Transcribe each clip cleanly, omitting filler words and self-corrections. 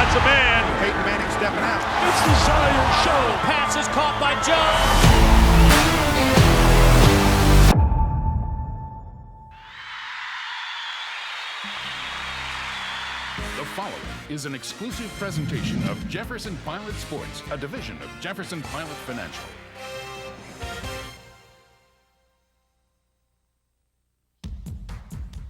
That's a man. Peyton Manning stepping out. It's the Zion Show. Pass is caught by Jones. The following is an exclusive presentation of Jefferson Pilot Sports, a division of Jefferson Pilot Financial.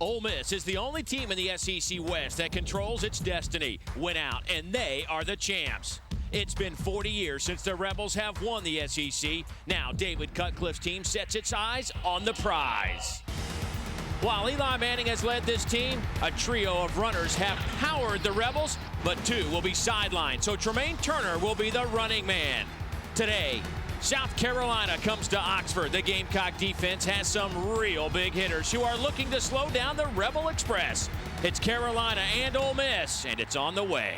Ole Miss is the only team in the SEC West that controls its destiny. Win out, and they are the champs. It's been 40 years since the Rebels have won the SEC. Now David Cutcliffe's team sets its eyes on the prize. While Eli Manning has led this team, a trio of runners have powered the Rebels, but two will be sidelined, so Tremaine Turner will be the running man. Today, South Carolina comes to Oxford. The Gamecock defense has some real big hitters who are looking to slow down the Rebel Express. It's Carolina and Ole Miss, and it's on the way.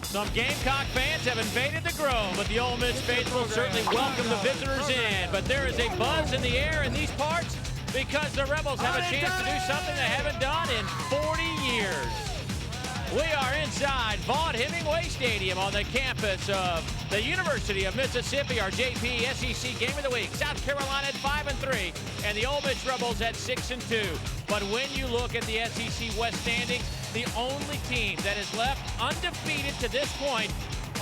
Some Gamecock fans have invaded the Grove, but the Ole Miss faithful certainly welcome the visitors in. But there is a buzz in the air in these parts because the Rebels have a chance to do something they haven't done in 40 years. We are inside Vaught Hemingway Stadium on the campus of the University of Mississippi. Our JP SEC Game of the Week. South Carolina at 5-3, and the Ole Miss Rebels at 6-2. But when you look at the SEC West standings, the only team that is left undefeated to this point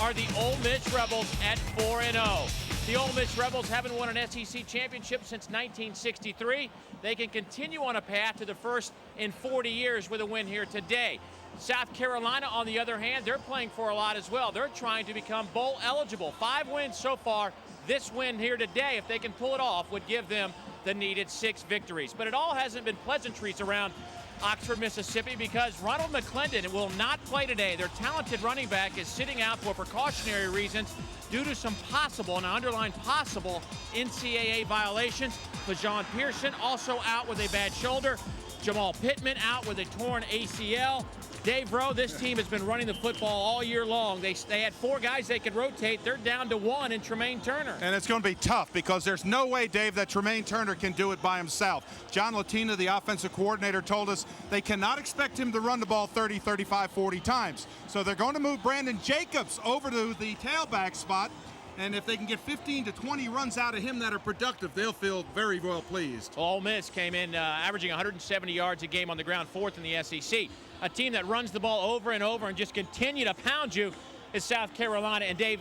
are the Ole Miss Rebels at 4-0. The Ole Miss Rebels haven't won an SEC championship since 1963. They can continue on a path to the first in 40 years with a win here today. South Carolina, on the other hand, they're playing for a lot as well. They're trying to become bowl eligible. 5 wins so far. This win here today, if they can pull it off, would give them the needed 6 victories. But it all hasn't been pleasantries around Oxford, Mississippi, because Ronald McClendon will not play today. Their talented running back is sitting out for precautionary reasons due to some possible, and I underline possible, NCAA violations. Fajon Pearson also out with a bad shoulder. Jamal Pittman out with a torn ACL. Dave Rowe, this team has been running the football all year long. They had 4 guys they could rotate. They're down to 1 in Tremaine Turner. And it's going to be tough because there's no way, Dave, that Tremaine Turner can do it by himself. John Latina, the offensive coordinator, told us they cannot expect him to run the ball 30, 35, 40 times. So they're going to move Brandon Jacobs over to the tailback spot. And if they can get 15 to 20 runs out of him that are productive, they'll feel very well pleased. Ole Miss came in averaging 170 yards a game on the ground, 4th in the SEC. A team that runs the ball over and over and just continue to pound you is South Carolina. And Dave,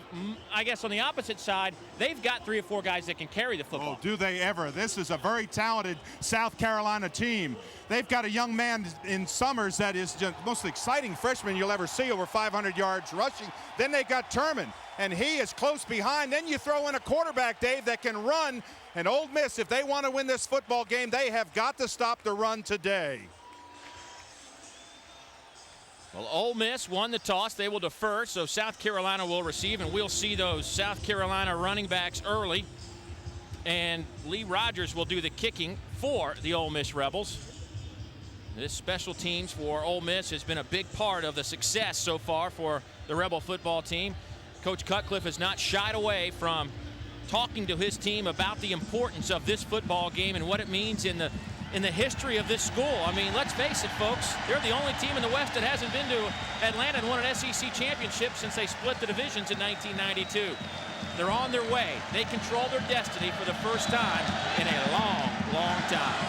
I guess on the opposite side, they've got 3 or 4 guys that can carry the football. Oh, do they ever. This is a very talented South Carolina team. They've got a young man in Summers that is just the most exciting freshman you'll ever see, over 500 yards rushing. Then they got Turman, and he is close behind. Then you throw in a quarterback, Dave, that can run. And Ole Miss, if they want to win this football game, they have got to stop the run today. Well, Ole Miss won the toss. They will defer, so South Carolina will receive, and we'll see those South Carolina running backs early. And Lee Rogers will do the kicking for the Ole Miss Rebels. This special teams for Ole Miss has been a big part of the success so far for the Rebel football team. Coach Cutcliffe has not shied away from talking to his team about the importance of this football game and what it means in the history of this school. I mean, let's face it, folks, they're the only team in the West that hasn't been to Atlanta and won an SEC championship since they split the divisions in 1992. They're on their way. They control their destiny for the first time in a long, long time.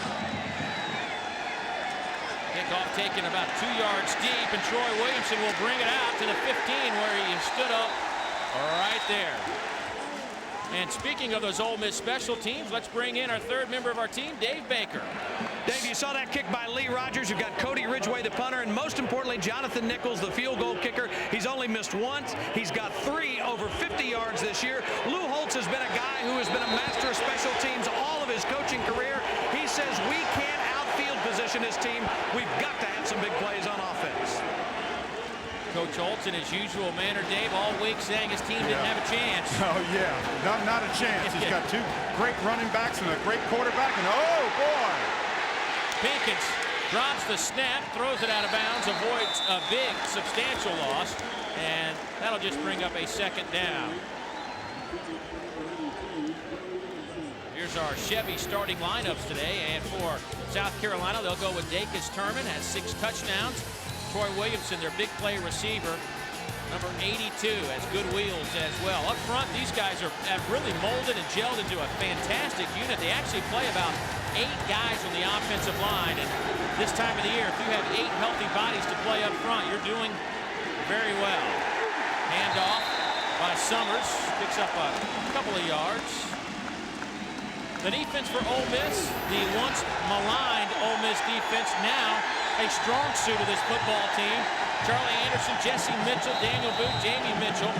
Kickoff taken about 2 yards deep, and Troy Williamson will bring it out to the 15 where he stood up right there. And speaking of those Ole Miss special teams, let's bring in our 3rd member of our team, Dave Baker. Dave, you saw that kick by Lee Rogers. You've got Cody Ridgway, the punter, and most importantly, Jonathan Nichols, the field goal kicker. He's only missed once. He's got 3 over 50 yards this year. Lou Holtz has been a guy who has been a master of special teams all of his coaching career. He says we can't outfield position this team. We've got to have some big plays on offense. Coach Holtz, in his usual manner, Dave, all week saying his team didn't have a chance. Oh, yeah, not a chance. He's got 2 great running backs and a great quarterback, and oh, boy. Pinkins drops the snap, throws it out of bounds, avoids a big, substantial loss, and that'll just bring up a second down. Here's our Chevy starting lineups today, and for South Carolina, they'll go with Dacus Turman, has 6 touchdowns. Troy Williamson, their big play receiver, number 82, has good wheels as well. Up front, these guys have really molded and gelled into a fantastic unit. They actually play about 8 guys on the offensive line, and this time of the year, if you have 8 healthy bodies to play up front, you're doing very well. Handoff by Summers, picks up a couple of yards. The defense for Ole Miss, the once maligned Ole Miss defense, now a strong suit of this football team. Charlie Anderson, Jesse Mitchell, Daniel Booth, Jamie Mitchell.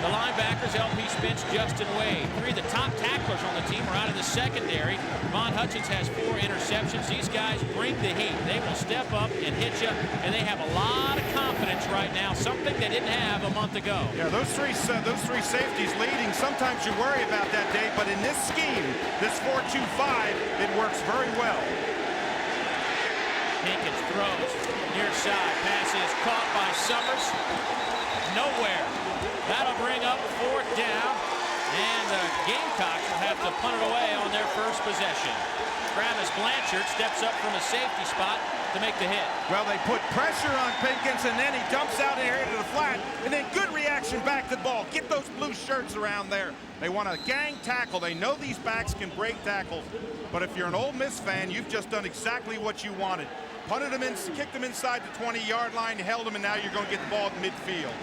The linebackers, LP Spence, Justin Wade. 3 of the top tacklers on the team are out of the secondary. Von Hutchins has 4 interceptions. These guys bring the heat. They will step up and hit you, and they have a lot of confidence right now, something they didn't have a month ago. Yeah, those three safeties leading, sometimes you worry about that, Dave, but in this scheme, this 4-2-5, it works very well. Hankins throws near side. Pass is caught by Summers. Nowhere. That'll bring up 4th down, and the Gamecocks will have to punt it away on their first possession. Travis Blanchard steps up from a safety spot to make the hit. Well, they put pressure on Pinkins, and then he dumps out in here to the flat, and then good reaction back to the ball. Get those blue shirts around there. They want a gang tackle. They know these backs can break tackles, but if you're an Ole Miss fan, you've just done exactly what you wanted. Punted them in, kicked them inside the 20-yard line, held them, and now you're going to get the ball at midfield.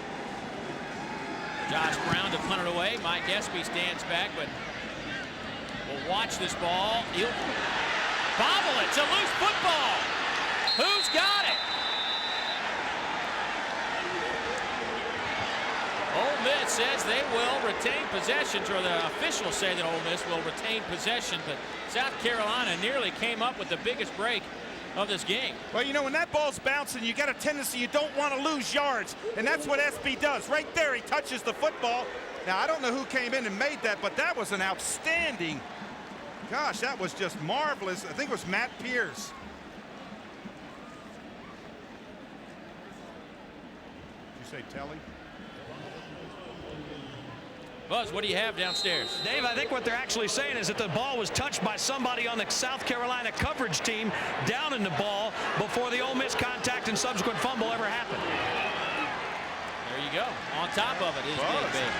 Josh Brown to punt it away. Mike Espy stands back, but we'll watch this ball. He'll bobble it. It's a loose football. Who's got it? Ole Miss says they will retain possession, or the officials say that Ole Miss will retain possession, but South Carolina nearly came up with the biggest break of this game. Well, you know, when that ball's bouncing, you got a tendency you don't want to lose yards, and that's what SB does. Right there, he touches the football. Now, I don't know who came in and made that, but that was an outstanding, gosh, that was just marvelous. I think it was Matt Pierce. Did you say Telly? Buzz, what do you have downstairs? Dave, I think what they're actually saying is that the ball was touched by somebody on the South Carolina coverage team down in the ball before the Ole Miss contact and subsequent fumble ever happened. There you go. On top of it is Big Baby.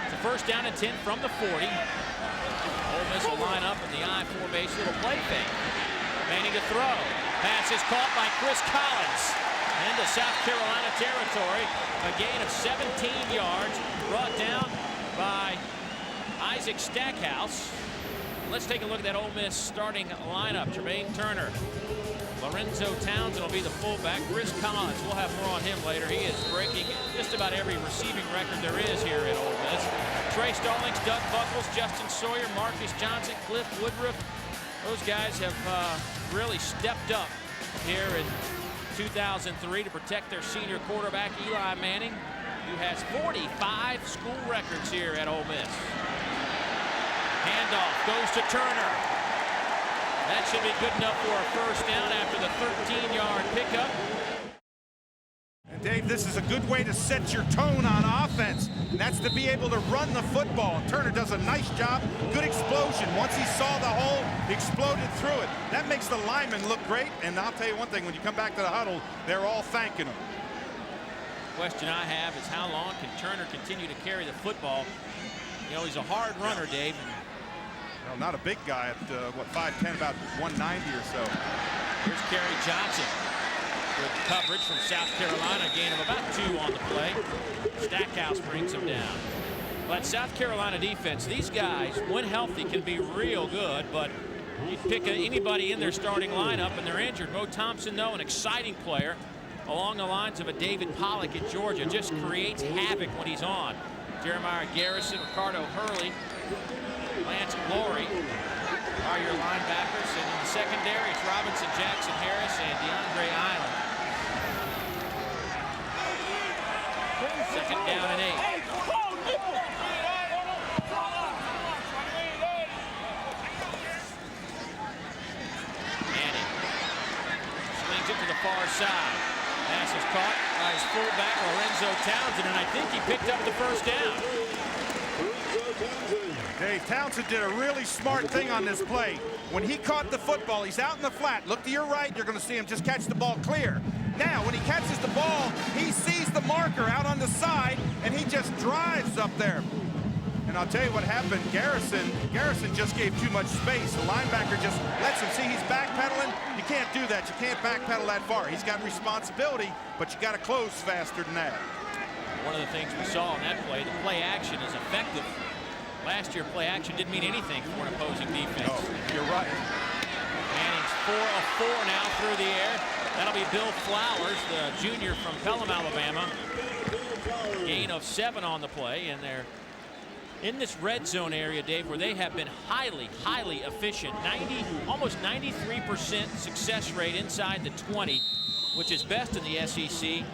It's a first down and 10 from the 40. Ole Miss will line up in the I formation. Little play fake. Manning to throw. Pass is caught by Chris Collins into South Carolina territory. A gain of 17 yards brought down by Isaac Stackhouse. Let's take a look at that Ole Miss starting lineup. Jermaine Turner, Lorenzo Townsend will be the fullback. Chris Collins, we'll have more on him later. He is breaking just about every receiving record there is here at Ole Miss. Trey Stallings, Doug Buckles, Justin Sawyer, Marcus Johnson, Cliff Woodruff. Those guys have really stepped up here in 2003 to protect their senior quarterback, Eli Manning, who has 45 school records here at Ole Miss. Handoff goes to Turner. That should be good enough for a first down after the 13-yard pickup. And Dave, this is a good way to set your tone on offense, and that's to be able to run the football. Turner does a nice job, good explosion. Once he saw the hole, he exploded through it. That makes the linemen look great, and I'll tell you one thing, when you come back to the huddle, they're all thanking him. Question I have is how long can Turner continue to carry the football? You know, he's a hard runner, Dave. Well, not a big guy at, 5'10", about 190 or so. Here's Kerry Johnson. Good coverage from South Carolina, gain of about 2 on the play. Stackhouse brings him down. But South Carolina defense, these guys, when healthy, can be real good, but you pick anybody in their starting lineup and they're injured. Mo Thompson, though, an exciting player along the lines of a David Pollock at Georgia, just creates havoc when he's on. Jeremiah Garrison, Ricardo Hurley, Lance Glory are your linebackers, and in the secondary, it's Robinson, Jackson Harris, and DeAndre Island. Second down and 8. swings it to the far side. Pass is caught by his fullback, Lorenzo Townsend, and I think he picked up the first down. Dave, Townsend did a really smart thing on this play. When he caught the football, he's out in the flat. Look to your right, you're going to see him just catch the ball clear. Now, when he catches the ball, he sees the marker out on the side, and he just drives up there. And I'll tell you what happened. Garrison just gave too much space. The linebacker just lets him see he's backpedaling. You can't do that. You can't backpedal that far. He's got responsibility, but you got to close faster than that. One of the things we saw in that play, the play action is effective. Last year, play action didn't mean anything for an opposing defense. Oh, you're right. Manning's 4 of 4 now through the air. That'll be Bill Flowers, the junior from Pelham, Alabama. Gain of 7 on the play, and they're in this red zone area, Dave, where they have been highly, highly efficient. Almost 93% success rate inside the 20, which is best in the SEC.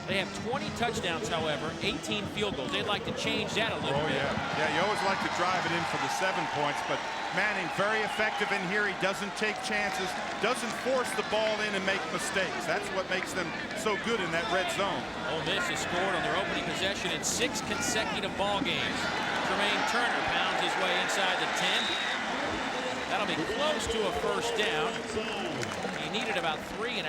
They have 20 touchdowns, however, 18 field goals. They'd like to change that a little bit. Yeah, you always like to drive it in for the 7 points, but Manning very effective in here. He doesn't take chances, doesn't force the ball in and make mistakes. That's what makes them so good in that red zone. Ole Miss has scored on their opening possession in 6 consecutive ball games. Jermaine Turner pounds his way inside the 10. That'll be close to a first down. He needed about 3.5.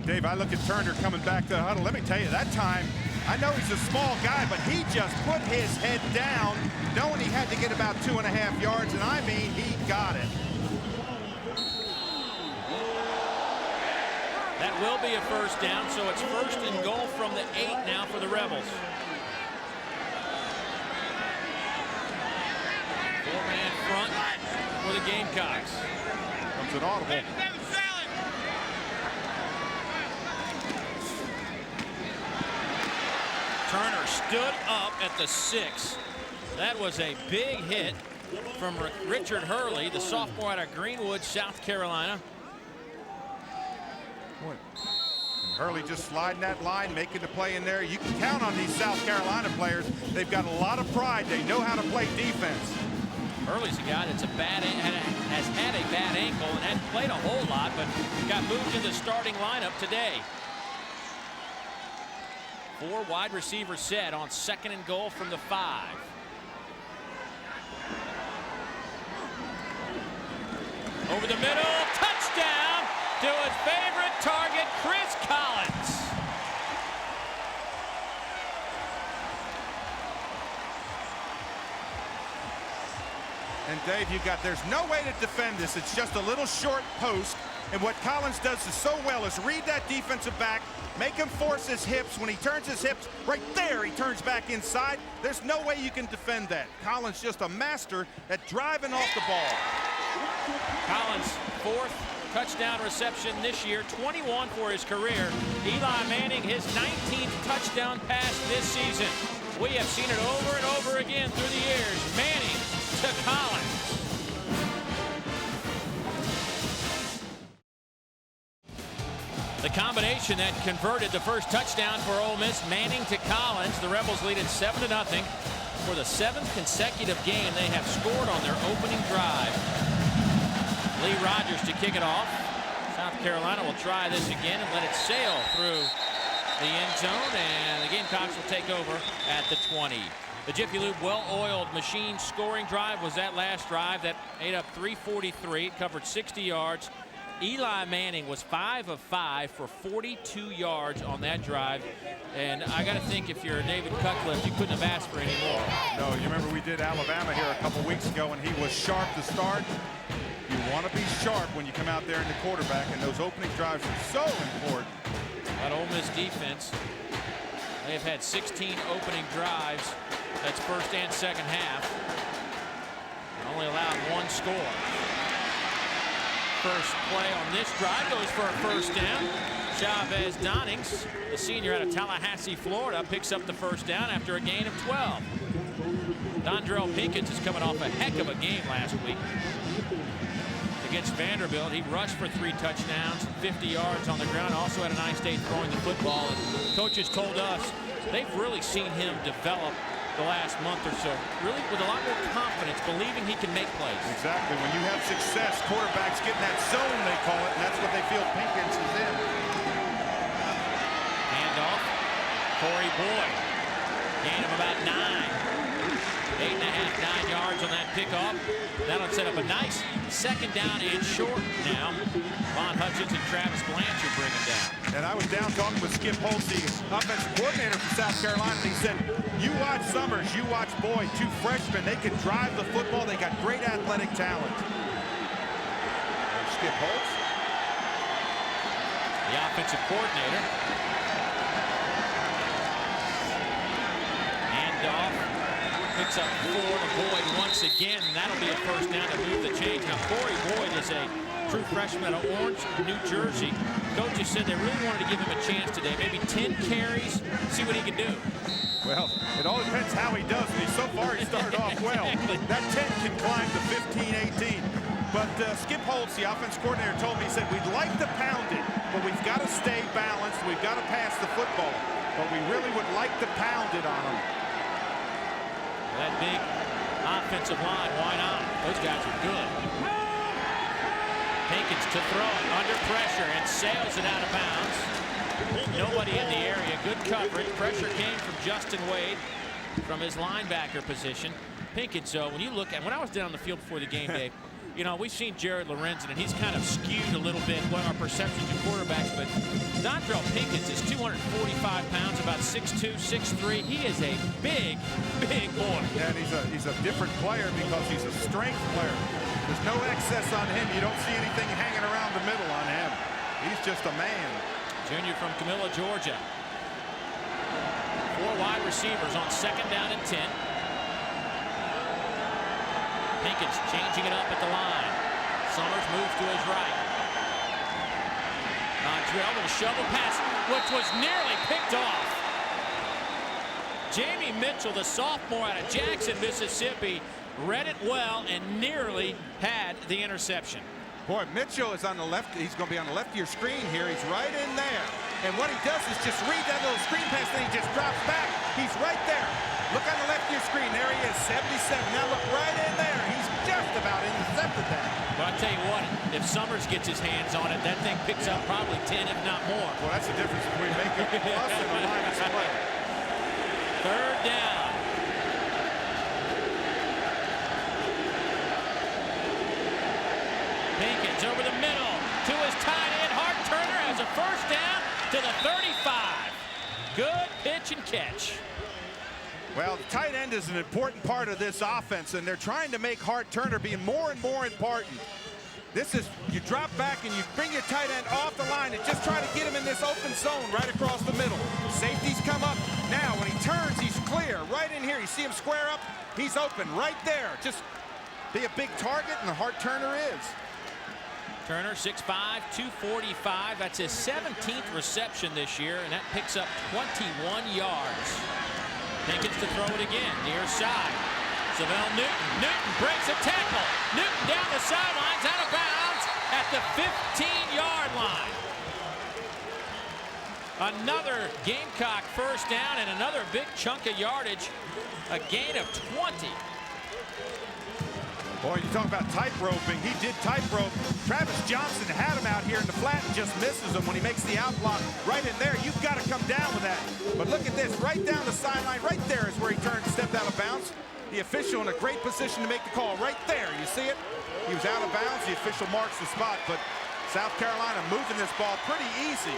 Dave, I look at Turner coming back to the huddle. Let me tell you, that time, I know he's a small guy, but he just put his head down, knowing he had to get about 2.5 yards, and I mean, he got it. That will be a first down, so it's 1st and goal from the 8 now for the Rebels. 4-man front for the Gamecocks. Comes an audible. Turner stood up at the 6. That was a big hit from Richard Hurley, the sophomore out of Greenwood, South Carolina. And Hurley just sliding that line, making the play in there. You can count on these South Carolina players. They've got a lot of pride. They know how to play defense. Hurley's a guy that's has had a bad ankle and hadn't played a whole lot, but got moved to the starting lineup today. 4 wide receivers set on 2nd and goal from the 5. Over the middle, touchdown to his favorite target, Chris Collins. And Dave, there's no way to defend this. It's just a little short post. And what Collins does is so well is read that defensive back, make him force his hips. When he turns his hips, right there, he turns back inside. There's no way you can defend that. Collins just a master at driving off the ball. Collins, 4th touchdown reception this year, 21 for his career. Eli Manning, his 19th touchdown pass this season. We have seen it over and over again through the years. Manning to Collins. The combination that converted the first touchdown for Ole Miss, Manning to Collins. The Rebels lead it 7-0. For the 7th consecutive game, they have scored on their opening drive. Lee Rogers to kick it off. South Carolina will try this again and let it sail through the end zone, and the Gamecocks will take over at the 20. The Jiffy Lube well-oiled machine scoring drive was that last drive that ate up 343, covered 60 yards. Eli Manning was 5 of 5 for 42 yards on that drive. And I got to think, if you're David Cutcliffe, you couldn't have asked for any more. No, you remember we did Alabama here a couple weeks ago, and he was sharp to start. You want to be sharp when you come out there in the quarterback, and those opening drives are so important. That Ole Miss defense, they have had 16 opening drives. That's first and second half. And only allowed 1 score. First play on this drive goes for a first down. Chavez Donnings, the senior out of Tallahassee, Florida, picks up the first down after a gain of 12. Dondrell Pinkins is coming off a heck of a game last week against Vanderbilt. He rushed for 3 touchdowns, 50 yards on the ground. Also had a nice day throwing the football. And coaches told us they've really seen him develop the last month or so. Really with a lot more confidence, believing he can make plays. Exactly. When you have success, quarterbacks get in that zone, they call it, and that's what they feel Pinkins is in. Handoff. Corey Boyd. Gain of about 9. 8.5, 9 yards on that kickoff. That'll set up a nice second down and short now. Von Hutchins and Travis Blanchard bring him down. And I was down talking with Skip Holtz, the offensive coordinator for South Carolina, and he said, you watch Summers, you watch Boyd, 2 freshmen, they can drive the football, they got great athletic talent. There's Skip Holtz. The offensive coordinator. Handoff. Picks up 4 to Boyd once again, and that'll be a first down to move the change. Now, Corey Boyd is a true freshman out of Orange, New Jersey. Coaches said they really wanted to give him a chance today. Maybe 10 carries, see what he can do. Well, it all depends how he does. And so far, he started off well. That 10 can climb to 15, 18. But Skip Holtz, the offense coordinator, told me, he said, we'd like to pound it, but we've got to stay balanced. We've got to pass the football. But we really would like to pound it on them. That big offensive line, why not? Those guys are good. Pinkins to throw it under pressure and sails it out of bounds. Nobody in the area. Good coverage. Pressure came from Justin Wade from his linebacker position. Pinkins, though, when you look at, when I was down on the field before the game, Dave, you know, we've seen Jared Lorenzen, and he's kind of skewed a little bit what our perceptions of quarterbacks, but Dontrell Pinkins is 245 pounds, about 6'2", 6'3". He is a big, big boy. Yeah, and he's a different player because he's a strength player. There's no excess on him. You don't see anything hanging around the middle on him. He's just a man. Junior from Camilla, Georgia. 4 wide receivers on second down and 10. Pinkins changing it up at the line. Summers moves to his right. Drill with a shovel pass, which was nearly picked off. Jamie Mitchell, the sophomore out of Jackson, Mississippi, read it well and nearly had the interception. Boy, Mitchell is on the left. He's going to be on the left of your screen here. He's right in there. And what he does is just read that little screen pass, then he just drops back. He's right there. Look on the left of your screen. There he is, 77. Now look right in there. He's just about intercepted that. But I'll tell you what, if Summers gets his hands on it, that thing picks up probably 10, if not more. Well, that's the difference between making a plus and a minus play. Third down. Pinkins over the middle to his tight end. Hart Turner has a first down to the 35. Good pitch and catch. Well, the tight end is an important part of this offense, and they're trying to make Hart Turner be more and more important. This is, you drop back and you bring your tight end off the line and just try to get him in this open zone right across the middle. Safeties come up. Now, when he turns, he's clear. Right in here, you see him square up. He's open right there. Just be a big target, and Hart Turner is. Turner, 6'5", 245. That's his 17th reception this year, and that picks up 21 yards. Pinkins to throw it again, near side. Savell Newton. Newton breaks a tackle. Newton down the sidelines, out of bounds at the 15-yard line. Another Gamecock first down and another big chunk of yardage. A gain of 20. Boy, you talk about tight roping. He did tight rope. Travis Johnson had him out here in the flat and just misses him when he makes the out block right in there. You've got to come down with that. But look at this, right down the sideline. Right there is where he turned and stepped out of bounds. The official in a great position to make the call. Right there, you see it? He was out of bounds. The official marks the spot. But South Carolina moving this ball pretty easy.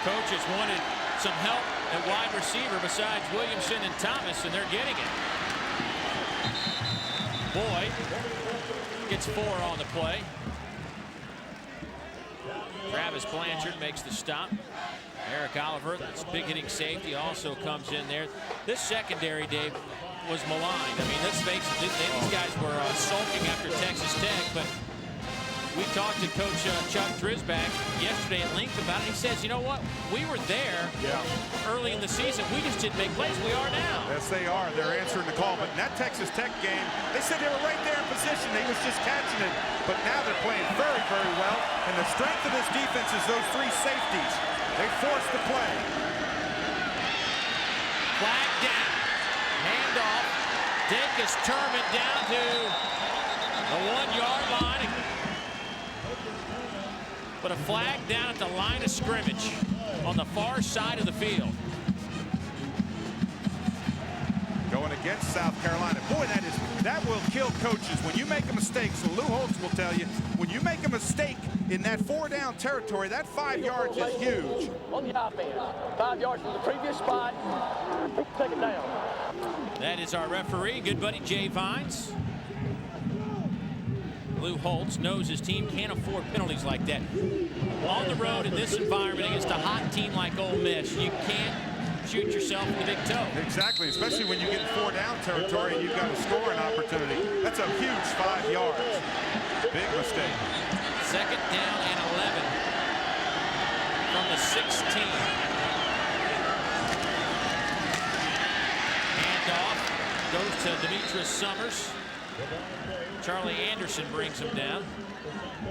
Coaches wanted some help at wide receiver besides Williamson and Thomas, and they're getting it. Boyd gets 4 on the play. Travis Blanchard makes the stop. Eric Oliver, that's big hitting safety, also comes in there. This secondary, Dave, was maligned. I mean, let's face it, these guys were sulking after Texas Tech, but we talked to Coach Chuck Drisback yesterday at length about it. He says, you know what? We were there early in the season. We just didn't make plays. We are now. Yes, they are. They're answering the call. But in that Texas Tech game, they said they were right there in position. They was just catching it. But now they're playing very, very well. And the strength of this defense is those 3 safeties. They forced the play. Flag down. Pincus Turman down to the 1-yard line. But a flag down at the line of scrimmage on the far side of the field. Going against South Carolina. Boy, that will kill coaches. When you make a mistake, so Lou Holtz will tell you, when you make a mistake in that 4-down territory, that 5 yards is huge. On the offense, 5 yards from the previous spot, take it down. That is our referee, good buddy Jay Vines. Lou Holtz knows his team can't afford penalties like that. On the road in this environment against a hot team like Ole Miss, you can't shoot yourself in the big toe. Exactly, especially when you get in 4-down territory and you've got a scoring opportunity. That's a huge 5 yards. Big mistake. 2nd down and 11 from the 16. Handoff goes to Demetrius Summers. Charlie Anderson brings him down.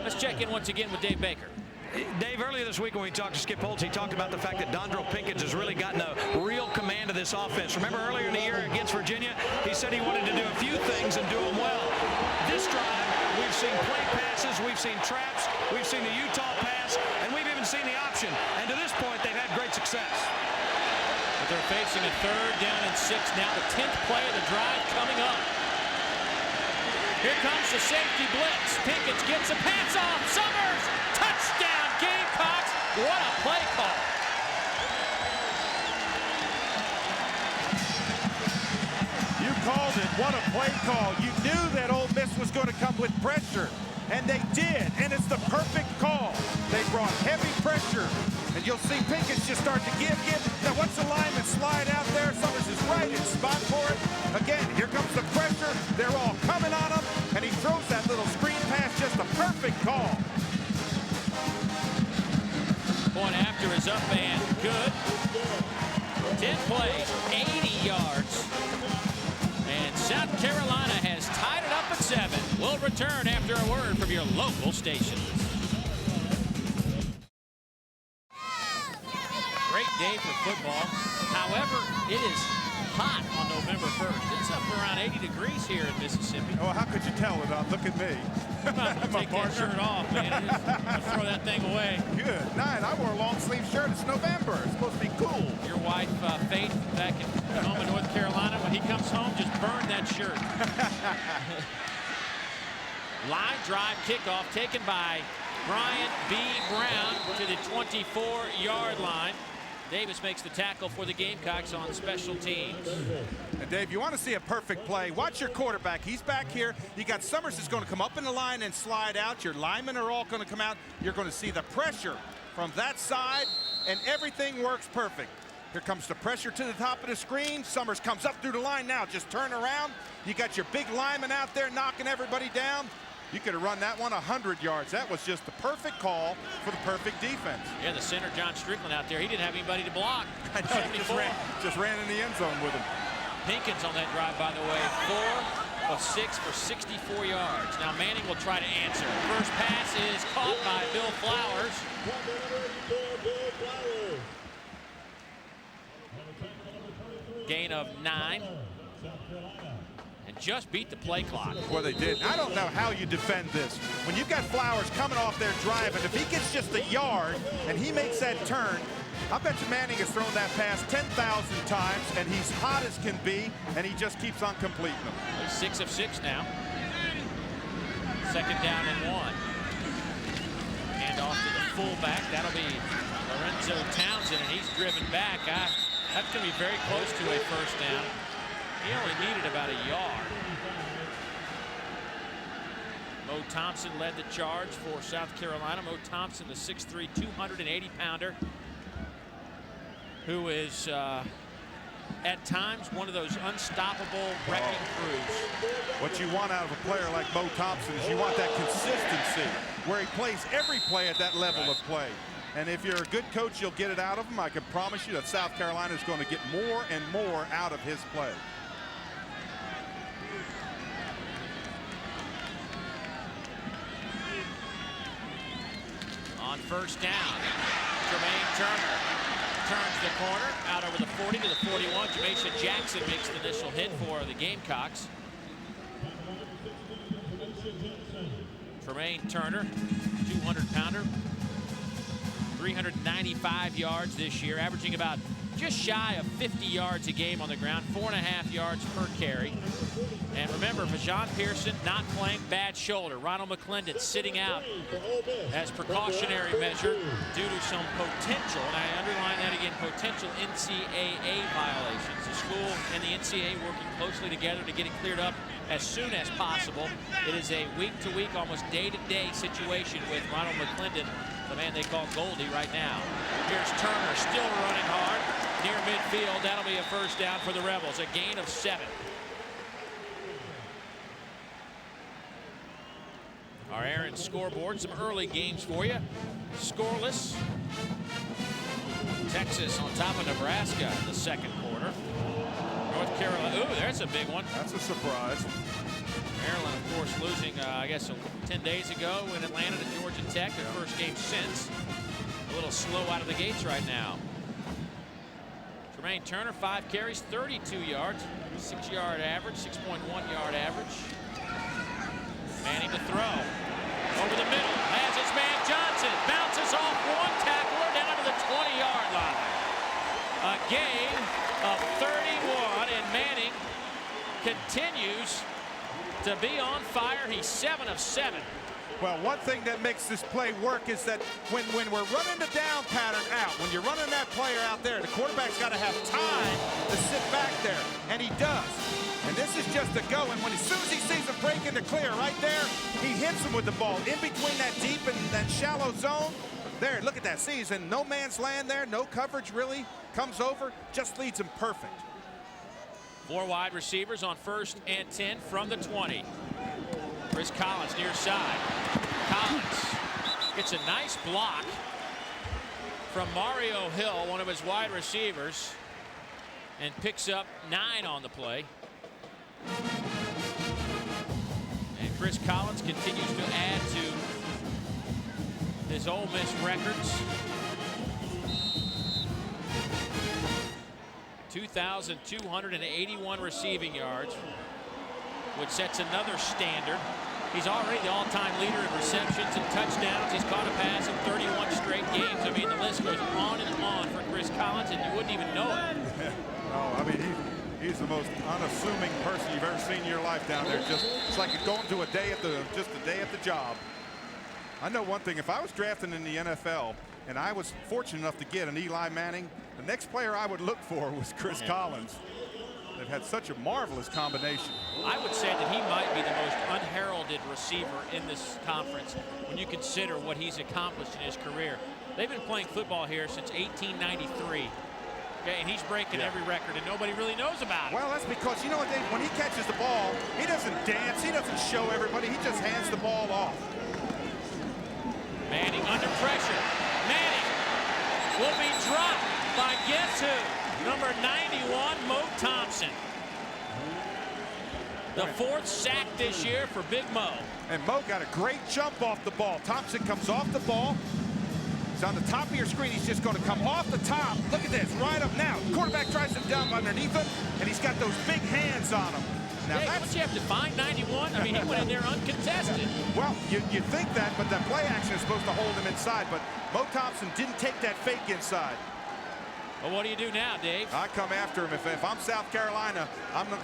Let's check in once again with Dave Baker. Dave, earlier this week when we talked to Skip Holtz, he talked about the fact that Dondrell Pinkins has really gotten a real command of this offense. Remember earlier in the year against Virginia, he said he wanted to do a few things and do them well. This drive, we've seen play passes, we've seen traps, we've seen the Utah pass, and we've even seen the option. And to this point, they've had great success. But they're facing a 3rd down and 6 now. The 10th play of the drive coming up. Here comes the safety blitz. Pinkins gets a pass off. Summers, touchdown Gamecocks. What a play call. You called it. What a play call. You knew that Ole Miss was going to come with pressure, and they did, and it's the perfect call. They brought heavy pressure, and you'll see Pinkins just start to give. Now, once the linemen slide out there, Summers is right in spot for it. Again, here comes the pressure. They're all coming on him, and he throws that little screen pass, just a perfect call. Point after is up and good. 10 plays, 80 yards. And South Carolina has tied it up at 7. We'll return after a word from your local station. Great day for football. However, it is hot on November 1st. It's up around 80 degrees here in Mississippi. Oh, how could you tell it? Look at me. Take that shirt off, man. Just throw that thing away. Good night. I wore a long sleeve shirt. It's November. It's supposed to be cool. Your wife, Faith, back at home in North Carolina, when he comes home, just burn that shirt. Line drive kickoff taken by Brian B. Brown to the 24-yard line. Davis makes the tackle for the Gamecocks on special teams. And Dave, you want to see a perfect play, watch your quarterback. He's back here. You got Summers is going to come up in the line and slide out. Your linemen are all going to come out. You're going to see the pressure from that side, and everything works perfect. Here comes the pressure to the top of the screen. Summers comes up through the line now. Just turn around. You got your big lineman out there knocking everybody down. You could have run that one 100 yards. That was just the perfect call for the perfect defense. Yeah, the center, John Strickland, out there. He didn't have anybody to block. I know, just ran in the end zone with him. Pinkins on that drive, by the way, 4 of 6 for 64 yards. Now Manning will try to answer. First pass is caught by Bill Flowers. Gain of 9. And just beat the play clock. Well, they did. I don't know how you defend this. When you've got Flowers coming off their drive, and if he gets just a yard and he makes that turn, I bet you Manning has thrown that pass 10,000 times, and he's hot as can be, and he just keeps on completing them. He's 6 of 6 now. 2nd down and 1. Hand off to the fullback. That'll be Lorenzo Townsend, and he's driven back. That's going to be very close to a first down. He only needed about a yard. Mo Thompson led the charge for South Carolina. Mo Thompson, the 6'3", 280-pounder, who is at times one of those unstoppable wrecking crews. What you want out of a player like Mo Thompson is you want that consistency where he plays every play at that level of play. And if you're a good coach, you'll get it out of him. I can promise you that South Carolina is going to get more and more out of his play. On first down, Jermaine Turner turns the corner out over the 40 to the 41. Jamaica Jackson makes the initial hit for the Gamecocks. Tremaine Turner, 200-pounder, 395 yards this year, averaging about just shy of 50 yards a game on the ground, 4.5 yards per carry. And remember, Vajon Pearson not playing, bad shoulder. Ronald McClendon sitting out as precautionary measure due to some potential, and I underline that again, potential NCAA violations. The school and the NCAA working closely together to get it cleared up as soon as possible. It is a week-to-week, almost day-to-day situation with Ronald McClendon, the man they call Goldie right now. Here's Turner still running hard near midfield. That'll be a first down for the Rebels, a gain of 7. Our Aaron scoreboard, some early games for you. Scoreless. Texas on top of Nebraska in the second quarter. North Carolina, ooh, there's a big one. That's a surprise. Maryland, of course, losing, I guess, 10 days ago in Atlanta to Georgia Tech, their first game since. A little slow out of the gates right now. Tremaine Turner, 5 carries, 32 yards, 6-yard average, 6.1 yard average. Manning to throw. Over the middle, has his man Johnson. Bounces off one tackler down to the 20-yard line. A gain of 31, and Manning continues to be on fire. He's 7 of 7. Well, one thing that makes this play work is that when we're running the down pattern out, when you're running that player out there, the quarterback's got to have time to sit back there, and he does. And this is just a go, and as soon as he sees a break in the clear right there, he hits him with the ball in between that deep and that shallow zone. There, look at that. See, he's in no man's land there, no coverage really, comes over, just leads him perfect. 4 wide receivers on 1st and 10 from the 20. Chris Collins near side. Collins gets a nice block from Mario Hill, one of his wide receivers, and picks up 9 on the play. And Chris Collins continues to add to his Ole Miss records. 2,281 receiving yards, which sets another standard. He's already the all-time leader in receptions and touchdowns. He's caught a pass in 31 straight games. I mean, the list goes on and on for Chris Collins, and you wouldn't even know it. No, I mean, he's the most unassuming person you've ever seen in your life down there. It's like going to a day at the job. I know one thing, if I was drafting in the NFL and I was fortunate enough to get an Eli Manning, the next player I would look for was Chris Collins. They've had such a marvelous combination. I would say that he might be the most unheralded receiver in this conference when you consider what he's accomplished in his career. They've been playing football here since 1893. Okay, and he's breaking every record, and nobody really knows about it. Well, that's because, you know what, Dave, when he catches the ball, he doesn't dance, he doesn't show everybody, he just hands the ball off. Manning under pressure. Manning will be dropped by guess who? Number 91, Mo Thompson. The 4th sack this year for Big Mo. And Mo got a great jump off the ball. Thompson comes off the ball. He's on the top of your screen. He's just going to come off the top. Look at this, right up now. Quarterback tries to jump underneath him, and he's got those big hands on him. Now don't you have to find 91? I mean, he went in there uncontested. Well, you think that, but that play action is supposed to hold him inside. But Mo Thompson didn't take that fake inside. Well, what do you do now, Dave? I come after him. If I'm South Carolina, I'm not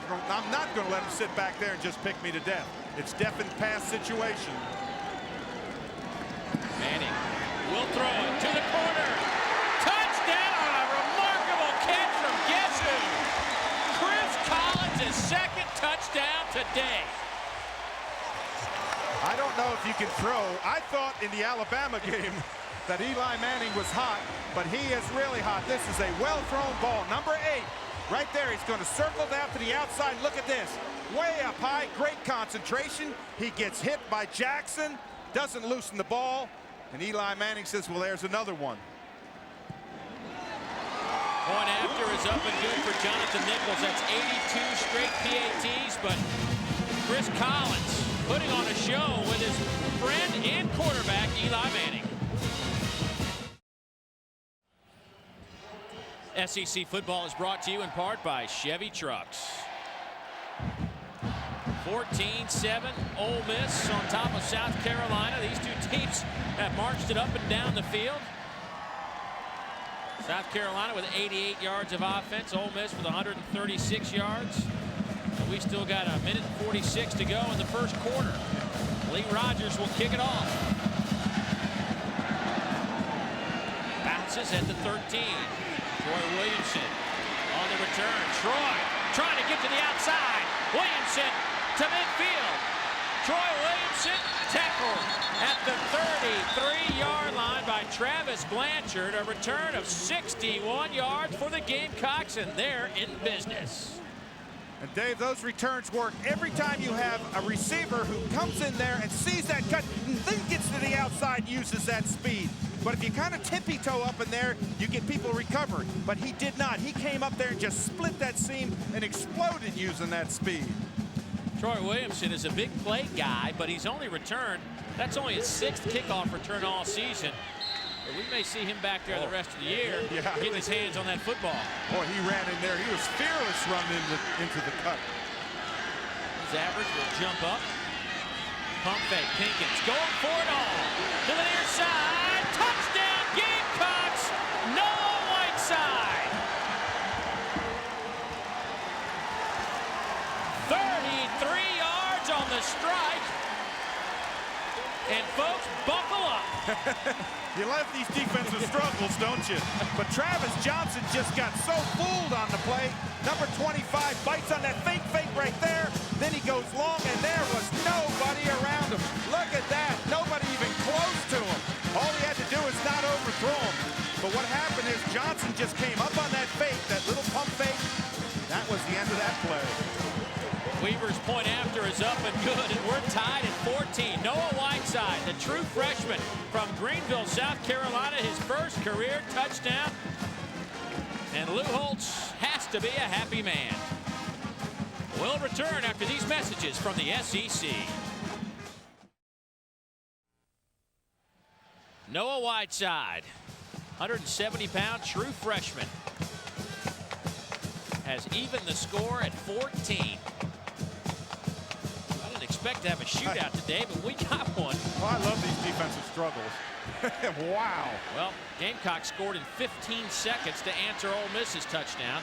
going to let him sit back there and just pick me to death. It's death and pass situation. Manning will throw it to the corner. Touchdown on a remarkable catch from guess who? Chris Collins, his 2nd touchdown today. I don't know if you can throw. I thought in the Alabama game that Eli Manning was hot, but he is really hot. This is a well-thrown ball. Number 8, right there. He's going to circle down to the outside. Look at this. Way up high, great concentration. He gets hit by Jackson, doesn't loosen the ball, and Eli Manning says, well, there's another one. Point after is up and good for Jonathan Nichols. That's 82 straight PATs, but Chris Collins putting on a show with his friend and quarterback, Eli Manning. SEC football is brought to you in part by Chevy Trucks. 14-7, Ole Miss on top of South Carolina. These two teams have marched it up and down the field. South Carolina with 88 yards of offense, Ole Miss with 136 yards. And we still got a minute and 46 to go in the first quarter. Lee Rogers will kick it off. Bounces at the 13. Troy Williamson on the return. Troy trying to get to the outside. Williamson to midfield. Troy Williamson tackled at the 33-yard line by Travis Blanchard. A return of 61 yards for the Gamecocks, and they're in business. And Dave, those returns work every time you have a receiver who comes in there and sees that cut and then gets to the outside and uses that speed. But if you kind of tippy-toe up in there, you get people recovering. But he did not. He came up there and just split that seam and exploded using that speed. Troy Williamson is a big play guy, but he's only returned. That's only his 6th kickoff return all season. But we may see him back there the rest of the year, getting his hands on that football. Boy, he ran in there. He was fearless running into the cut. His average will jump up. Pump fake. Pinkins going for it all. To the near side. Touchdown, Gamecocks. Noah Whiteside. 33 yards on the strike. And folks, buckle up. You love these defensive struggles, don't you? But Travis Johnson just got so fooled on the play. Number 25 bites on that fake right there. Then he goes long, and there was nobody around him. Look at that. Nobody even close to him. All he had to do is not overthrow him. But what happened is Johnson just came up on that fake, that little pump fake. That was the end of that play. Weaver's point after is up and good, and we're tied at 14. Noah Whiteside, the true freshman from Greenville, South Carolina, his first career touchdown. And Lou Holtz has to be a happy man. We'll return after these messages from the SEC. Noah Whiteside, 170-pound true freshman, has evened the score at 14. Expect to have a shootout today, but we got one. Well, I love these defensive struggles. Wow. Well, Gamecock scored in 15 seconds to answer Ole Miss's touchdown.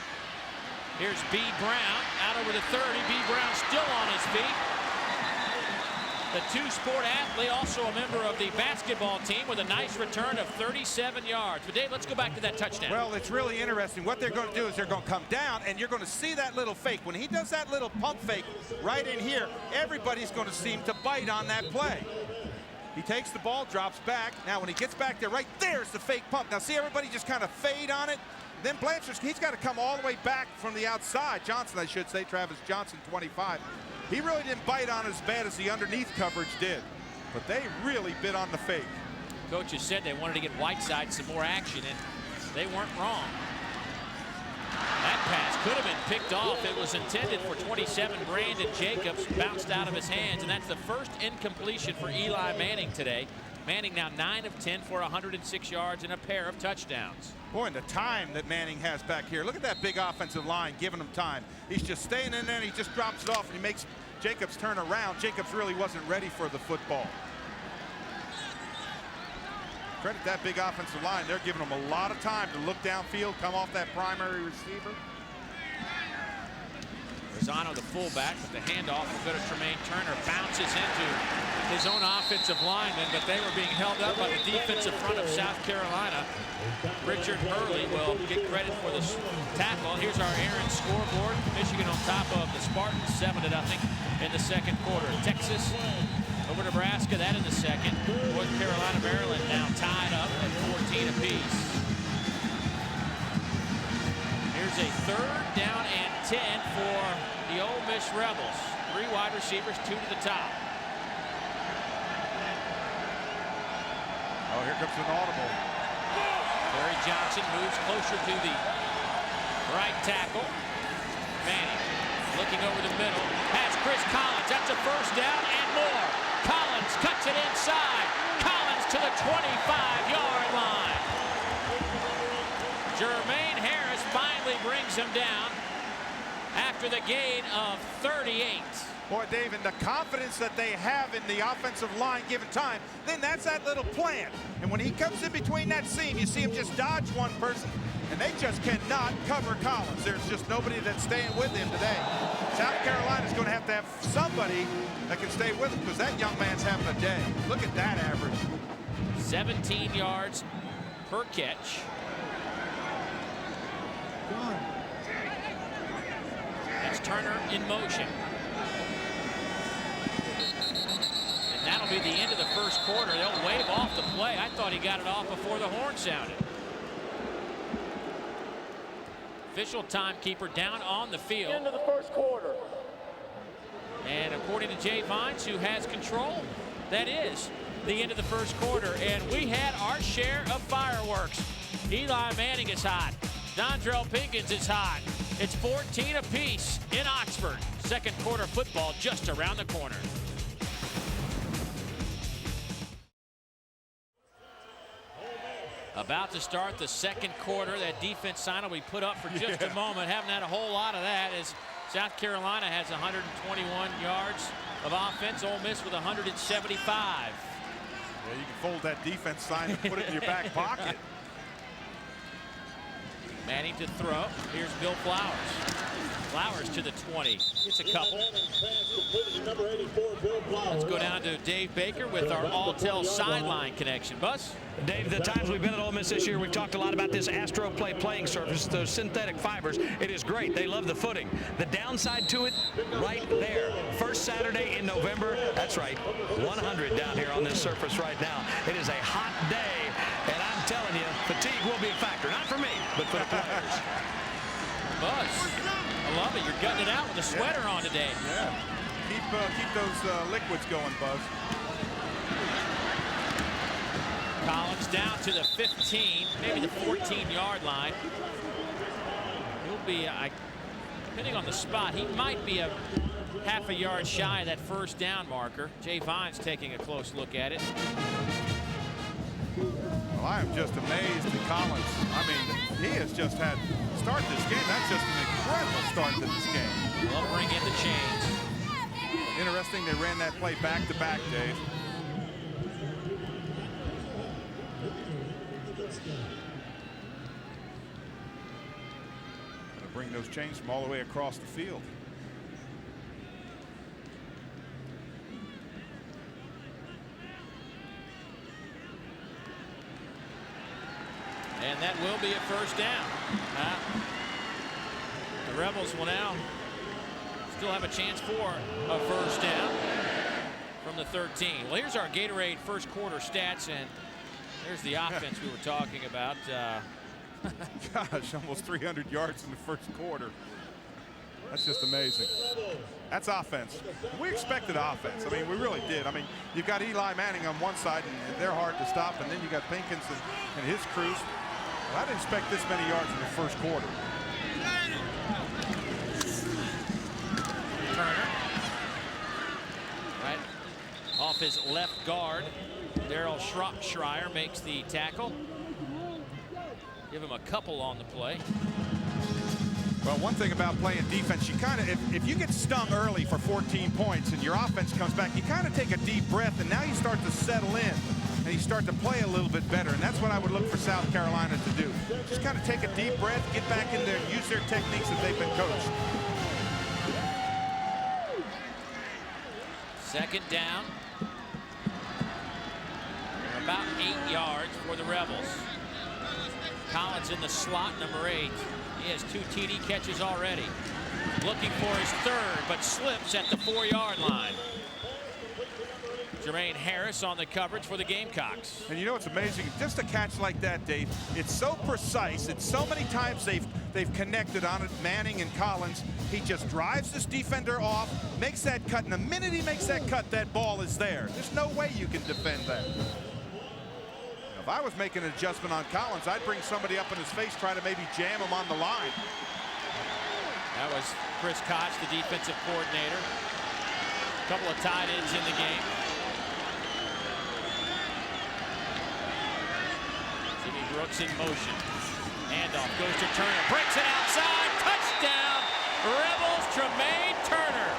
Here's B. Brown out over the 30. B. Brown still on his feet. The two-sport athlete, also a member of the basketball team, with a nice return of 37 yards. But Dave, let's go back to that touchdown. Well, it's really interesting. What they're going to do is they're going to come down, and you're going to see that little fake. When he does that little pump fake right in here, everybody's going to seem to bite on that play. He takes the ball, drops back. Now, when he gets back there, right there's the fake pump. Now, see everybody just kind of fade on it? Then Blanchard, he's got to come all the way back from the outside. Johnson, I should say, Travis Johnson, 25. He really didn't bite on as bad as the underneath coverage did, but they really bit on the fake. Coaches said they wanted to get Whiteside some more action, and they weren't wrong. That pass could have been picked off. It was intended for 27, Brandon Jacobs, bounced out of his hands, and that's the first incompletion for Eli Manning today. Manning now 9 of 10 for 106 yards and a pair of touchdowns. Boy, and the time that Manning has back here. Look at that big offensive line giving him time. He's just staying in there, and he just drops it off, and he makes Jacobs turn around. Jacobs really wasn't ready for the football. Credit that big offensive line. They're giving him a lot of time to look downfield, come off that primary receiver. Rosano, the fullback, with the handoff will go to Tremaine Turner, bounces into his own offensive lineman, but they were being held up by the defensive front of South Carolina. Richard Hurley will get credit for the tackle. Here's our Aaron scoreboard. Michigan on top of the Spartans, 7-0 in the second quarter. Texas over Nebraska, that in the second. North Carolina, Maryland now tied up at 14 apiece. Here's a 3rd down and 10 for the Ole Miss Rebels. 3 wide receivers, 2 to the top. Oh, here comes an audible. Barry Johnson moves closer to the right tackle. Manning looking over the middle. Has Chris Collins. That's a 1st down and more. Collins cuts it inside. Collins to the 25-yard line. Jermaine Harris finally brings him down after the gain of 38. Boy, Dave, and the confidence that they have in the offensive line given time, then that's that little plant. And when he comes in between that seam, you see him just dodge one person, and they just cannot cover Collins. There's just nobody that's staying with him today. South Carolina's going to have somebody that can stay with him, because that young man's having a day. Look at that average. 17 yards per catch. That's Turner in motion. And that'll be the end of the first quarter. They'll wave off the play. I thought he got it off before the horn sounded. Official timekeeper down on the field. End of the first quarter. And according to Jay Vines, who has control, that is the end of the first quarter. And we had our share of fireworks. Eli Manning is hot. Dontrell Pinkins is hot. It's 14 apiece in Oxford. Second quarter football just around the corner. About to start the second quarter. That defense sign will be put up for just a moment. Haven't had a whole lot of that as South Carolina has 121 yards of offense. Ole Miss with 175. Yeah, you can fold that defense sign and put it in your back pocket. Manning to throw. Here's Bill Flowers. Flowers to the 20. It's a couple. Let's go down to Dave Baker with our Alltel sideline connection. Buzz? Dave, the times we've been at Ole Miss this year, we've talked a lot about this AstroPlay playing surface, those synthetic fibers. It is great. They love the footing. The downside to it, right there. First Saturday in November. That's right. 100 down here on this surface right now. It is a hot day, and I'm telling you, fatigue will be a factor. Not for me, but for the players. Buzz, I love it. You're gutting it out with a sweater on today. Yeah. Keep those liquids going, Buzz. Collins down to the 15, maybe the 14-yard line. He'll be, depending on the spot, he might be a half a yard shy of that first down marker. Jay Vines taking a close look at it. Well, I am just amazed at Collins. I mean, he has just had start this game. That's just an incredible start to this game. They'll bring in the chains. Interesting, they ran that play back-to-back, Dave. Gonna bring those chains from all the way across the field. And that will be a first down. The Rebels will now still have a chance for a first down from the 13. Well, here's our Gatorade first quarter stats, and there's the offense we were talking about. Gosh, almost 300 yards in the first quarter. That's just amazing. That's offense. We expected offense. I mean, we really did. I mean, you've got Eli Manning on one side, and they're hard to stop, and then you got Pinkins and his crews. Well, I didn't expect this many yards in the first quarter. Turner, right off his left guard. Daryl Schreier makes the tackle. Give him a couple on the play. Well, one thing about playing defense, you kind of, if you get stung early for 14 points and your offense comes back, you kind of take a deep breath, and now you start to settle in and you start to play a little bit better. And that's what I would look for South Carolina to do. Just kind of take a deep breath, get back in there, use their techniques that they've been coached. Second down. About 8 yards for the Rebels. Collins in the slot, number 8. He has 2 TD catches already. Looking for his third, but slips at the 4-yard line. Jermaine Harris on the coverage for the Gamecocks. And you know what's amazing? Just a catch like that, Dave, it's so precise. It's so many times they've connected on it, Manning and Collins. He just drives this defender off, makes that cut, and the minute he makes that cut, that ball is there. There's no way you can defend that. If I was making an adjustment on Collins, I'd bring somebody up in his face, try to maybe jam him on the line. That was Chris Koch, the defensive coordinator. A couple of tight ends in the game. Jimmy Brooks in motion. Handoff goes to Turner. Breaks it outside. Touchdown. Rebels, Tremaine Turner.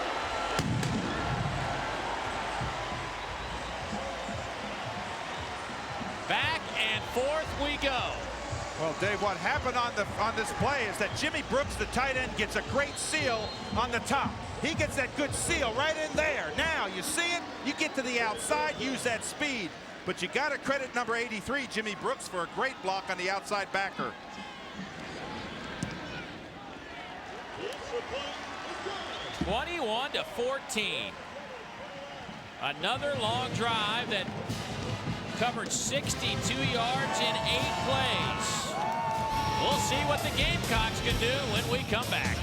Back and forth we go. Well, Dave, what happened on this play is that Jimmy Brooks, the tight end, gets a great seal on the top. He gets that good seal right in there. Now, you see it, you get to the outside, use that speed. But you got to credit number 83, Jimmy Brooks, for a great block on the outside backer. (21-14). Another long drive that covered 62 yards in 8 plays. We'll see what the Gamecocks can do when we come back.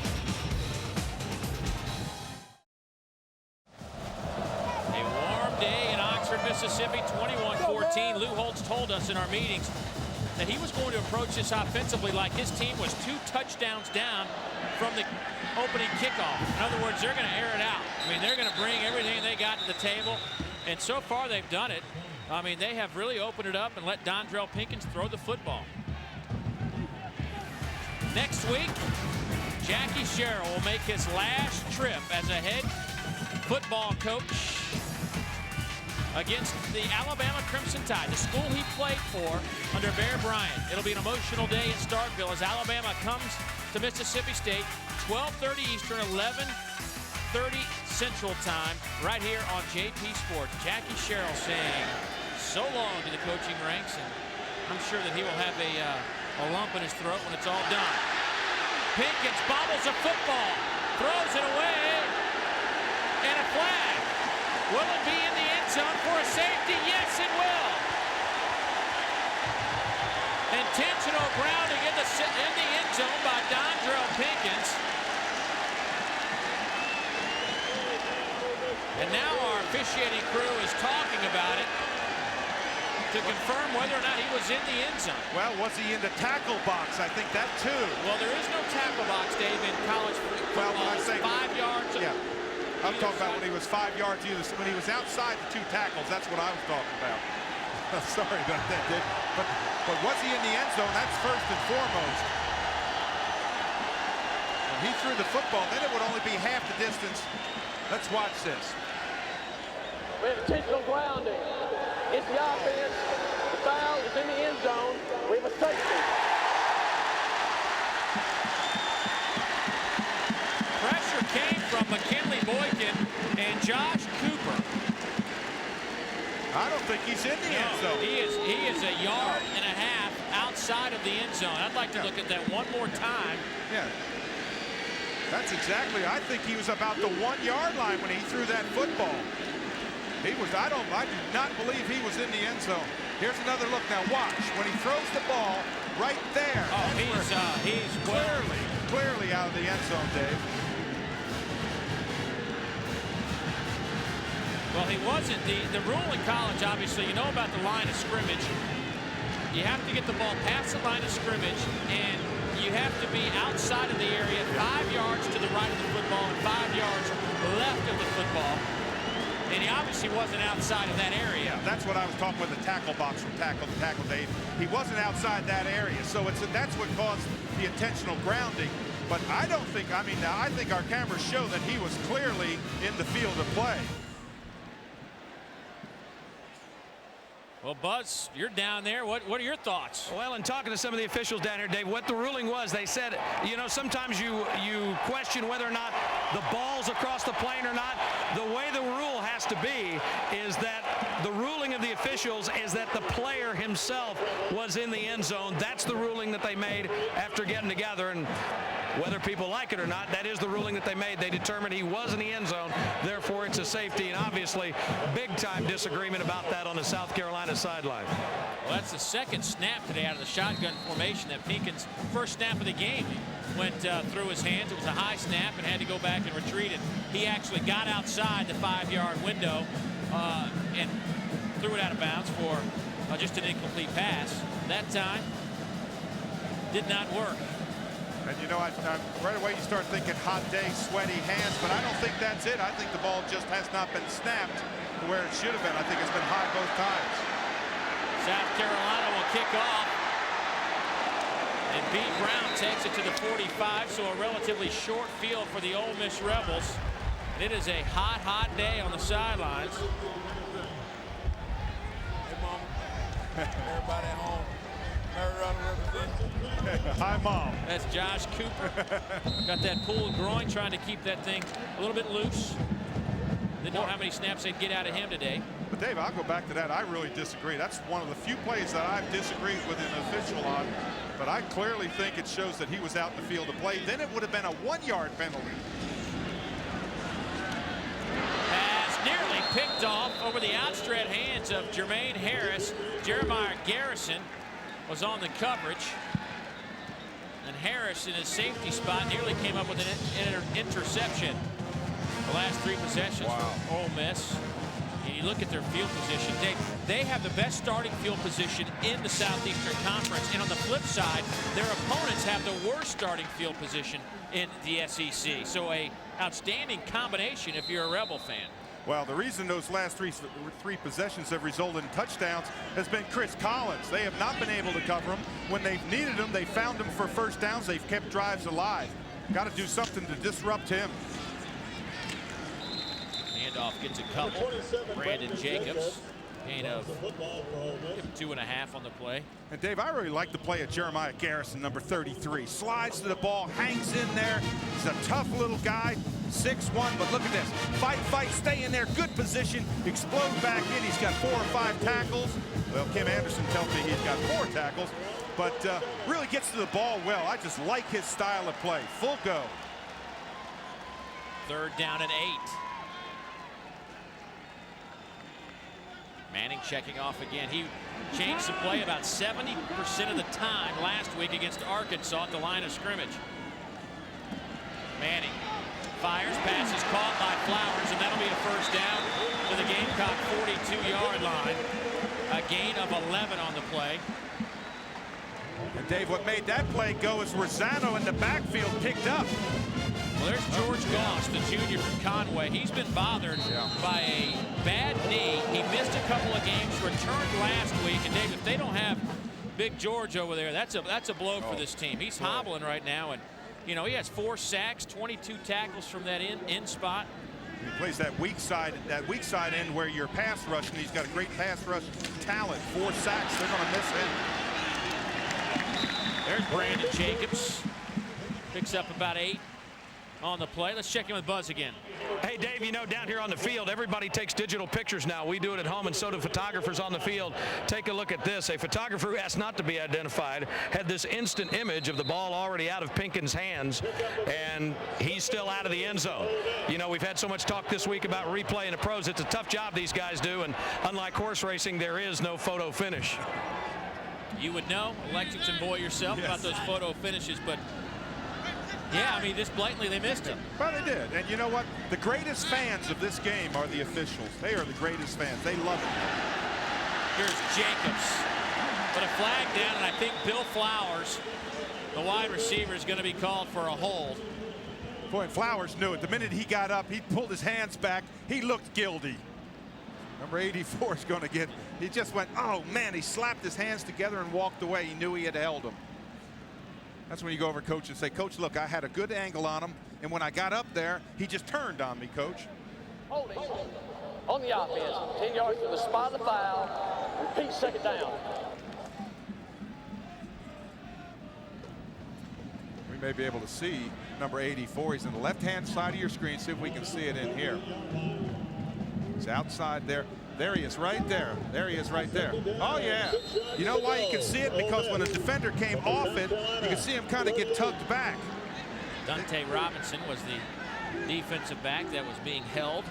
A warm day in Oxford, Mississippi, 21-14. Lou Holtz told us in our meetings that he was going to approach this offensively like his team was 2 touchdowns down from the opening kickoff. In other words, they're going to air it out. I mean, they're going to bring everything they got to the table, and so far they've done it. I mean, they have really opened it up and let Dondrell Pinkins throw the football. Next week, Jackie Sherrill will make his last trip as a head football coach against the Alabama Crimson Tide, the school he played for under Bear Bryant. It'll be an emotional day in Starkville as Alabama comes to Mississippi State, 12:30 Eastern, 11:30 Central Time, right here on JP Sports. Jackie Sherrill saying so long to the coaching ranks, and I'm sure that he will have a lump in his throat when it's all done. Pinkins bobbles a football, throws it away, and a flag. Will it be in the end zone for a safety? Yes, it will. Intentional grounding in the end zone by Dondrell Pinkins. And now our officiating crew is talking about it to confirm whether or not he was in the end zone. Well, was he in the tackle box? I think that too. Well, there is no tackle box, Dave, in college football. Well, when I say 5 yards. Yeah. I'm talking about when he was 5 yards, when he was outside the 2 tackles. That's what I was talking about. Sorry about that, Dave. But was he in the end zone? That's first and foremost. When he threw the football, then it would only be half the distance. Let's watch this. We have intentional grounding. It's the offense. The foul is in the end zone. We have a safety. Pressure came from McKinley Boykin and Josh Cooper. I don't think he's in the end zone. He is a yard and a half outside of the end zone. I'd like to look at that one more time. Yeah. That's exactly. I think he was about the 1 yard line when he threw that football. He was. I do not believe he was in the end zone. Here's another look. Now watch when he throws the ball right there. Oh, he's clearly out of the end zone, Dave. Well, he wasn't. The rule in college, obviously, you know about the line of scrimmage. You have to get the ball past the line of scrimmage, and you have to be outside of the area 5 yards to the right of the football and 5 yards left of the football. And he obviously wasn't outside of that area. Yeah, that's what I was talking about, the tackle box from tackle to tackle, Dave. He wasn't outside that area, so that's what caused the intentional grounding. But I don't think, I think our cameras show that he was clearly in the field of play. Well, Buzz, you're down there. What are your thoughts? Well, in talking to some of the officials down here, Dave, what the ruling was, they said, you know, sometimes you question whether or not the ball's across the plane or not. The way the rule has to be is that the ruling of the officials is that the player himself was in the end zone. That's the ruling that they made after getting together, and whether people like it or not, that is the ruling that they made. They determined he was in the end zone, therefore it's a safety, and obviously big-time disagreement about that on the South Carolina sideline. Well, that's the second snap today out of the shotgun formation that Pinkins, first snap of the game, went through his hands. It was a high snap and had to go back and retreat it. He actually got outside the 5 yard window and threw it out of bounds for just an incomplete pass. That time did not work. And you know, right away you start thinking hot day, sweaty hands, but I don't think that's it. I think the ball just has not been snapped to where it should have been. I think it's been high both times. South Carolina will kick off. And B. Brown takes it to the 45, so a relatively short field for the Ole Miss Rebels. And it is a hot day on the sidelines. Everybody at home. Mary Rutherford representing. Hi, Mom. That's Josh Cooper. Got that pulled groin, trying to keep that thing a little bit loose. Didn't know how many snaps they'd get out of him today. But Dave, I'll go back to that. I really disagree. That's one of the few plays that I've disagreed with an official on. But I clearly think it shows that he was out in the field to play. Then it would have been a 1-yard penalty. Pass nearly picked off over the outstretched hands of Jermaine Harris. Jeremiah Garrison was on the coverage. And Harris in his safety spot nearly came up with an interception. The last 3 possessions for Ole Miss. And you look at their field position. They have the best starting field position in the Southeastern Conference. And on the flip side, their opponents have the worst starting field position in the SEC. So a outstanding combination if you're a Rebel fan. Well, the reason those last three possessions have resulted in touchdowns has been Chris Collins. They have not been able to cover him. When they've needed him, they found him for first downs. They've kept drives alive. Got to do something to disrupt him. Handoff gets a couple. Brandon Jacobs. Gain of 2.5 on the play. And Dave, I really like the play of Jeremiah Garrison, number 33. Slides to the ball, hangs in there. He's a tough little guy, 6'1", but look at this. Fight, stay in there, good position, explode back in. He's got 4 or 5 tackles. Well, Kim Anderson tells me he's got 4 tackles, but really gets to the ball well. I just like his style of play. Full go. 3rd down and 8. Manning checking off again. He changed the play about 70% of the time last week against Arkansas at the line of scrimmage. Manning fires, passes caught by Flowers, and that'll be a first down to the Gamecock 42-yard line. A gain of 11 on the play. And Dave, what made that play go is Rosano in the backfield picked up. Well, there's George Goss, the junior from Conway. He's been bothered by a bad knee. He missed a couple of games, returned last week. And Dave, if they don't have Big George over there, that's a blow for this team. He's hobbling right now, and you know he has 4 sacks, 22 tackles from that in spot. He plays that weak side end where you're pass rushing. He's got a great pass rush talent. 4 sacks. They're going to miss him. There's Brandon Jacobs. Picks up about 8 on the play. Let's check in with Buzz again. Hey, Dave, you know, down here on the field, everybody takes digital pictures now. We do it at home, and so do photographers on the field. Take a look at this. A photographer who asked not to be identified had this instant image of the ball already out of Pinkins' hands, and he's still out of the end zone. You know, we've had so much talk this week about replay in the pros. It's a tough job these guys do, and unlike horse racing, there is no photo finish. You would know, a Lexington boy yourself, about those photo finishes, but yeah, I mean, just blatantly they missed him. Well, they did. And you know what? The greatest fans of this game are the officials. They are the greatest fans. They love it. Here's Jacobs. But a flag down, and I think Bill Flowers, the wide receiver, is going to be called for a hold. Boy, Flowers knew it. The minute he got up, he pulled his hands back. He looked guilty. Number 84 is going to get, he just went, oh, man, he slapped his hands together and walked away. He knew he had held him. That's when you go over to Coach and say, Coach, look, I had a good angle on him, and when I got up there, he just turned on me, Coach. Holding on the offense, 10 yards from the spot of the foul. Repeat, 2nd down. We may be able to see number 84. He's on the left-hand side of your screen. See if we can see it in here. He's outside there. There he is right there. There he is right there. Oh, yeah. You know why you can see it? Because when a defender came off it, you can see him kind of get tugged back. Dante Robinson was the defensive back that was being held.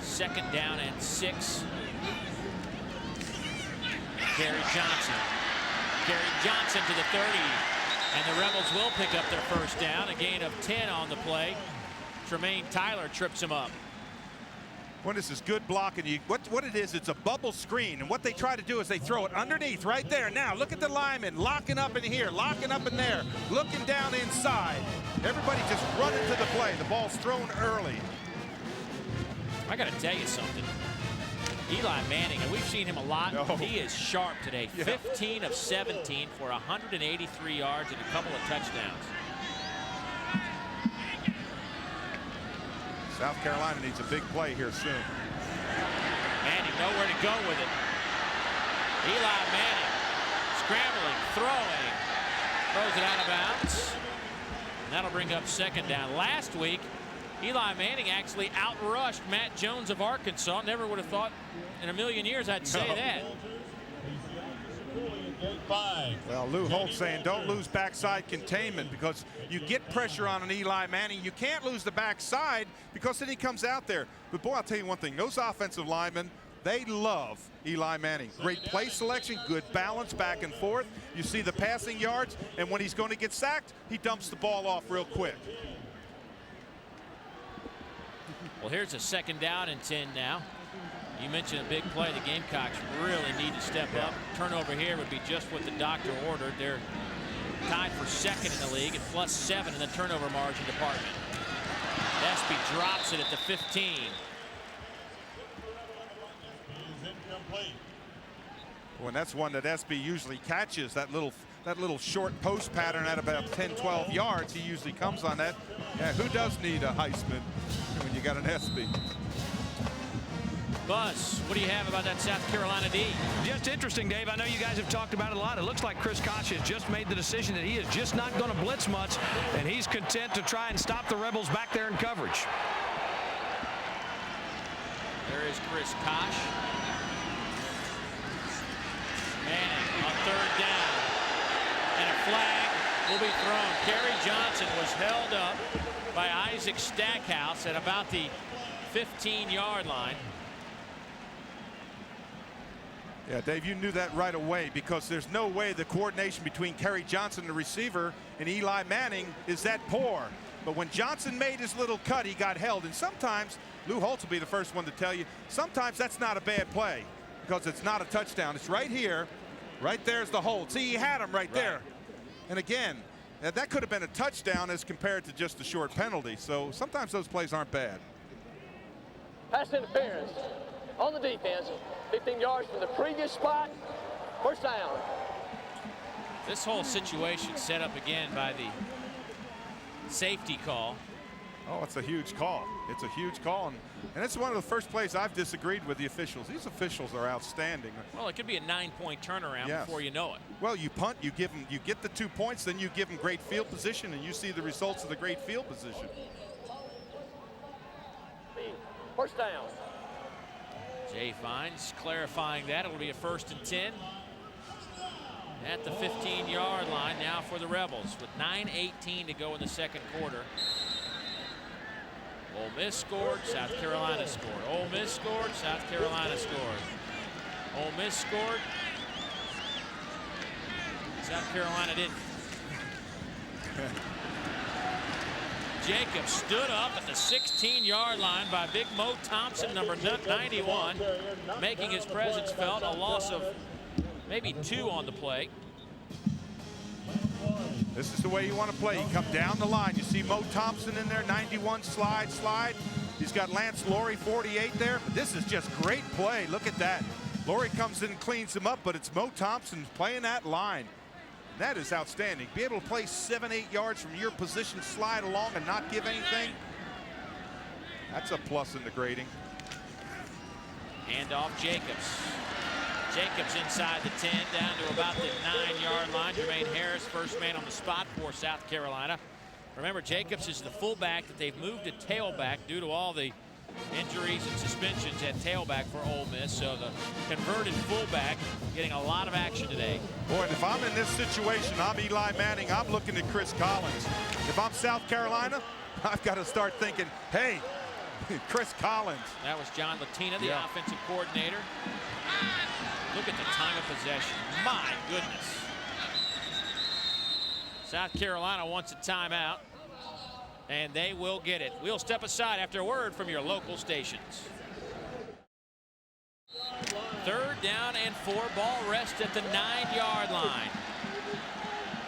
2nd down and 6. Gary Johnson to the 30. And the Rebels will pick up their first down. A gain of 10 on the play. Tremaine Tyler trips him up. Well, this is good blocking. What it is, it's a bubble screen. And what they try to do is they throw it underneath right there. Now, look at the linemen locking up in here, locking up in there, looking down inside. Everybody just running to the play. The ball's thrown early. I got to tell you something. Eli Manning, and we've seen him a lot. He is sharp today. 15 of 17 for 183 yards and a couple of touchdowns. South Carolina needs a big play here soon. Manning, no to go with it. Eli Manning scrambling, throwing, throws it out of bounds. And that'll bring up second down. Last week, Eli Manning actually outrushed Matt Jones of Arkansas. Never would have thought in a million years I'd say that. Well, Lou Holtz saying don't lose backside containment, because you get pressure on an Eli Manning. You can't lose the backside because then he comes out there. But boy, I'll tell you one thing, those offensive linemen, they love Eli Manning. Great play selection, good balance back and forth. You see the passing yards, and when he's going to get sacked, he dumps the ball off real quick. Well, here's a second down and 10 now. You mentioned a big play. The Gamecocks really need to step up. Turnover here would be just what the doctor ordered. They're tied for second in the league at +7 in the turnover margin department. Espy drops it at the 15. Well, that's one that Espy usually catches, that little short post pattern at about 10-12 yards. He usually comes on that. Yeah, who does need a Heisman when you got an Espy? Buzz, what do you have about that South Carolina D? Just interesting, Dave. I know you guys have talked about it a lot. It looks like Chris Kosh has just made the decision that he is just not going to blitz much, and he's content to try and stop the Rebels back there in coverage. There is Chris Kosh. Manning on third down. And a flag will be thrown. Kerry Johnson was held up by Isaac Stackhouse at about the 15-yard line. Yeah, Dave, you knew that right away, because there's no way the coordination between Kerry Johnson, the receiver, and Eli Manning is that poor. But when Johnson made his little cut, he got held. And sometimes, Lou Holtz will be the first one to tell you, sometimes that's not a bad play, because it's not a touchdown. It's right here. Right there's the hold. See, he had him right there. And again, that could have been a touchdown as compared to just a short penalty. So sometimes those plays aren't bad. Pass interference on the defense. 15 yards from the previous spot. First down. This whole situation set up again by the safety call. Oh, it's a huge call. It's a huge call. And it's one of the first plays I've disagreed with the officials. These officials are outstanding. Well, it could be a 9-point turnaround before you know it. Well, you punt, you get the 2 points, then you give them great field position, and you see the results of the great field position. First down. Jay Fines clarifying that. It'll be a 1st and 10 at the 15-yard line now for the Rebels with 9:18 to go in the second quarter. Ole Miss scored, South Carolina scored. Ole Miss scored, South Carolina scored. Ole Miss scored, South Carolina didn't. Jacobs stood up at the 16-yard line by Big Mo Thompson, number 91, making his presence felt. A loss of maybe 2 on the play. This is the way you want to play. You come down the line. You see Mo Thompson in there, 91, slide. He's got Lance Laurie, 48 there. But this is just great play. Look at that. Laurie comes in and cleans him up, but it's Mo Thompson playing that line. That is outstanding. Be able to play 7-8 yards from your position, slide along and not give anything. That's a plus in the grading. Hand off Jacobs. Jacobs inside the 10, down to about the 9-yard line. Jermaine Harris, first man on the spot for South Carolina. Remember, Jacobs is the fullback that they've moved to tailback due to all the injuries and suspensions at tailback for Ole Miss. So the converted fullback getting a lot of action today. Boy, and if I'm in this situation, I'm Eli Manning, I'm looking at Chris Collins. If I'm South Carolina, I've got to start thinking, hey, Chris Collins. That was John Latina, the offensive coordinator. Look at the time of possession. My goodness. South Carolina wants a timeout, and they will get it. We'll step aside after a word from your local stations. 3rd down and 4, ball rest at the 9-yard line.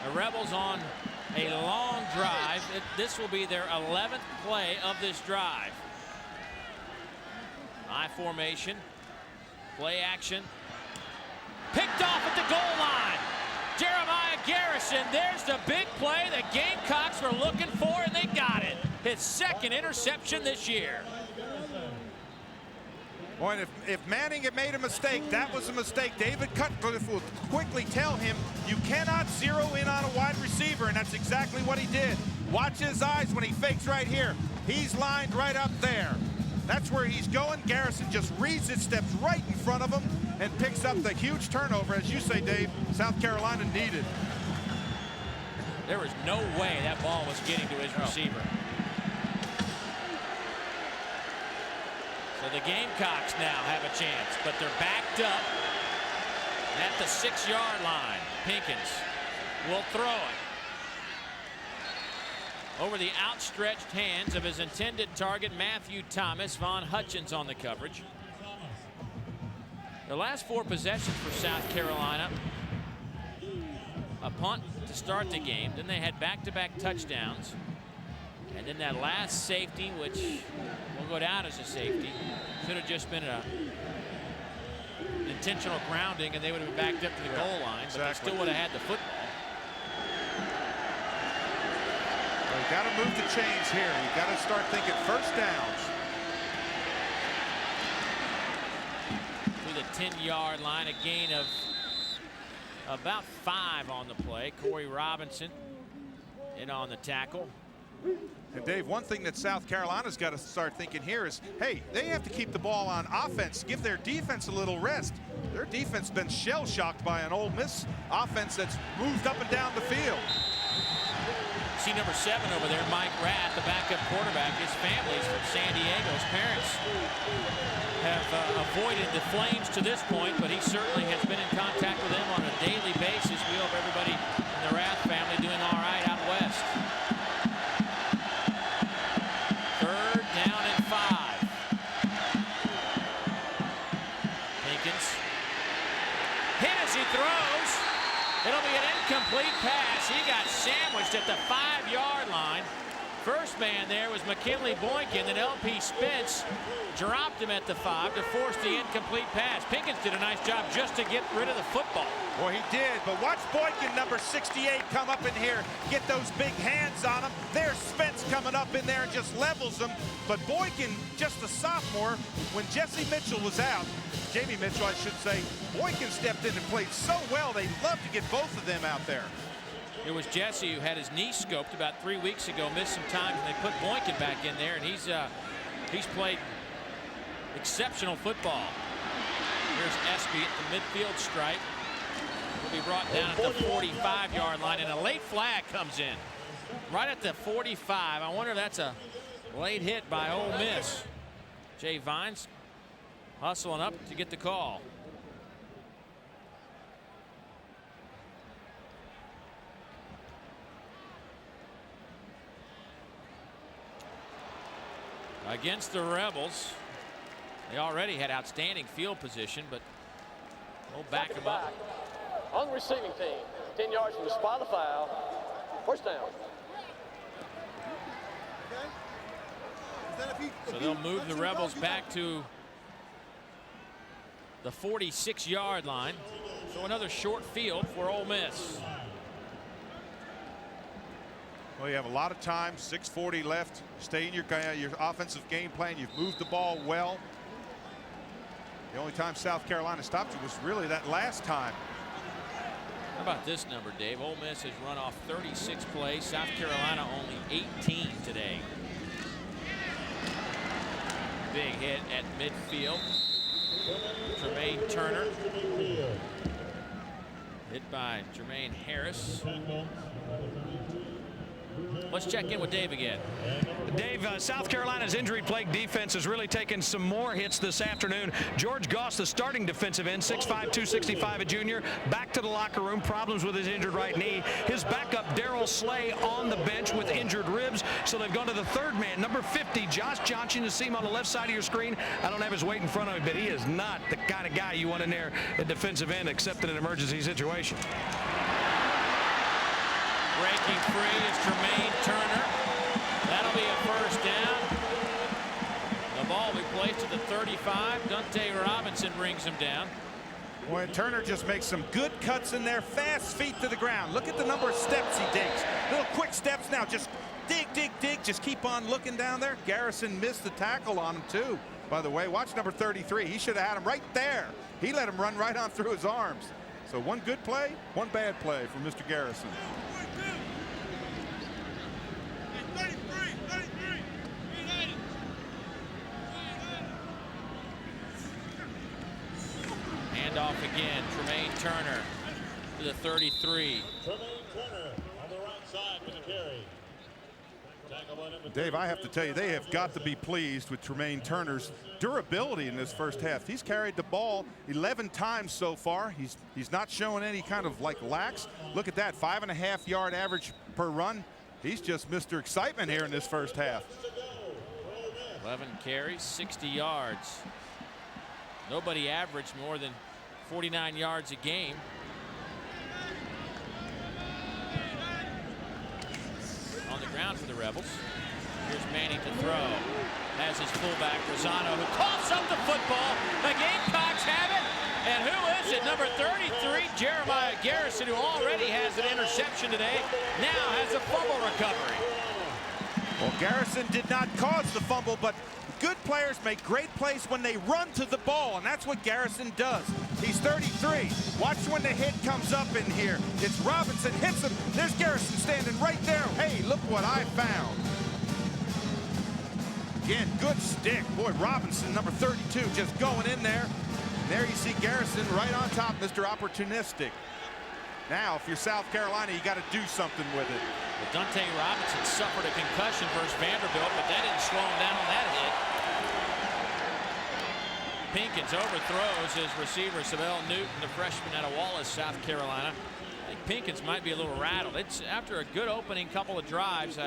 The Rebels on a long drive. This will be their 11th play of this drive. I formation, play action. Picked off at the goal line. Jeremiah Garrison, there's the big play the Gamecocks were looking for, and they got it. His 2nd interception this year. Boy, if Manning had made a mistake, that was a mistake. David Cutcliffe will quickly tell him, you cannot zero in on a wide receiver, and that's exactly what he did. Watch his eyes when he fakes right here. He's lined right up there. That's where he's going. Garrison just reads it, steps right in front of him, and picks up the huge turnover, as you say, Dave, South Carolina needed. There was no way that ball was getting to his receiver. So the Gamecocks now have a chance, but they're backed up at the 6-yard line. Pinkins will throw it over the outstretched hands of his intended target, Matthew Thomas. Von Hutchins on the coverage. The last 4 possessions for South Carolina, a punt to start the game, then they had back-to-back touchdowns, and then that last safety, which will go down as a safety, should have just been an intentional grounding, and they would have been backed up to the goal line, but they still would have had the football. Well, you got to move the chains here. You got to start thinking first downs. To the 10-yard line, a gain of about 5 on the play. Corey Robinson in on the tackle. And Dave, one thing that South Carolina's got to start thinking here is, hey, they have to keep the ball on offense, give their defense a little rest. Their defense has been shell-shocked by an Ole Miss offense that's moved up and down the field. See number 7 over there, Mike Rath, the backup quarterback. His family's from San Diego. His parents have avoided the Flames to this point, but he certainly has been in contact with them on a daily basis. We hope everybody in the Rath family doing all right out west. 3rd down and 5. Pinkins hit as he throws. It'll be an incomplete pass. He got sandwiched at the 5-yard line. First man there was McKinley Boykin, then LP Spence dropped him at the 5 to force the incomplete pass. Pinkins did a nice job just to get rid of the football. Well, he did, but watch Boykin, number 68, come up in here, get those big hands on him. There's Spence coming up in there and just levels him. But Boykin, just a sophomore, when Jesse Mitchell was out, Jamie Mitchell, I should say, Boykin stepped in and played so well. They love to get both of them out there. It was Jesse who had his knee scoped about 3 weeks ago, missed some time, and they put Boykin back in there, and he's played exceptional football. Here's Espy at the midfield stripe. Will be brought down at the 45-yard line, and a late flag comes in right at the 45. I wonder if that's a late hit by Ole Miss. Jay Vines hustling up to get the call. Against the Rebels, they already had outstanding field position, but we'll back them up. On the receiving team, 10 yards from the spot of foul. First down. So they'll move the Rebels back to the 46-yard line. So another short field for Ole Miss. Well, you have a lot of time, 6:40 left. Stay in your offensive game plan. You've moved the ball well. The only time South Carolina stopped you was really that last time. How about this number, Dave? Ole Miss has run off 36 plays. South Carolina only 18 today. Big hit at midfield. Tremaine Turner. Hit by Jermaine Harris. Let's check in with Dave again. Dave, South Carolina's injury-plagued defense has really taken some more hits this afternoon. George Goss, the starting defensive end, 6'5", 265, a junior, back to the locker room, problems with his injured right knee. His backup, Darrell Slay, on the bench with injured ribs, so they've gone to the 3rd man, number 50, Josh Johnson. You see him on the left side of your screen. I don't have his weight in front of me, but he is not the kind of guy you want in there at defensive end, except in an emergency situation. Breaking free is Tremaine Turner. That'll be a first down. The ball will be placed at the 35. Dante Robinson brings him down. Boy, Turner just makes some good cuts in there. Fast feet to the ground. Look at the number of steps he takes. Little quick steps now. Just dig, dig, dig. Just keep on looking down there. Garrison missed the tackle on him, too. by the way. Watch number 33. He should have had him right there. He let him run right on through his arms. So one good play, one bad play from Mr. Garrison. Handoff again. Tremaine Turner to the 33. Tremaine Turner on the right side with the carry. Dave, I have to tell you, they have got to be pleased with Tremaine Turner's durability in this first half. He's carried the ball 11 times so far. He's not showing any kind of like lax. Look at that, 5.5 yard average per run. He's just Mr. Excitement here in this first half. 11 carries, 60 yards. Nobody averaged more than 49 yards a game. On the ground for the Rebels. Here's Manning to throw. Has his fullback, Rosano, who coughs up the football. The Gamecocks have it. And who is it? Number 33, Jeremiah Garrison, who already has an interception today, now has a fumble recovery. Well, Garrison did not cause the fumble, but good players make great plays when they run to the ball, and that's what Garrison does. He's 33. Watch when the hit comes up in here. It's Robinson, hits him. There's Garrison standing right there. Hey, look what I found. Again, good stick. Boy, Robinson, number 32, just going in there. And there you see Garrison right on top, Mr. Opportunistic. Now, if you're South Carolina, you got to do something with it. Well, Dante Robinson suffered a concussion versus Vanderbilt, but that didn't slow him down on that hit. Pinkins overthrows his receiver, Savell Newton, the freshman out of Wallace, South Carolina. I think Pinkins might be a little rattled. It's after a good opening couple of drives.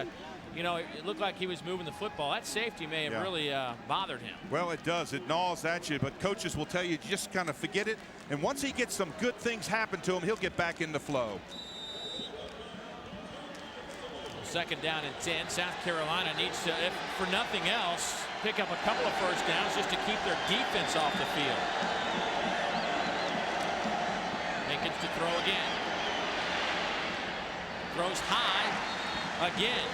You know, it looked like he was moving the football. That safety may have really bothered him. Well, it does. It gnaws at you, but coaches will tell you just kind of forget it. And once he gets some good things happen to him, he'll get back in the flow. Second down and 10. South Carolina needs to, if for nothing else, pick up a couple of first downs just to keep their defense off the field. Pinkins to throw again. Throws high again.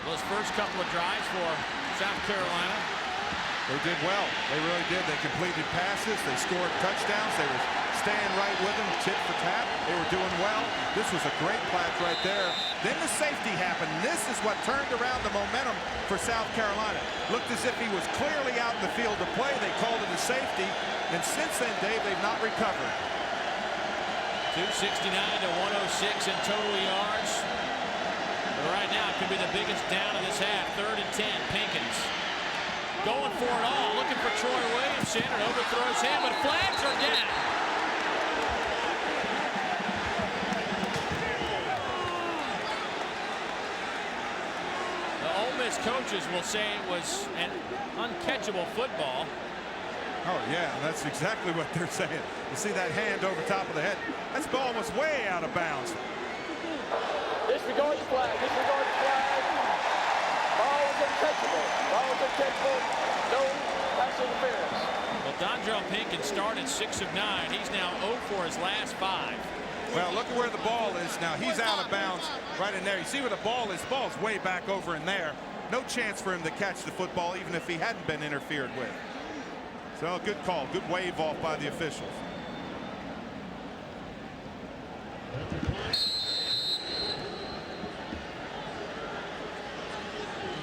Those first couple of drives for South Carolina. They did well. They really did. They completed passes. They scored touchdowns. They were staying right with them, tit for tat. They were doing well. This was a great play right there. Then the safety happened. This is what turned around the momentum for South Carolina. Looked as if he was clearly out in the field to play. They called it a safety. And since then, Dave, they've not recovered. 269 to 106 in total yards. But right now, it could be the biggest down of this half. 3rd and 10, Pinkins. Going for it all, looking for Troy Williamson, and overthrows him, but flags are down. The Ole Miss coaches will say it was an uncatchable football. Oh, yeah, that's exactly what they're saying. You see that hand over top of the head? That ball was way out of bounds. Disregard the flag. Disregard the flag. Ball was uncatchable. Ball was uncatchable. No pass interference. Well, Dondrell Pinkins started 6 of 9. He's now 0 for his last 5. Well, look at where the ball is now. He's out of bounds right in there. You see where the ball is? The ball's way back over in there. No chance for him to catch the football, even if he hadn't been interfered with. So, good call. Good wave off by the officials.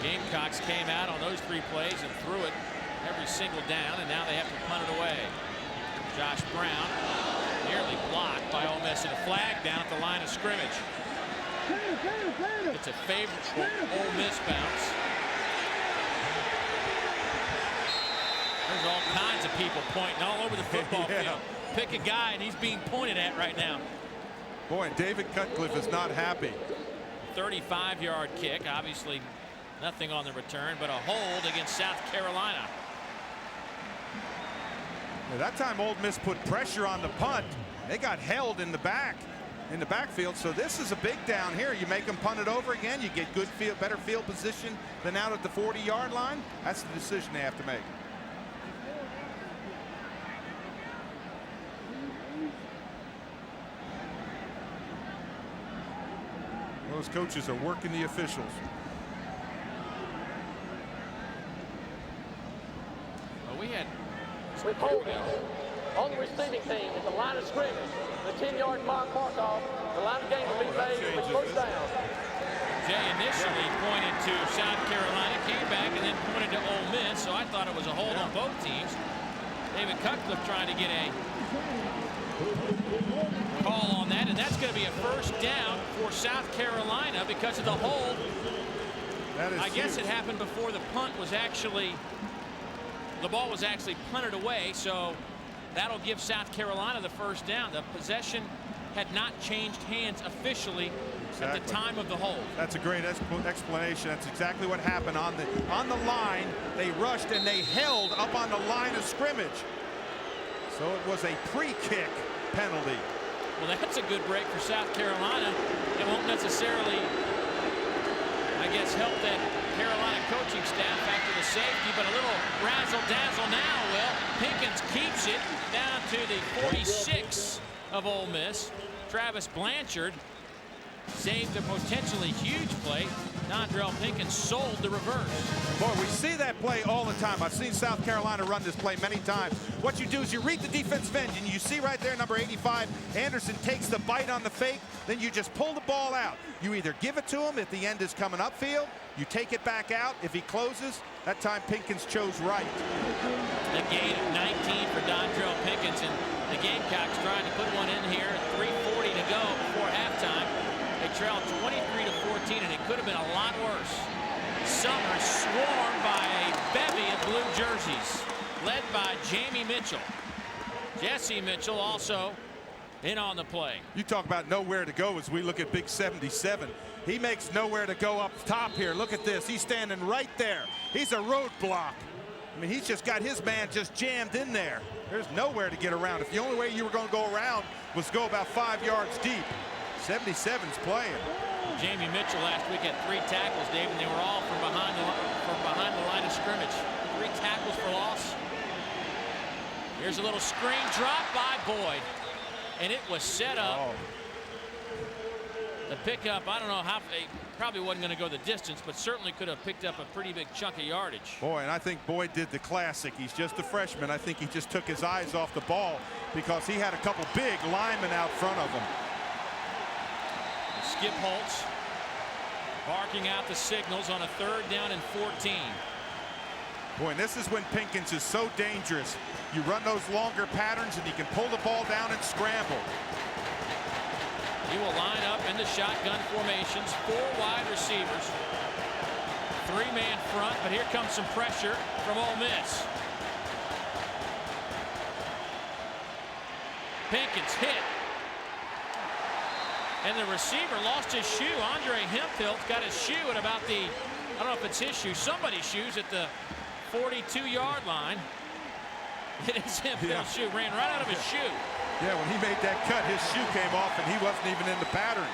Gamecocks came out on those 3 plays and threw it every single down, and now they have to punt it away. Josh Brown nearly blocked by Ole Miss, and a flag down at the line of scrimmage. It's a favorable Ole Miss bounce. There's all kinds of people pointing all over the football field. Pick a guy, and he's being pointed at right now. Boy, David Cutcliffe is not happy. 35-yard kick, obviously nothing on the return, but a hold against South Carolina. That time Ole Miss put pressure on the punt. They got held in the backfield, so this is a big down here. You make them punt it over again, you get good field, better field position than out at the 40-yard line. That's the decision they have to make. Those coaches are working the officials. Well, we had With holding on the receiving team at the line of scrimmage, the 10-yard mark off, the line of game will be made with first down. Jay initially pointed to South Carolina, came back, and then pointed to Ole Miss, so I thought it was a hold on both teams. David Cutcliffe trying to get a call on that, and that's going to be a first down for South Carolina because of the hold. That is I guess huge. it happened before the punt was actually, the ball was actually punted away, so that'll give South Carolina the first down. The possession had not changed hands officially at the time of the hold. That's a great explanation. That's exactly what happened on the line. They rushed and they held up on the line of scrimmage. So it was a pre-kick penalty. Well, that's a good break for South Carolina. It won't necessarily, I guess, help that Carolina coaching staff after the safety, but a little razzle-dazzle now, Will. Pinkins keeps it down to the 46 of Ole Miss. Travis Blanchard saved a potentially huge play. Dondrell Pinkins sold the reverse. Boy, we see that play all the time. I've seen South Carolina run this play many times. What you do is you read the defensive end, and you see right there, number 85, Anderson takes the bite on the fake, then you just pull the ball out. You either give it to him if the end is coming upfield, you take it back out. If he closes, that time Pinkins chose right. A gain of 19 for Dondrell Pinkins, and the Gamecocks trying to put one in here at 3:40 to go before halftime. They trailed 23-14, and it could have been a lot worse. Summers swarmed by a bevy of blue jerseys, led by Jamie Mitchell. Jesse Mitchell also in on the play. You talk about nowhere to go as we look at Big 77. He makes nowhere to go up top here. Look at this. He's standing right there. He's a roadblock. I mean, he's just got his man just jammed in there. There's nowhere to get around. If the only way you were going to go around was go about 5 yards deep. 77's playing. Jamie Mitchell last week had 3 tackles, Dave, and they were all from behind the line of scrimmage. 3 tackles for loss. Here's a little screen drop by Boyd, and it was set up. Oh. The pickup, I don't know how, it probably wasn't going to go the distance, but certainly could have picked up a pretty big chunk of yardage. Boy, and I think Boyd did the classic. He's just a freshman. I think he just took his eyes off the ball because he had a couple big linemen out front of him. Skip Holtz barking out the signals on a 3rd down and 14. Boy, and this is when Pinkins is so dangerous. You run those longer patterns and you can pull the ball down and scramble. He will line up in the shotgun formations, 4 wide receivers, 3-man front, but here comes some pressure from Ole Miss. Pinkins hit. And the receiver lost his shoe. Andre Hemphill's got his shoe at about the, I don't know if it's his shoe, somebody's shoes at the 42-yard line. It is Hemphill's shoe, ran right out of his shoe. Yeah, when he made that cut, his shoe came off and he wasn't even in the pattern.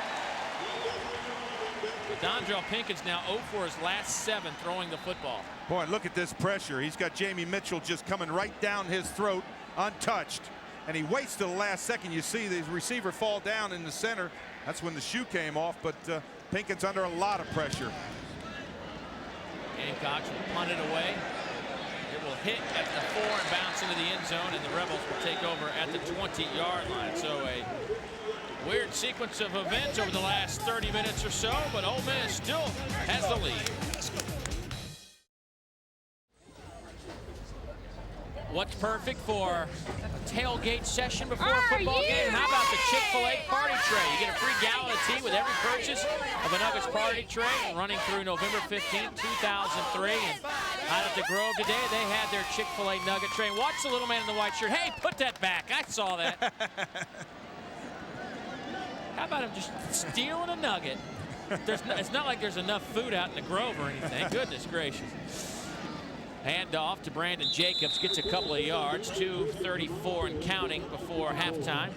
Dondrell Pinkins now 0 for his last 7 throwing the football. Boy, and look at this pressure. He's got Jamie Mitchell just coming right down his throat, untouched. And he waits till the last second. You see the receiver fall down in the center. That's when the shoe came off, but Pinkins under a lot of pressure. Gamecocks will punt it away. It will hit at the 4 and bounce into the end zone, and the Rebels will take over at the 20-yard line. So a weird sequence of events over the last 30 minutes or so, but Ole Miss still has the lead. What's perfect for a tailgate session before a football game? How about the Chick-fil-A party tray? You get a free gallon of tea with every purchase of a Nuggets party tray, running through November 15, 2003. And out at the Grove today, they had their Chick-fil-A nugget tray. Watch the little man in the white shirt. Hey, put that back. I saw that. How about him just stealing a nugget? It's not like there's enough food out in the Grove or anything. Goodness gracious. Handoff to Brandon Jacobs, gets a couple of yards, 2:34 and counting before halftime.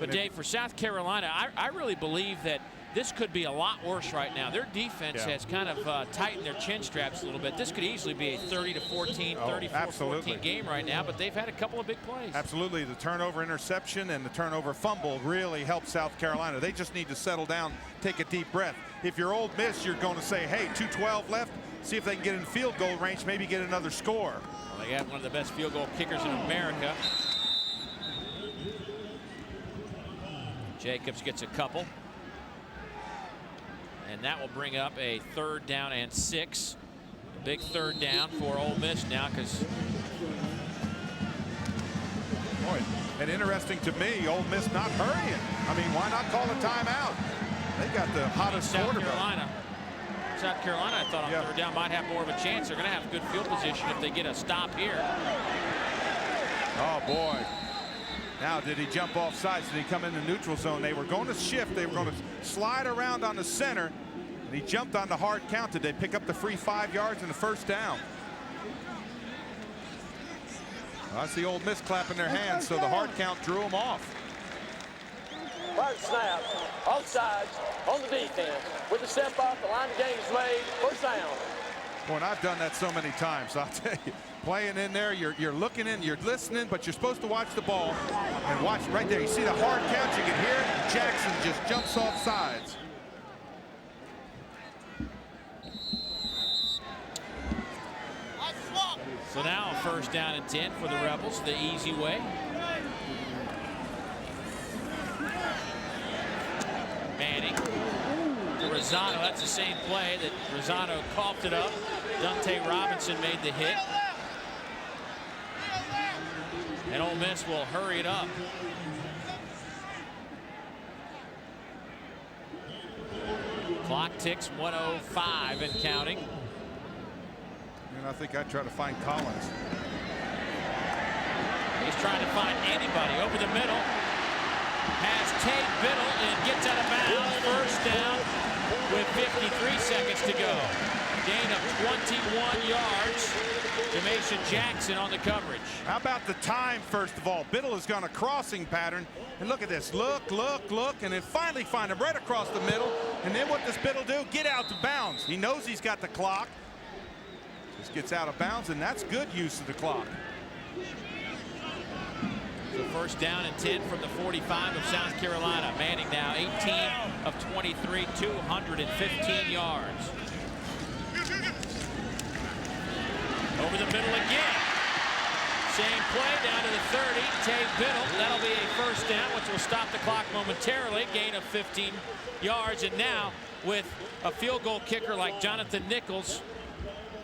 But Dave, for South Carolina, I really believe that this could be a lot worse right now. Their defense has kind of tightened their chin straps a little bit. This could easily be a 30-14, 34-14 game right now, but they've had a couple of big plays. Absolutely. The turnover interception and the turnover fumble really helped South Carolina. They just need to settle down, take a deep breath. If you're Ole Miss, you're going to say, hey, 2:12 left. See if they can get in field goal range, maybe get another score. Well, they got one of the best field goal kickers in America. Jacobs gets a couple. And that will bring up a 3rd down and 6. A big 3rd down for Ole Miss now, because boy, and interesting to me, Ole Miss not hurrying. I mean, why not call a timeout? They got the hottest quarterback. South Carolina, I thought on 3rd down might have more of a chance. They're going to have good field position if they get a stop here. Oh boy. Now, did he jump off sides? Did he come in the neutral zone? They were going to shift. They were going to slide around on the center. And he jumped on the hard count. Did they pick up the free 5 yards and the 1st down? Well, I see Ole Miss clapping their hands, so the hard count drew them off. First snap, offsides on the defense. With the step up, the line of game is made. 1st down. Boy, and I've done that so many times. I'll tell you, playing in there, you're looking in, you're listening, but you're supposed to watch the ball and watch right there. You see the hard count, you can hear it. Jackson just jumps off sides. So now a 1st down and 10 for the Rebels, the easy way. Manning to Rosano. That's the same play that Rosano coughed it up. Dante Robinson made the hit. And Ole Miss will hurry it up. Clock ticks, 1:05 and counting. And I think I'd try to find Collins. He's trying to find anybody over the middle. Has Tate Biddle and gets out of bounds. 1st down with 53 seconds to go. Gain of 21 yards. Jamation Jackson on the coverage. How about the time, first of all? Biddle has gone a crossing pattern. And look at this. Look, look, look. And then finally find him right across the middle. And then what does Biddle do? Get out to bounds. He knows he's got the clock. Just gets out of bounds, and that's good use of the clock. So 1st down and 10 from the 45 of South Carolina. Manning now 18 of 23, 215 yards. Over the middle again. Same play down to the 30. Tate Biddle. That'll be a 1st down, which will stop the clock momentarily. Gain of 15 yards. And now with a field goal kicker like Jonathan Nichols,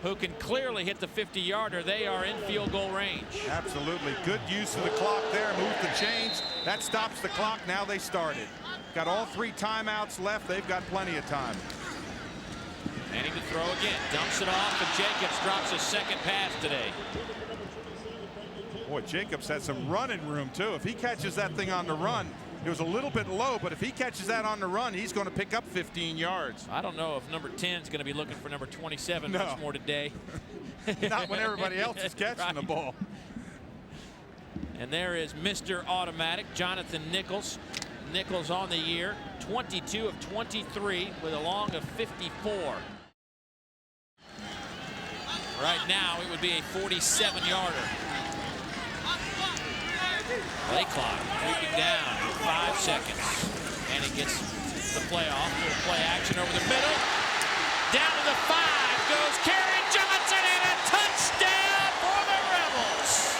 who can clearly hit the 50-yarder, they are in field goal range. Absolutely. Good use of the clock there. Move the chains. That stops the clock. Now they started. Got all 3 timeouts left. They've got plenty of time. Manning to throw again. Dumps it off, and Jacobs drops a 2nd pass today. Boy, Jacobs had some running room, too. If he catches that thing on the run, it was a little bit low, but if he catches that on the run, he's going to pick up 15 yards. I don't know if number 10 is going to be looking for number 27 much more today. Not when everybody else is catching the ball. And there is Mr. Automatic, Jonathan Nichols. Nichols on the year, 22 of 23 with a long of 54. Right now, it would be a 47-yarder. Play clock creeping down, 5 seconds. And he gets the play off. Little play action over the middle. Down to the 5 goes Kerry Johnson, and a touchdown for the Rebels.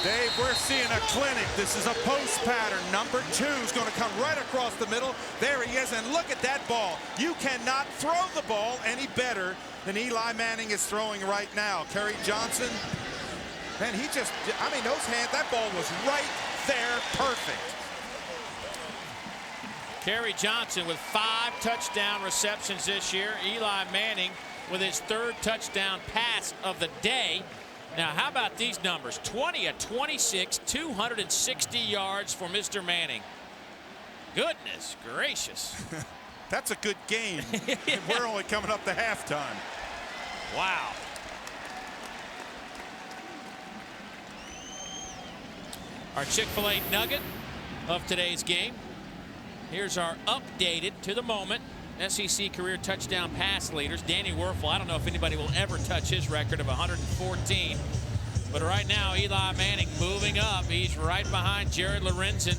Dave, we're seeing a clinic. This is a post pattern. Number 2 is going to come right across the middle. There he is, and look at that ball. You cannot throw the ball any better than Eli Manning is throwing right now. Kerry Johnson, man, he just, I mean, those hands, that ball was right there, perfect. Kerry Johnson with 5 touchdown receptions this year. Eli Manning with his 3rd touchdown pass of the day. Now, how about these numbers? 20 of 26, 260 yards for Mr. Manning. Goodness gracious. That's a good game. And we're only coming up to halftime. Wow. Our Chick-fil-A nugget of today's game. Here's our updated, to the moment, SEC career touchdown pass leaders. Danny Werfel, I don't know if anybody will ever touch his record of 114. But right now, Eli Manning moving up. He's right behind Jared Lorenzen.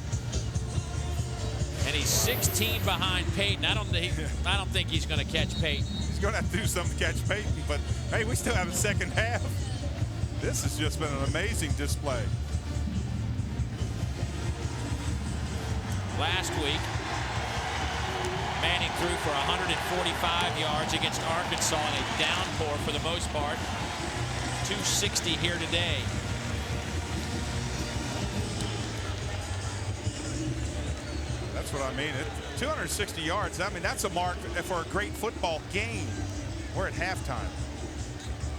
And he's 16 behind Peyton. I don't think he's going to catch Peyton. He's going to have to do something to catch Peyton. But, hey, we still have a second half. This has just been an amazing display. Last week, Manning threw for 145 yards against Arkansas in a downpour for the most part. 260 here today. That's what I mean. 260 yards. I mean, that's a mark for a great football game. We're at halftime.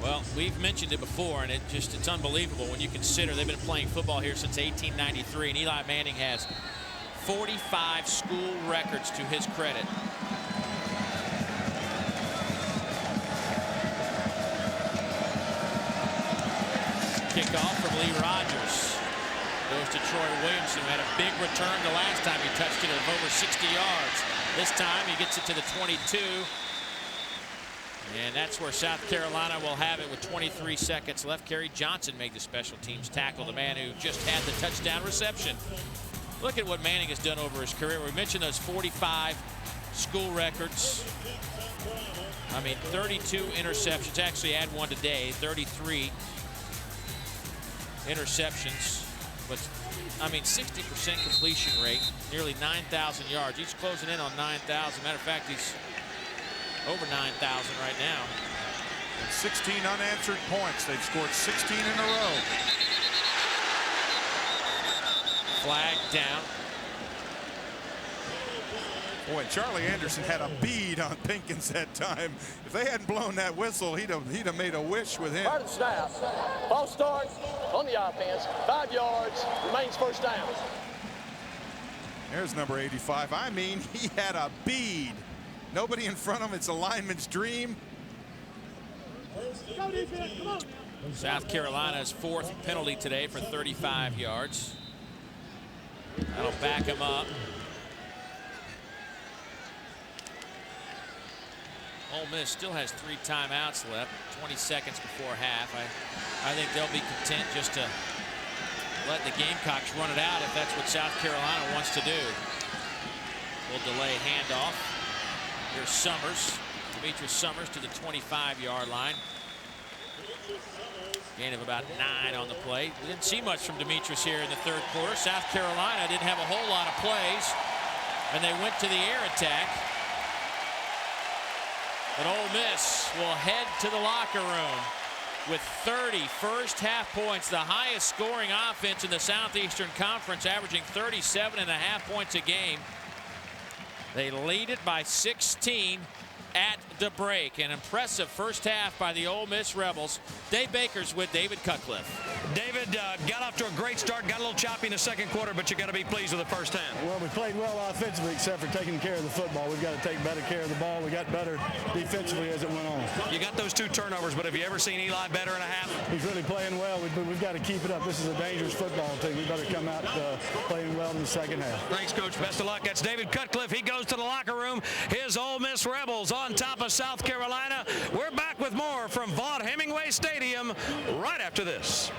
Well, we've mentioned it before, and it's unbelievable when you consider they've been playing football here since 1893, and Eli Manning has 45 school records to his credit. Kickoff from Lee Rogers. Goes to Troy Williamson, who had a big return the last time he touched it of over 60 yards. This time he gets it to the 22. And that's where South Carolina will have it with 23 seconds left. Kerry Johnson made the special teams tackle, the man who just had the touchdown reception. Look at what Manning has done over his career. We mentioned those 45 school records. I mean, 32 interceptions. Actually, add one today. 33 interceptions. But, I mean, 60% completion rate. Nearly 9,000 yards. He's closing in on 9,000. Matter of fact, he's over 9,000 right now. And 16 unanswered points. They've scored 16 in a row. Flag down. Boy, Charlie Anderson had a bead on Pinkins that time. If they hadn't blown that whistle, he'd have made a wish with him. Part of the snap. False start on the offense. 5 yards. Remains first down. There's number 85. I mean, he had a bead. Nobody in front of him. It's a lineman's dream. South Carolina's fourth penalty today for 35 yards. That'll back him up. Ole Miss still has 3 timeouts left, 20 seconds before half. I think they'll be content just to let the Gamecocks run it out if that's what South Carolina wants to do. We'll delay handoff. Here's Summers, Demetrius Summers to the 25-yard line. Gain of about 9 on the play. We didn't see much from Demetrius here in the third quarter. South Carolina didn't have a whole lot of plays, and they went to the air attack. But Ole Miss will head to the locker room with 30 first half points, the highest scoring offense in the Southeastern Conference, averaging 37.5 points a game. They lead it by 16 at the break. An impressive first half by the Ole Miss Rebels. Dave Baker's with David Cutcliffe. David got off to a great start, got a little choppy in the second quarter, but you got to be pleased with the first half. Well, we played well offensively except for taking care of the football. We've got to take better care of the ball. We got better defensively as it went on. You got those 2 turnovers, but have you ever seen Eli better in a half? He's really playing well. We've got to keep it up. This is a dangerous football team. We better come out playing well in the second half. Thanks, Coach. Best of luck. That's David Cutcliffe. He goes to the locker room. His Ole Miss Rebels on top of South Carolina. We're back with more from Vaught-Hemingway Stadium right after this.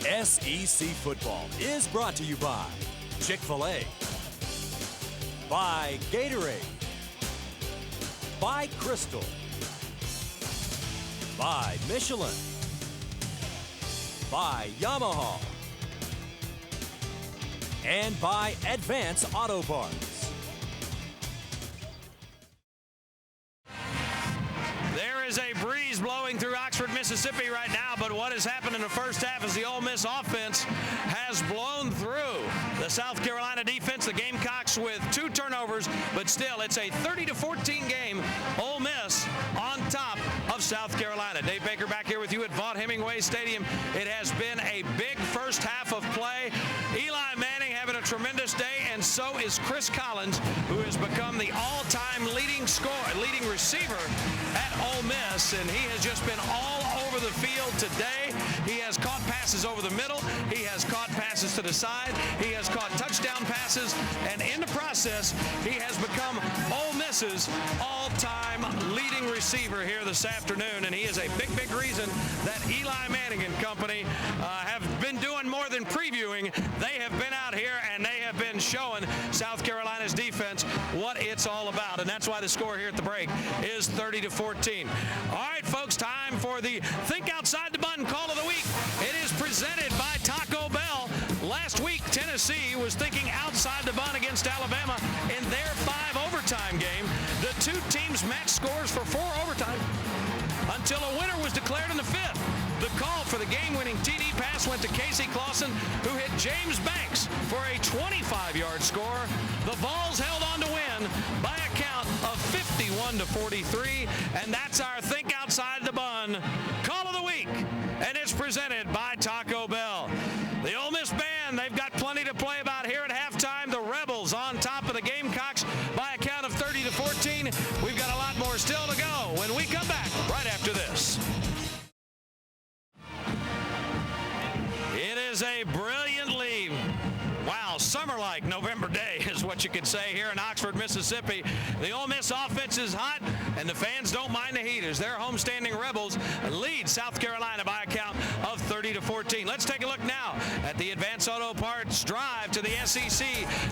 SEC Football is brought to you by Chick-fil-A, by Gatorade, by Crystal, by Michelin, by Yamaha, and by Advance Auto Parts. There is a breeze blowing through Oxford, Mississippi right now, but what has happened in the first half is the Ole Miss offense has blown through the South Carolina defense. The Gamecocks with 2 turnovers, but still it's a 30-14 game. Ole Miss on top of South Carolina. Dave Baker back here with you at Vaught-Hemingway Stadium. It has been a big first half of play. Eli Manning having a tremendous day, and so is Chris Collins, who has become the all-time leading receiver at Ole Miss, and he has just been all over the field today. He has caught passes over the middle. He has caught passes to the side. He has caught touchdown passes, and in the process, he has become Ole Miss's all-time leading receiver here this afternoon, and he is a big, big reason that Eli Manning and company have been doing more than previewing. They have been out here, and they have been showing South Carolina's defense what it's all about, and that's why the score here at the break is 30-14. All right, folks, time for the Think Outside the Bun call of the week. It is presented by Taco Bell. Last week, Tennessee was thinking outside the bun against Alabama in their 5 overtime game. The two teams matched scores for 4 overtime until a winner was declared in the 5th. The call for the game-winning TD pass went to Casey Clausen, who hit James Banks for a 25-yard score. The Vols held on to win by a count of 51-43, and that's our Think Outside the Bun call of the week, and it's presented by Taco Bell. The Ole Miss band, they've got plenty to play about here at halftime. The Rebels on top of the Gamecocks by a count of 30-14. We've got a lot more still to go when we come back right after this. It is a brilliantly, wow, summer-like November day is what you could say here in Oxford, Mississippi. The Ole Miss offense is hot, and the fans don't mind the heat as their homestanding Rebels lead South Carolina by a count of 30-14. Let's take a look now at the Advance Auto Parts drive to the SEC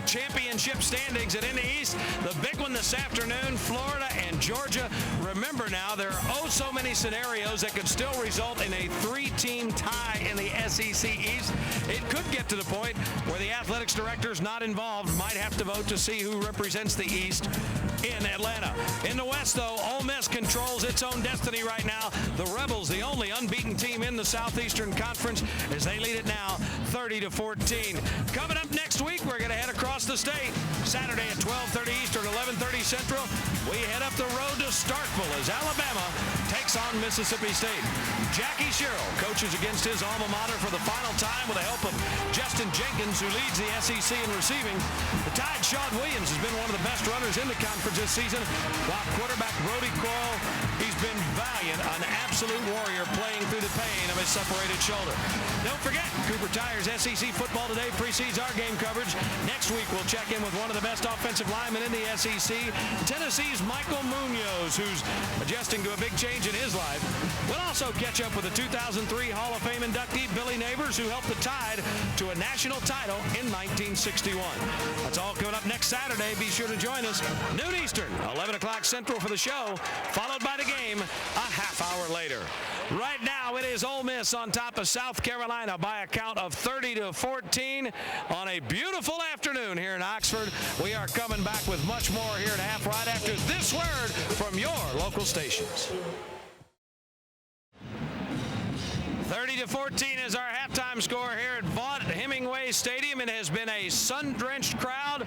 championship standings. And in the East, the big one this afternoon, Florida and Georgia. Remember now, there are so many scenarios that could still result in a 3-team tie in the SEC East. It could get to the point where the athletics directors not involved might have to vote to see who represents the East in Atlanta. In the West, though, Ole Miss controls its own destiny right now. The Rebels, the only unbeaten team in the Southeastern Conference, as they lead it now 30-14. Coming up next week, we're going to head across the state. Saturday at 12:30 Eastern, 11:30 Central, we head up the road to Starkville as Alabama takes on Mississippi State. Jackie Sherrill coaches against his alma mater for the final time with the help of Justin Jenkins, who leads the SEC in receiving. The Tide's Sean Williams has been one of the best runners in the conference this season, while quarterback Brody Coyle, he's been valiant, an absolute warrior playing through the pain of his separated shoulder. Don't forget, Cooper Tire's SEC Football Today precedes our game coverage. Next week, we'll check in with one of the best offensive linemen in the SEC, Tennessee's Michael Munoz, who's adjusting to a big change in his life. We'll also catch up with the 2003 Hall of Fame inductee Billy Neighbors, who helped the Tide to a national title in 1961. That's all coming up next Saturday. Be sure to join us, noon Eastern, 11 o'clock Central for the show, followed by the game a half hour later. Right now, it is Ole Miss on top of South Carolina by a count of 30-14 on a beautiful afternoon here in Oxford. We are coming back with much more here at half right after this word from your local stations. 30-14 is our halftime score here at Vaught Hemingway Stadium. It has been a sun-drenched crowd.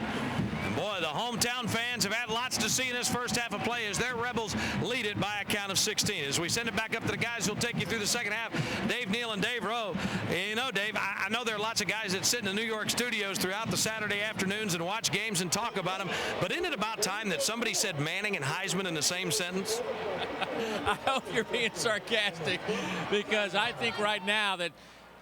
And boy, the hometown fans have had lots to see in this first half of play as their Rebels lead it by a count of 16. As we send it back up to the guys who'll take you through the second half, Dave Neal and Dave Rowe. You know, Dave, I know there are lots of guys that sit in the New York studios throughout the Saturday afternoons and watch games and talk about them. But isn't it about time that somebody said Manning and Heisman in the same sentence? I hope you're being sarcastic, because I think right now that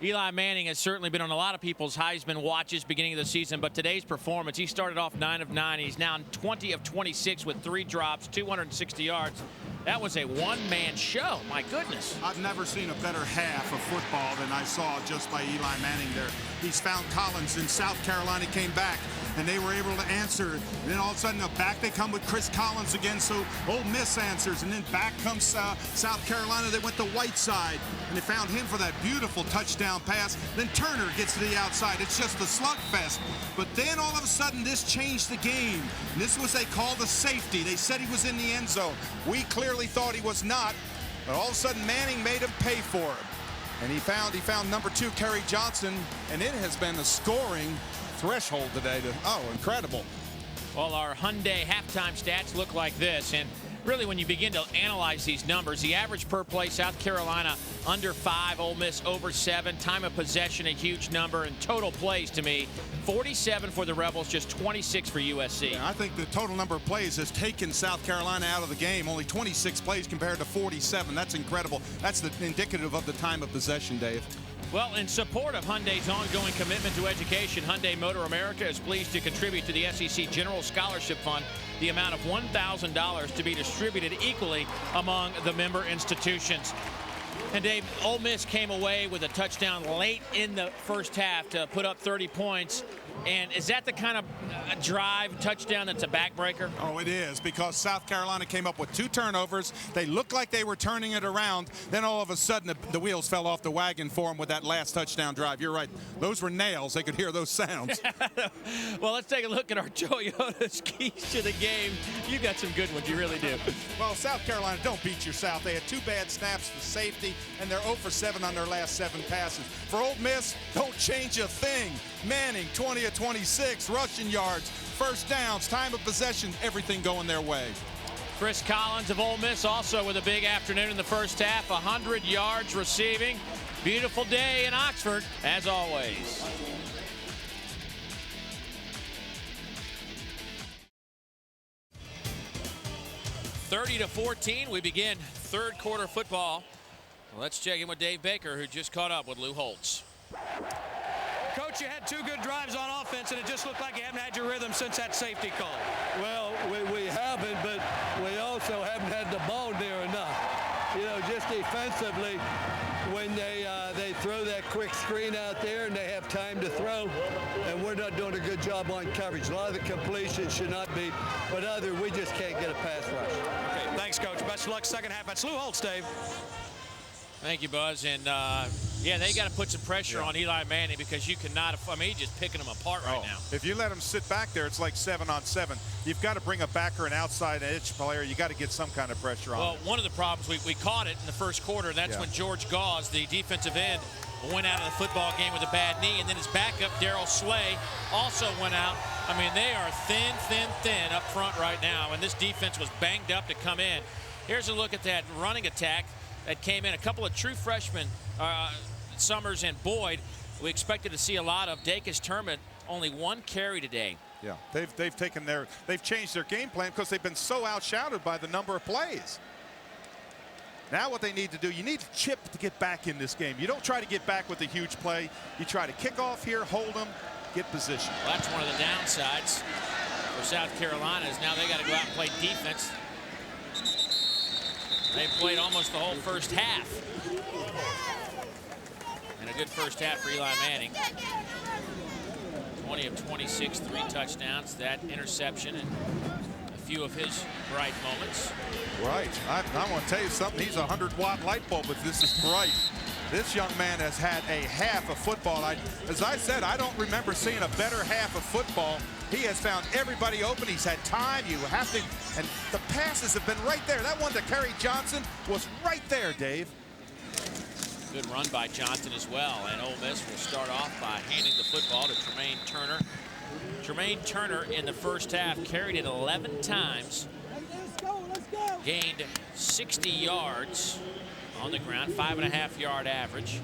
Eli Manning has certainly been on a lot of people's Heisman watches beginning of the season, but today's performance, he started off 9 of 9. He's now 20 of 26 with 3 drops, 260 yards. That was a one-man show. My goodness. I've never seen a better half of football than I saw just by Eli Manning there. He's found Collins, and South Carolina came back, and they were able to answer. And then all of a sudden, back they come with Chris Collins again, so Ole Miss answers. And then back comes South Carolina. They went to Whiteside, and they found him for that beautiful touchdown pass. Then Turner gets to the outside. It's just a slugfest. But then all of a sudden, this changed the game. And this was they called a safety. They said he was in the end zone. We clearly thought he was not. But all of a sudden, Manning made him pay for him. And he found number 2, Kerry Johnson, and it has been a scoring threshold today. Oh, incredible. Well, our Hyundai halftime stats look like this. And really, when you begin to analyze these numbers, the average per play, South Carolina under 5, Ole Miss over 7. Time of possession, a huge number. And total plays, to me, 47 for the Rebels, just 26 for USC. Yeah, I think the total number of plays has taken South Carolina out of the game. Only 26 plays compared to 47. That's incredible. That's the indicative of the time of possession, Dave. Well, in support of Hyundai's ongoing commitment to education, Hyundai Motor America is pleased to contribute to the SEC General Scholarship Fund the amount of $1,000 to be distributed equally among the member institutions. And Dave, Ole Miss came away with a touchdown late in the first half to put up 30 points. And is that the kind of drive touchdown that's a backbreaker? Oh, it is, because South Carolina came up with 2 turnovers. They looked like they were turning it around. Then all of a sudden, the wheels fell off the wagon for them with that last touchdown drive. You're right. Those were nails. They could hear those sounds. Well, let's take a look at our Toyota's keys to the game. You got some good ones. You really do. Well, South Carolina, don't beat yourself. They had 2 bad snaps for safety, and they're 0 for 7 on their last 7 passes. For Ole Miss, don't change a thing. Manning, 20 of 26, rushing yards, first downs, time of possession, everything going their way. Chris Collins of Ole Miss also with a big afternoon in the first half, 100 yards receiving. Beautiful day in Oxford, as always. (30-14), we begin third quarter football. Let's check in with Dave Baker, who just caught up with Lou Holtz. Coach, you had 2 good drives on offense, and it just looked like you haven't had your rhythm since that safety call. Well, we haven't, but we also haven't had the ball near enough. You know, just defensively, when they throw that quick screen out there and they have time to throw, and we're not doing a good job on coverage. A lot of the completions should not be, but other, we just can't get a pass rush. Okay, thanks, Coach. Best of luck second half. That's Lou Holtz, Dave. Thank you, Buzz. And, yeah, they got to put some pressure on Eli Manning, because you cannot, I mean, he's just picking them apart right now. If you let him sit back there, it's like 7-on-7. You've got to bring a backer, an outside edge player. You got to get some kind of pressure on him. Well, one of the problems, we caught it in the first quarter, and that's when George Gauze, the defensive end, went out of the football game with a bad knee, and then his backup, Darrell Slay, also went out. I mean, they are thin up front right now, and this defense was banged up to come in. Here's a look at that running attack that came in. A couple of true freshmen, Summers and Boyd, we expected to see a lot of. Dacus Turman, only 1 carry today. Yeah, they've changed their game plan because they've been so outshouted by the number of plays. Now what they need to do, you need to chip to get back in this game. You don't try to get back with a huge play. You try to kick off here, hold them, get position. Well, that's one of the downsides for South Carolina, is now they got to go out and play defense. They played almost the whole first half. And a good first half for Eli Manning. 20 of 26, 3 touchdowns, that interception, and a few of his bright moments. Right. I want to tell you something. He's a 100-watt light bulb, but this is bright. This young man has had a half of football. As I said, I don't remember seeing a better half of football. He has found everybody open. He's had time. You have to, and the passes have been right there. That one to Kerry Johnson was right there, Dave. Good run by Johnson as well. And Ole Miss will start off by handing the football to Tremaine Turner. Tremaine Turner in the first half carried it 11 times. Gained 60 yards on the ground, 5.5-yard average.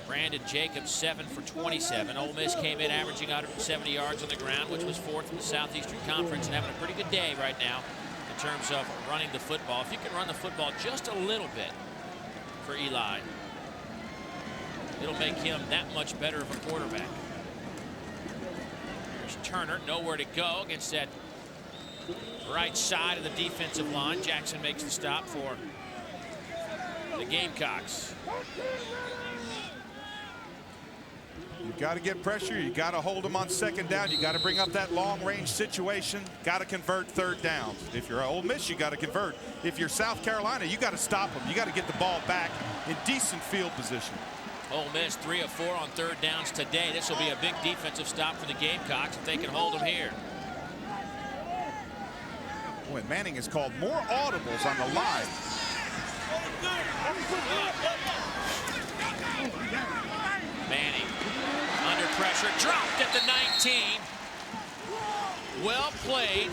Brandon Jacobs, 7 for 27. Ole Miss came in averaging 170 yards on the ground, which was 4th in the Southeastern Conference, and having a pretty good day right now in terms of running the football. If you can run the football just a little bit for Eli, it'll make him that much better of a quarterback. There's Turner, nowhere to go against that right side of the defensive line. Jackson makes the stop for the Gamecocks. You got to get pressure. You got to hold them on second down. You got to bring up that long-range situation. Got to convert third downs. If you're Ole Miss, you got to convert. If you're South Carolina, you got to stop them. You got to get the ball back in decent field position. Ole Miss 3 of 4 on third downs today. This will be a big defensive stop for the Gamecocks if they can hold them here. Boy, Manning has called more audibles on the line. Manning under pressure, dropped at the 19. Well played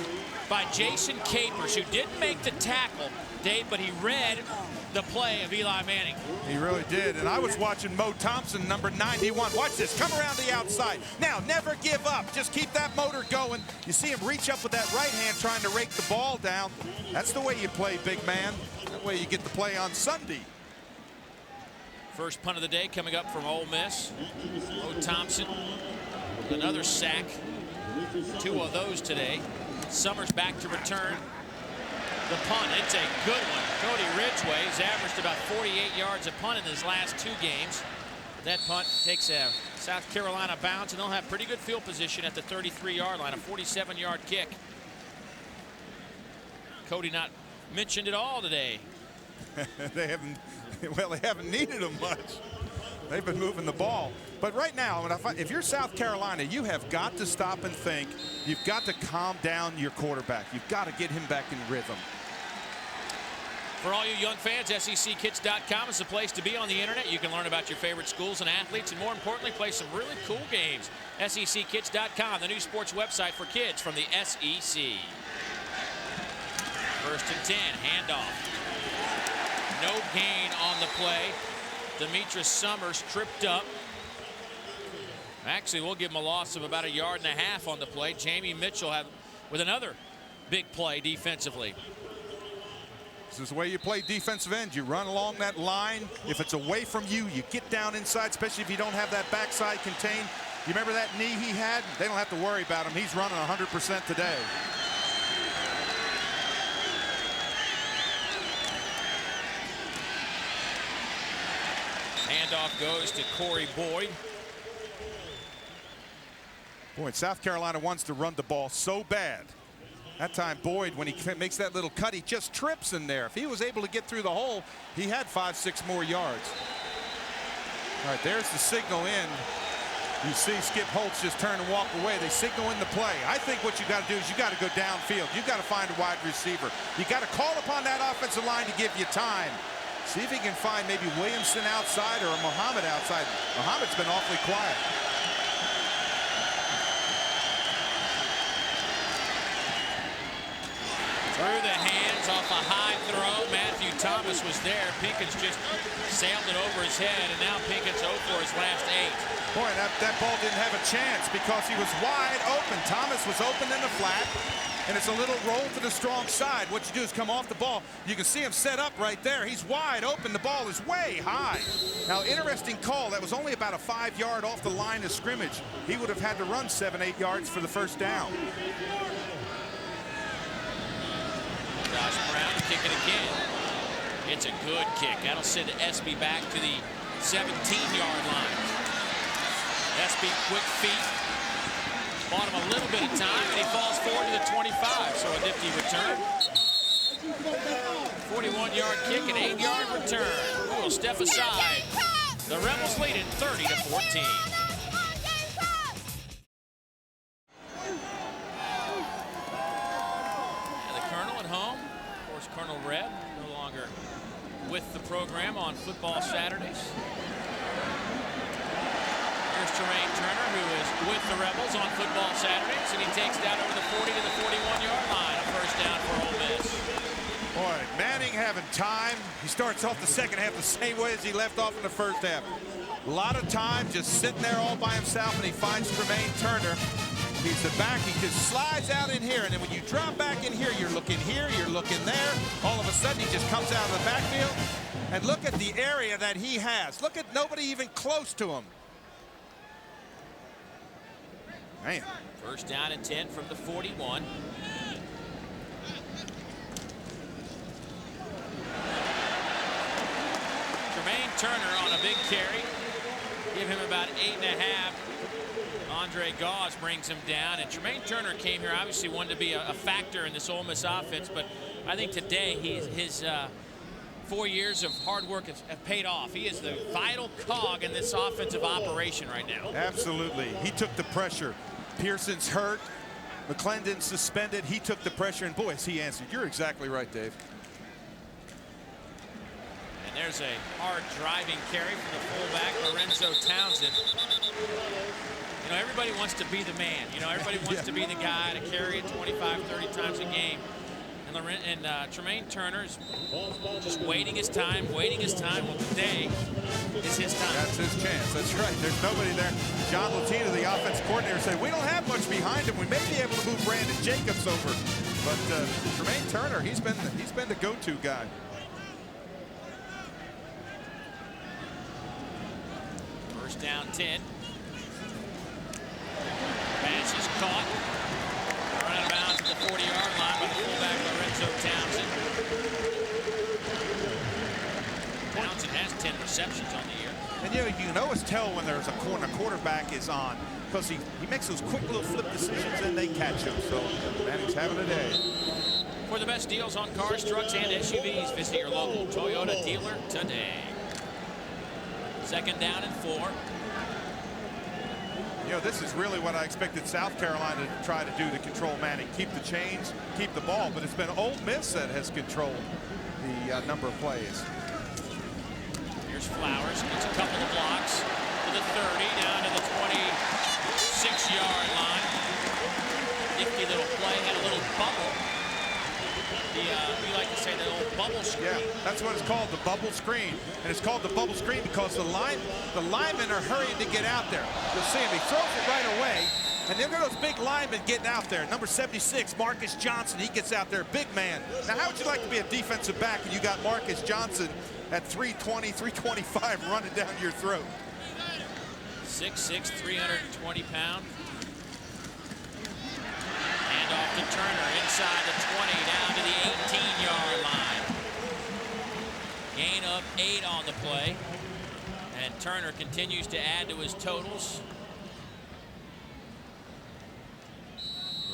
by Jason Capers, who didn't make the tackle, Dave, but he read the play of Eli Manning. He really did. And I was watching Mo Thompson, number 91. Watch this. Come around the outside. Now, never give up. Just keep that motor going. You see him reach up with that right hand trying to rake the ball down. That's the way you play, big man. That way you get the play on Sunday. First punt of the day coming up from Ole Miss. Mo Thompson with another sack. 2 of those today. Summers back to return the punt. It's a good one. Cody Ridgway has averaged about 48 yards a punt in his last 2 games. That punt takes a South Carolina bounce, and they'll have pretty good field position at the 33-yard line. A 47-yard kick. Cody not mentioned at all today. They haven't needed them much. They've been moving the ball. But right now, if you're South Carolina, you have got to stop and think. You've got to calm down your quarterback. You've got to get him back in rhythm. For all you young fans, SECKits.com is the place to be on the internet. You can learn about your favorite schools and athletes, and more importantly, play some really cool games. SECKits.com, the new sports website for kids from the SEC. 1st and 10, handoff. No gain on the play. Demetrius Summers tripped up. Actually, we'll give him a loss of about 1.5 yards on the play. Jamie Mitchell with another big play defensively. This is the way you play defensive end. You run along that line. If it's away from you, you get down inside, especially if you don't have that backside contained. You remember that knee he had? They don't have to worry about him. He's running 100% today. Handoff goes to Corey Boyd. Boy, South Carolina wants to run the ball so bad. That time, Boyd, when he makes that little cut, he just trips in there. If he was able to get through the hole, he had 5-6 more yards. All right, there's the signal in. You see Skip Holtz just turn and walk away. They signal in the play. I think what you got to do is you got to go downfield. You got to find a wide receiver. You got to call upon that offensive line to give you time. See if he can find maybe Williamson outside or Muhammad outside. Muhammad's been awfully quiet. Through the hands off a high throw. Matthew Thomas was there. Pinkins just sailed it over his head, and now Pinkins 0 for his last 8. Boy, that ball didn't have a chance because he was wide open. Thomas was open in the flat, and it's a little roll to the strong side. What you do is come off the ball. You can see him set up right there. He's wide open. The ball is way high. Now, interesting call. That was only about a 5-yard off the line of scrimmage. He would have had to run 7-8 yards for the first down. Josh Brown kick it again. It's a good kick. That'll send SB back to the 17-yard line. SB quick feet. Bought him a little bit of time, and he falls forward to the 25. So a nifty return. 41-yard kick, an 8-yard return. We'll step aside. The Rebels lead it 30-14. Colonel Reb, no longer with the program on football Saturdays. Here's Tremaine Turner, who is with the Rebels on football Saturdays, and he takes down over the 40 to the 41-yard line. A first down for Ole Miss. Boy, Manning having time. He starts off the second half the same way as he left off in the first half. A lot of time just sitting there all by himself, and he finds Tremaine Turner. He's the back. He just slides out in here, and then when you drop back in here, you're looking there. All of a sudden, he just comes out of the backfield. And look at the area that he has. Look at nobody even close to him. Man. First down and 10 from the 41. Tremaine Turner on a big carry. Give him about 8.5. Andre Gauze brings him down, and Tremaine Turner came here, obviously wanted to be a factor in this Ole Miss offense, but I think today his 4 years of hard work have paid off. He is the vital cog in this offensive operation right now. Absolutely. He took the pressure. Pearson's hurt. McClendon suspended. He took the pressure, and boy, he answered. You're exactly right, Dave. And there's a hard driving carry from the fullback, Lorenzo Townsend. You know, everybody wants to be the man. You know, everybody wants to be the guy to carry it 25, 30 times a game. And Tremaine Turner's just waiting his time. Well, today is his time. That's his chance. That's right. There's nobody there. John Latina, the offense coordinator, said, we don't have much behind him. We may be able to move Brandon Jacobs over. But Tremaine Turner, he's been the go-to guy. First down 10. Pass is caught. Right out of bounds at the 40-yard line by the fullback Lorenzo Townsend. Townsend has 10 receptions on the year. And you can always tell when there's a quarterback is on, because he makes those quick little flip decisions and they catch him. So Manning's having a day. For the best deals on cars, trucks, and SUVs, visit your local Toyota dealer today. Second down and 4. You know, this is really what I expected South Carolina to try to do to control Manning. Keep the chains, keep the ball, but it's been Ole Miss that has controlled the number of plays. Here's Flowers, gets a couple of blocks to the 30, down to the 26-yard line. Nifty little play, had a little bubble. We like to say the old bubble screen. Yeah, that's what it's called, the bubble screen. And it's called the bubble screen because the linemen are hurrying to get out there. You'll see him, he throws it right away. And there are those big linemen getting out there. Number 76, Marcus Johnson, he gets out there, big man. Now, how would you like to be a defensive back when you got Marcus Johnson at 320, 325 running down your throat? 6'6", 320 pounds. Hand off to Turner inside the 20, down to the 18-yard line. Gain of 8 on the play. And Turner continues to add to his totals.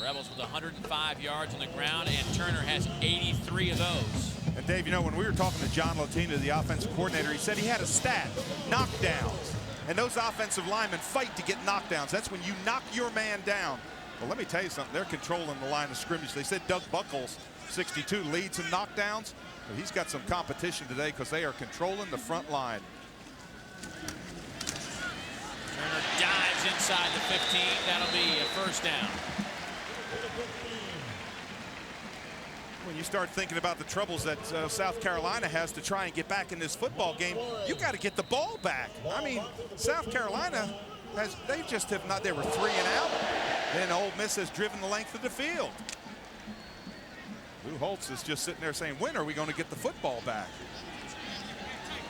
Rebels with 105 yards on the ground, and Turner has 83 of those. And Dave, you know, when we were talking to John Latina, the offensive coordinator, he said he had a stat, knockdowns. And those offensive linemen fight to get knockdowns. That's when you knock your man down. Well, let me tell you something. They're controlling the line of scrimmage. They said Doug Buckles, 62, leads in knockdowns. But he's got some competition today because they are controlling the front line. Turner dives inside the 15. That'll be a first down. When you start thinking about the troubles that South Carolina has to try and get back in this football game, you got to get the ball back. I mean, South Carolina they just have not. They were 3 and out. Then Ole Miss has driven the length of the field. Lou Holtz is just sitting there saying, when are we going to get the football back?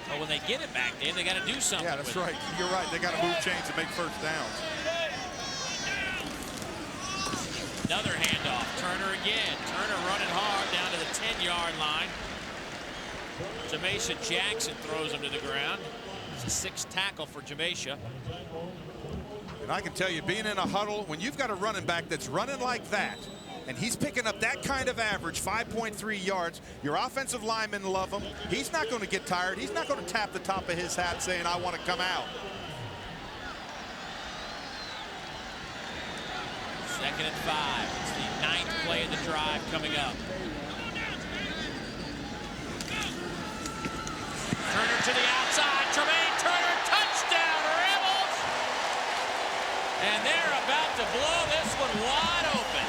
Well, when they get it back, Dave, they got to do something. Yeah, that's right. You're right. They got to move chains and make first downs. Another handoff. Turner again. Turner running hard down to the 10-yard line. Jameisha Jackson throws him to the ground. It's a 6th tackle for Jameisha. And I can tell you, being in a huddle, when you've got a running back that's running like that, and he's picking up that kind of average, 5.3 yards, your offensive linemen love him. He's not going to get tired. He's not going to tap the top of his hat saying, I want to come out. 2nd and 5. It's the 9th play of the drive coming up. Turner to the outside. Tremaine Turner, touchdown, Rebels! And they're about to blow this one wide open.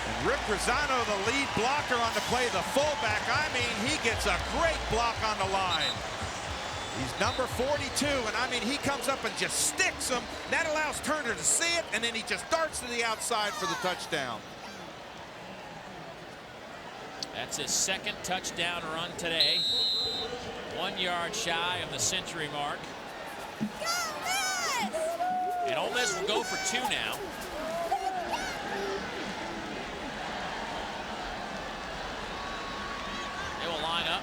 And Rick Rosano, the lead blocker on the play, the fullback, I mean, he gets a great block on the line. He's number 42, and I mean, he comes up and just sticks him. That allows Turner to see it, and then he just darts to the outside for the touchdown. That's his 2nd touchdown run today. 1 yard shy of the century mark. And Ole Miss will go for 2 now. They will line up.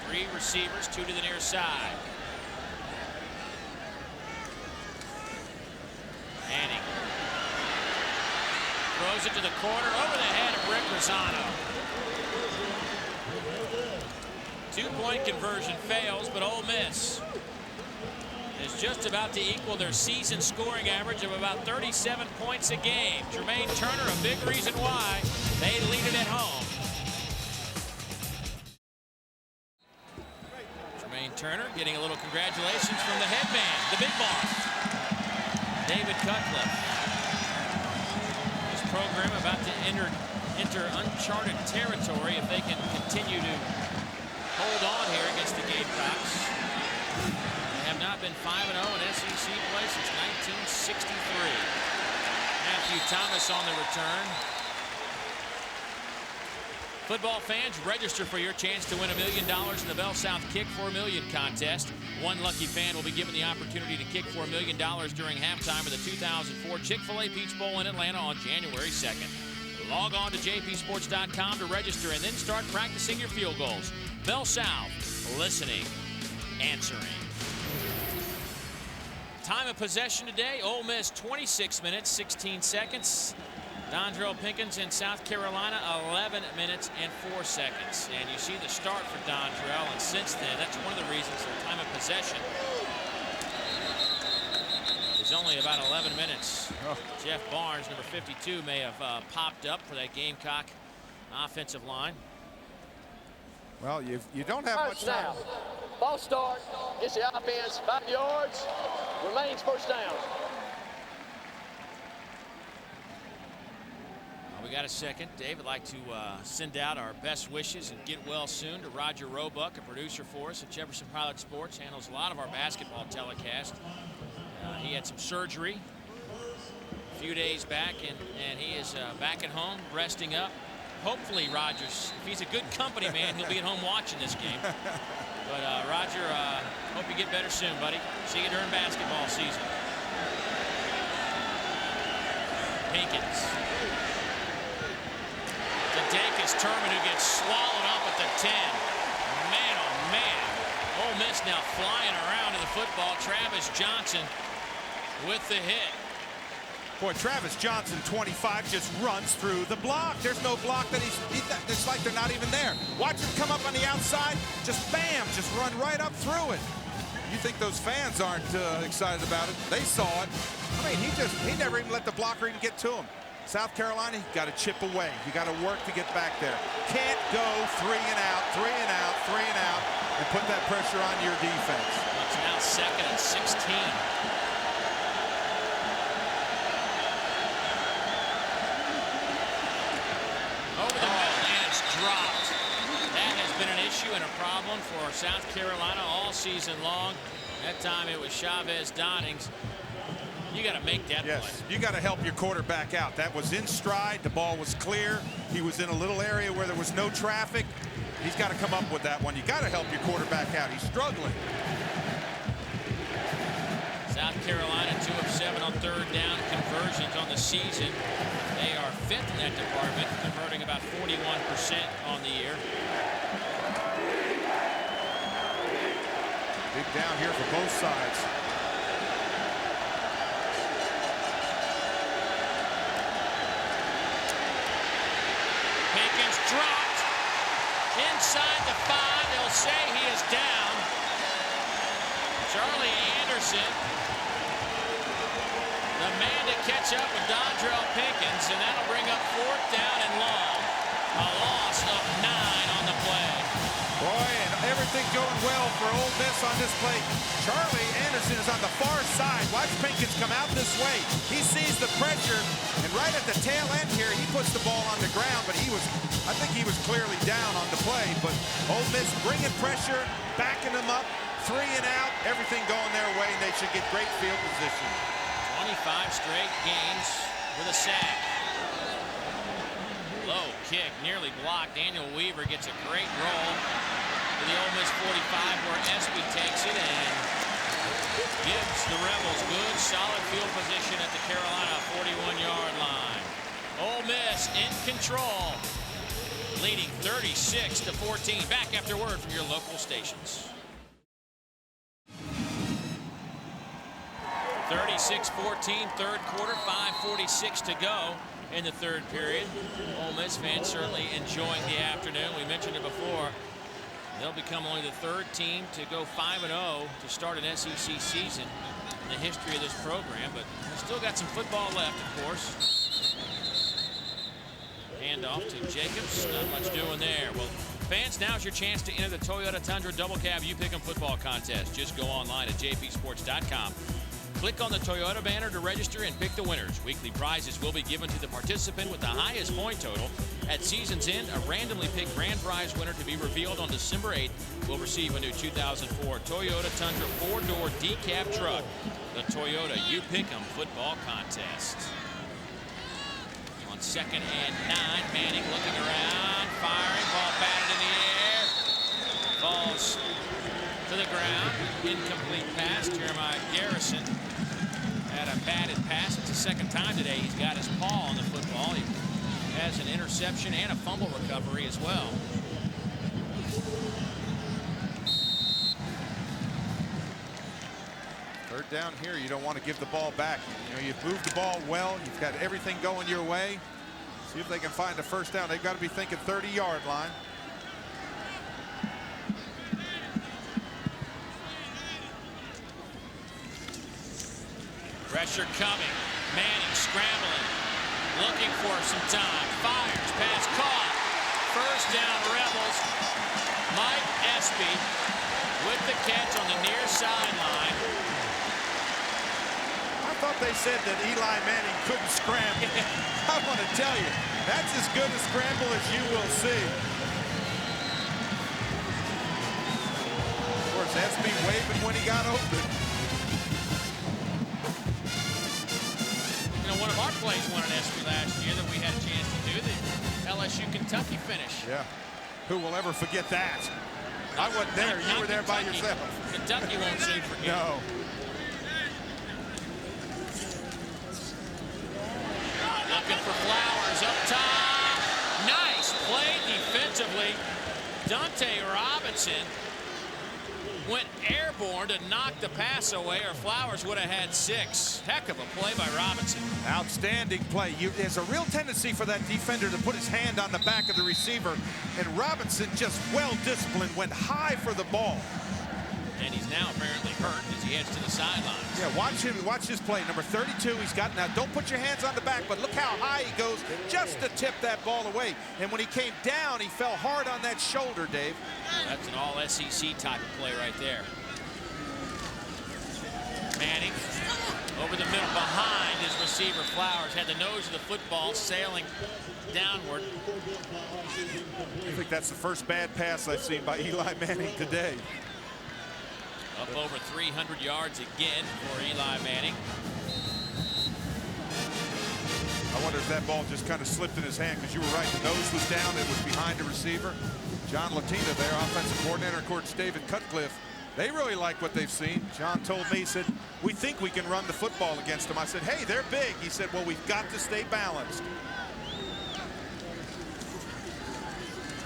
3 receivers, 2 to the near side. Manning throws it to the corner over the head of Rick Rosano. 2-point conversion fails, but Ole Miss is just about to equal their season scoring average of about 37 points a game. Jermaine Turner, a big reason why they lead it at home. Jermaine Turner getting a little congratulations from the head man, the big boss, David Cutcliffe. This program about to enter uncharted territory if they can continue to hold on here against the Gamecocks. They have not been 5-0 in SEC play since 1963. Matthew Thomas on the return. Football fans, register for your chance to win $1 million in the Bell South Kick for a Million contest. One lucky fan will be given the opportunity to kick for $1 million during halftime of the 2004 Chick-fil-A Peach Bowl in Atlanta on January 2nd. Log on to jpsports.com to register and then start practicing your field goals. Bell South, listening, answering. Time of possession today, Ole Miss 26 minutes, 16 seconds. Dondrell Pinkins in South Carolina, 11 minutes and 4 seconds. And you see the start for Dondrell, and since then, that's one of the reasons their time of possession is only about 11 minutes. Oh. Jeff Barnes, number 52, may have popped up for that Gamecock offensive line. Well, you don't have much time. Now, false start, gets the offense 5 yards, remains first down. We got a second. Dave would like to send out our best wishes and get well soon to Roger Roebuck, a producer for us at Jefferson Pilot Sports, handles a lot of our basketball telecast. He had some surgery a few days back, and he is back at home, resting up. Hopefully, Rogers, if he's a good company man, he'll be at home watching this game. But Roger, hope you get better soon, buddy. See you during basketball season. Pinkins. To Dacus Turman, who gets swallowed up at the 10. Man, oh man. Ole Miss now flying around in the football. Travis Johnson with the hit. Boy, Travis Johnson, 25, just runs through the block. There's no block that it's like they're not even there. Watch him come up on the outside, just bam, just run right up through it. You think those fans aren't excited about it? They saw it. I mean, he never even let the blocker even get to him. South Carolina, you got to chip away. You got to work to get back there. Can't go 3 and out, 3 and out, 3 and out, and put that pressure on your defense. It's now 2nd and 16. Over the middle, and it's dropped. That has been an issue and a problem for South Carolina all season long. That time it was Chavez Donnings. You got to make that play. You got to help your quarterback out. That was in stride. The ball was clear. He was in a little area where there was no traffic. He's got to come up with that one. You got to help your quarterback out. He's struggling. South Carolina 2 of 7 on third down conversions on the season. They are 5th in that department, converting about 41% on the year. Big down here for both sides. Pinkins dropped inside the 5. They'll say he is down. Charlie Anderson, the man to catch up with Dondrell Pinkins, and that'll bring up 4th down and long. A loss of 9 on the play. Boy, and everything going well for Ole Miss on this play. Charlie Anderson is on the far side. Watch Pinkins come out this way. He sees the pressure, and right at the tail end here, he puts the ball on the ground, but I think he was clearly down on the play, but Ole Miss bringing pressure, backing them up, 3 and out, everything going their way, and they should get great field position. 25 straight games with a sack. Low kick, nearly blocked. Daniel Weaver gets a great roll to the Ole Miss 45 where Espy takes it and gives the Rebels good, solid field position at the Carolina 41-yard line. Ole Miss in control, leading 36-14. Back after word from your local stations. 36-14, third quarter, 5:46 to go in the third period. Ole Miss fans certainly enjoying the afternoon. We mentioned it before. They'll become only the 3rd team to go 5-0 to start an SEC season in the history of this program, but we've still got some football left, of course. Hand off to Jacobs. Not much doing there. Well, Fans, now's your chance to enter the Toyota Tundra Double Cab You Pick'em football contest. Just go online at jpsports.com. Click on the Toyota banner to register and pick the winners. Weekly prizes will be given to the participant with the highest point total. At season's end, a randomly picked grand prize winner to be revealed on December 8th will receive a new 2004 Toyota Tundra 4-door decab truck. The Toyota You Pick'em football contest. On 2nd and 9, Manning looking around, firing, ball batted in the air. Falls to the ground. Incomplete pass. Jeremiah Garrison had a batted pass. It's the second time today he's got his paw on the football. He has an interception and a fumble recovery as well. Third down here, you don't want to give the ball back. You know, you've moved the ball well. You've got everything going your way. See if they can find a first down. They've got to be thinking 30-yard line. Pressure coming. Manning scrambling. Looking for some time. Fires. Pass caught. First down, Rebels. Mike Espy with the catch on the near sideline. I thought they said that Eli Manning couldn't scramble. I want to tell you, that's as good a scramble as you will see. Of course, Espy waving when he got open. You know, one of our plays won an Espy last year that we had a chance to do, the LSU Kentucky finish. Yeah. Who will ever forget that? I wasn't there. You were there by yourself. Kentucky won't soon forget. No. Looking for Flowers up top. Nice play defensively. Dante Robinson went airborne to knock the pass away, or Flowers would have had 6. Heck of a play by Robinson. Outstanding play. There's a real tendency for that defender to put his hand on the back of the receiver, and Robinson, just well disciplined, went high for the ball. And he's now apparently hurt as he heads to the sidelines. Yeah, watch his play. Number 32, he's got, now don't put your hands on the back, but look how high he goes just to tip that ball away. And when he came down, he fell hard on that shoulder, Dave. That's an all SEC type of play right there. Manning over the middle behind his receiver Flowers. Had the nose of the football sailing downward. I think that's the first bad pass I've seen by Eli Manning today. Up over 300 yards again for Eli Manning. I wonder if that ball just kind of slipped in his hand, because you were right, the nose was down, it was behind the receiver. John Latina, their offensive coordinator, of course, David Cutcliffe, they really like what they've seen. John told me, he said, we think we can run the football against them. I said, hey, they're big. He said, well, we've got to stay balanced.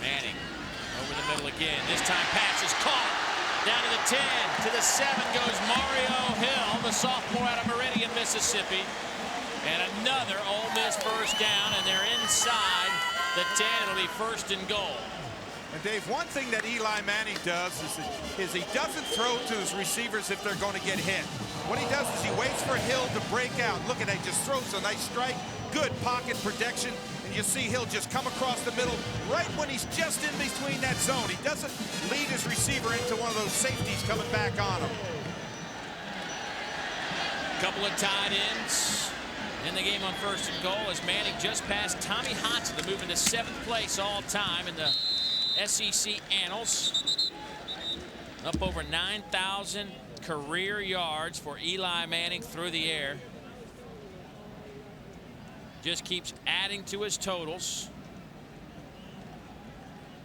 Manning over the middle again. This time pass is caught. Down to the 10, to the 7 goes Mario Hill, the sophomore out of Meridian, Mississippi. And another Ole Miss first down, and they're inside the 10. It'll be first and goal. And Dave, one thing that Eli Manning does is he doesn't throw to his receivers if they're going to get hit. What he does is he waits for Hill to break out. Look at that, just throws a nice strike, good pocket protection. And you see Hill just come across the middle right when he's just in between that zone. He doesn't lead his receiver into one of those safeties coming back on him. Couple of tight ends in the game on first and goal as Manning just passed Tommy Hodson to move into 7th place all time in the SEC annals. Up over 9,000 career yards for Eli Manning through the air. Just keeps adding to his totals.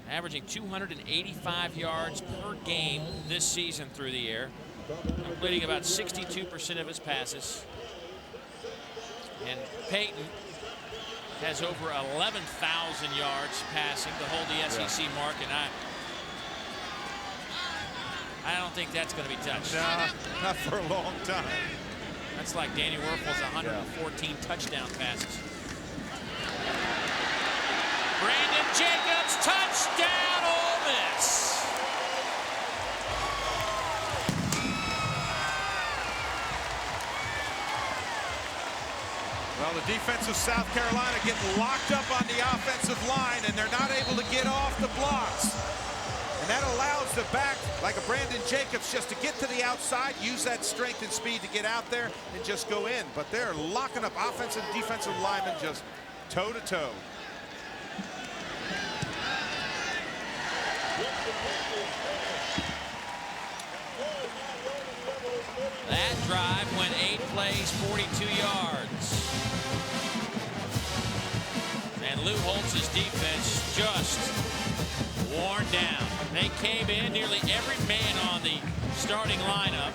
Averaging 285 yards per game this season through the air. Completing about 62% of his passes. And Peyton has over 11,000 yards passing to hold the SEC mark, and I don't think that's going to be touched. Nah, not for a long time. That's like Danny Werfel's 114 touchdown passes. Brandon Jacobs, touchdown, Ole Miss. Well, the defense of South Carolina getting locked up on the offensive line, and they're not able to get off the blocks. the back like a Brandon Jacobs just to get to the outside, use that strength and speed to get out there and just go in. But they're locking up offensive and defensive linemen just toe to toe. That drive went 8 plays, 42 yards. And Lou Holtz's defense just worn down. They came in, nearly every man on the starting lineup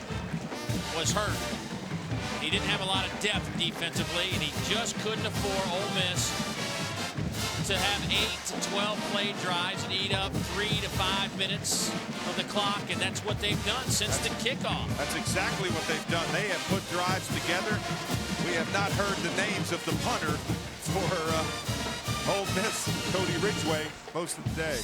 was hurt. He didn't have a lot of depth defensively, and he just couldn't afford Ole Miss to have 8 to 12 play drives and eat up 3 to 5 minutes of the clock, and that's what they've done since the kickoff. That's exactly what they've done. They have put drives together. We have not heard the names of the punter for Ole Miss, Cody Ridgway, most of the day.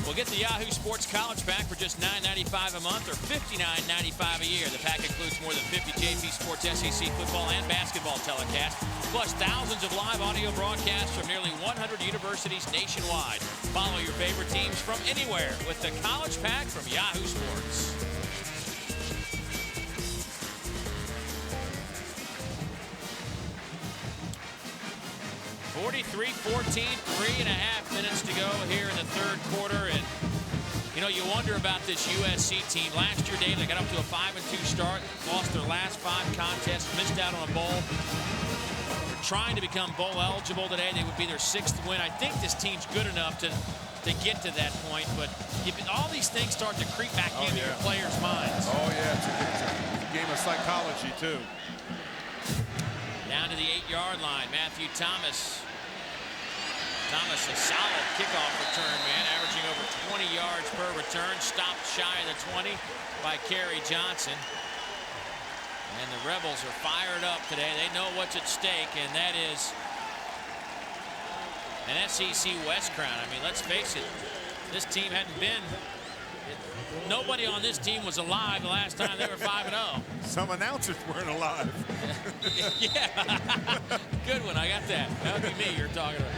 We'll get the Yahoo Sports College Pack for just $9.95 a month or $59.95 a year. The pack includes more than 50 JP Sports SEC football and basketball telecasts, plus thousands of live audio broadcasts from nearly 100 universities nationwide. Follow your favorite teams from anywhere with the College Pack from Yahoo Sports. (43-14), 3.5 minutes to go here in the third quarter. And, you know, you wonder about this USC team. Last year, Dave, they got up to a 5-2 start, lost their last 5 contests, missed out on a bowl. They're trying to become bowl eligible today. They would be their 6th win. I think this team's good enough to get to that point, but all these things start to creep back into your players' minds. Oh, yeah, it's a game of psychology, too. Down to the 8-yard line, Matthew Thomas. Thomas, a solid kickoff return, man, averaging over 20 yards per return. Stopped shy of the 20 by Kerry Johnson. And the Rebels are fired up today. They know what's at stake, and that is an SEC West crown. I mean, let's face it, this team hadn't been. Nobody on this team was alive the last time they were 5-0. Some announcers weren't alive. Yeah, good one. I got that. That would be me you're talking about.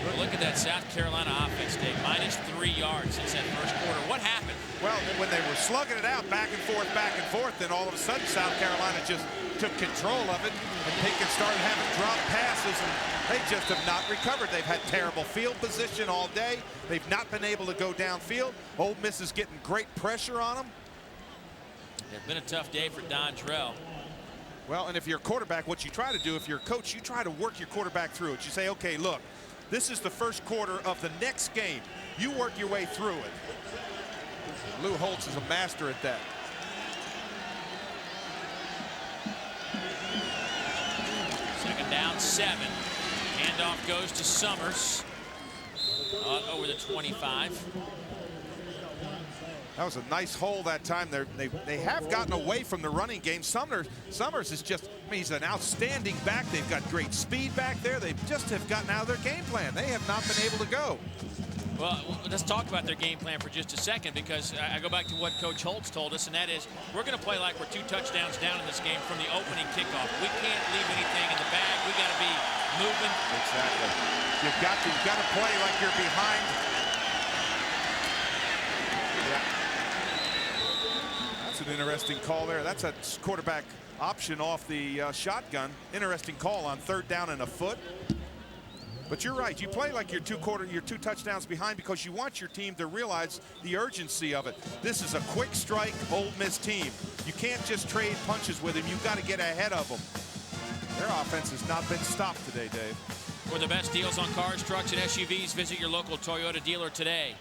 But look at that South Carolina offense, Dave. -3 yards since that first quarter. What happened? Well, when they were slugging it out back and forth, then all of a sudden South Carolina just took control of it, and Pinkett started having drop passes, and they just have not recovered. They've had terrible field position all day. They've not been able to go downfield. Ole Miss is getting great pressure on them. It's been a tough day for Dontrell. Well, and if you're a quarterback, what you try to do, if you're a coach, you try to work your quarterback through it. You say, okay, look, this is the first quarter of the next game. You work your way through it. Lou Holtz is a master at that. Second down, 7. Handoff goes to Summers. Over the 25. That was a nice hole that time. They have gotten away from the running game. Summers is just, I mean, he's an outstanding back. They've got great speed back there. They just have gotten out of their game plan. They have not been able to go. Well, let's talk about their game plan for just a second, because I go back to what Coach Holtz told us, and that is we're going to play like we're 2 touchdowns down in this game from the opening kickoff. We can't leave anything in the bag. We got to be moving. Exactly. You've got to play like you're behind. Yeah. That's an interesting call there. That's a quarterback option off the shotgun. Interesting call on 3rd down and a foot. But you're right. You play like you're 2 touchdowns behind because you want your team to realize the urgency of it. This is a quick strike Ole Miss team. You can't just trade punches with them. You've got to get ahead of them. Their offense has not been stopped today, Dave. For the best deals on cars, trucks, and SUVs, visit your local Toyota dealer today.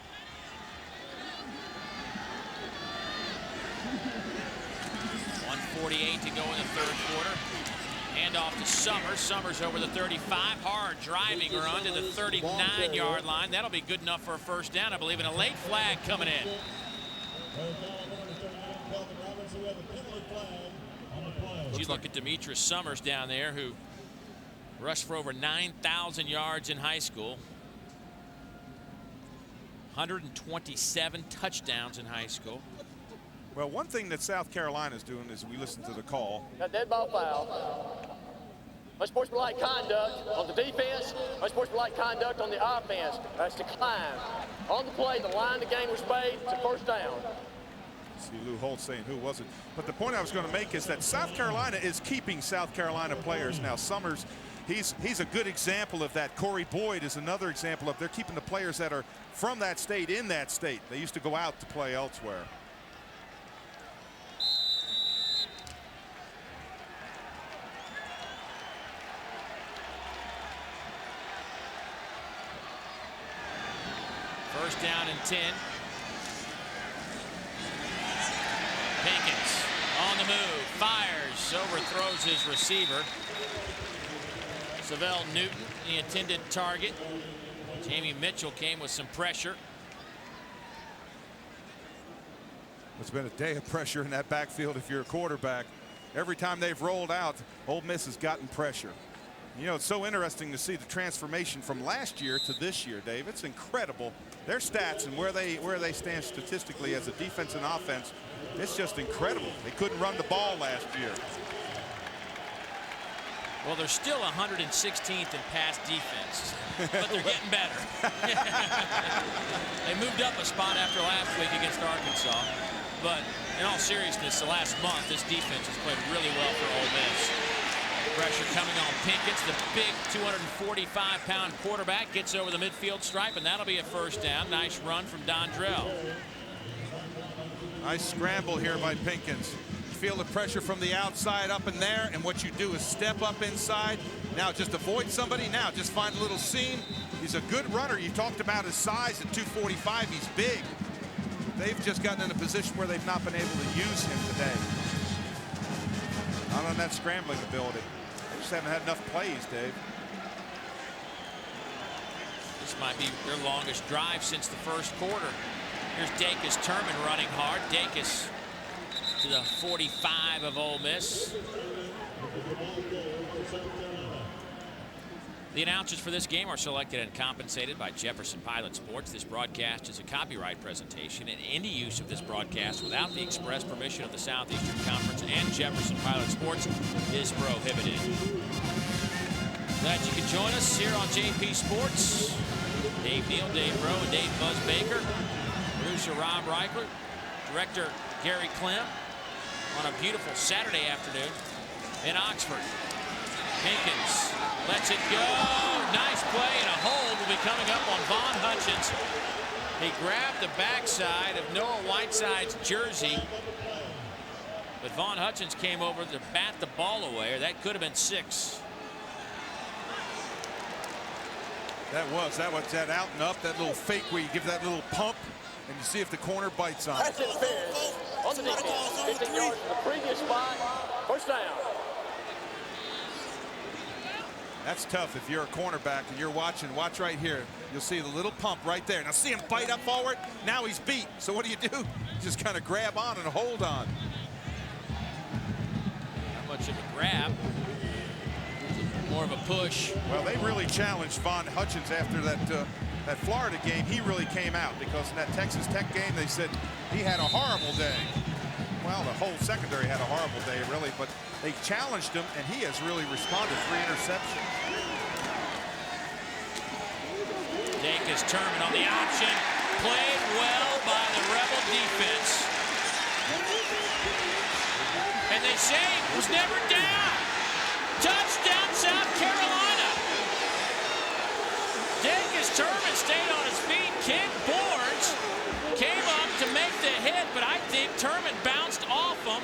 .148 to go in the third quarter. Handoff to Summers. Summers over the 35. Hard driving run to the 39-yard line. That'll be good enough for a first down, I believe, and a late flag coming in. You look at Demetrius Summers down there, who rushed for over 9,000 yards in high school. 127 touchdowns in high school. Well, one thing that South Carolina is doing is we listen to the call. Got dead ball foul. Unsportsmanlike conduct on the defense, unsportsmanlike conduct on the offense. That's declined. On the play, the line of the game was made. It's a first down. See Lou Holtz saying who was it. But the point I was going to make is that South Carolina is keeping South Carolina players. Now Summers, he's a good example of that. Corey Boyd is another example of they're keeping the players that are from that state in that state. They used to go out to play elsewhere. First down and 10. Pinkins on the move, fires, overthrows his receiver. Savell Newton, the intended target. Jamie Mitchell came with some pressure. It's been a day of pressure in that backfield if you're a quarterback. Every time they've rolled out, Ole Miss has gotten pressure. You know, it's so interesting to see the transformation from last year to this year, Dave. It's incredible. Their stats and where they stand statistically as a defense and offense, it's just incredible. They couldn't run the ball last year. Well, they're still 116th in pass defense, but they're getting better. They moved up a spot after last week against Arkansas, but in all seriousness, the last month, this defense has played really well for Ole Miss. Pressure coming on Pinkins, the big 245-pound quarterback gets over the midfield stripe, and that'll be a first down. Nice run from Dondrell. Nice scramble here by Pinkins. You feel the pressure from the outside up in there, and what you do is step up inside. Now just avoid somebody. Now just find a little seam. He's a good runner. You talked about his size at 245. He's big. They've just gotten in a position where they've not been able to use him today. Not on that scrambling ability. They just haven't had enough plays, Dave. This might be their longest drive since the first quarter. Here's Dacus Turman running hard. Dacus to the 45 of Ole Miss. The announcers for this game are selected and compensated by Jefferson Pilot Sports. This broadcast is a copyright presentation, and any use of this broadcast without the express permission of the Southeastern Conference and Jefferson Pilot Sports is prohibited. Glad you could join us here on JP Sports. Dave Neal, Dave Rowe, and Dave Buzz Baker. Producer Rob Reichert. Director Gary Clem on a beautiful Saturday afternoon in Oxford. Pinkins lets it go. Nice play, and a hold will be coming up on Von Hutchins. He grabbed the backside of Noah Whiteside's jersey, but Von Hutchins came over to bat the ball away, or that could have been 6. That was that out and up, that little fake where you give that little pump and you see if the corner bites on it. That's interference on the defense. 15 yards from the previous spot. First down. That's tough if you're a cornerback and you're watching. Watch right here. You'll see the little pump right there. Now see him bite up forward. Now he's beat. So what do? Just kind of grab on and hold on. Not much of a grab. More of a push. Well, they really challenged Von Hutchins after that Florida game. He really came out because in that Texas Tech game they said he had a horrible day. Well, the whole secondary had a horrible day, really, but they challenged him, and he has really responded. 3 interceptions. Dacus Turman on the option. Played well by the Rebel defense. And they say it was never down. Touchdown, South Carolina. Dacus Turman stayed on his feet. Ken Barnes came up to make the hit, but I think Turman bounced off him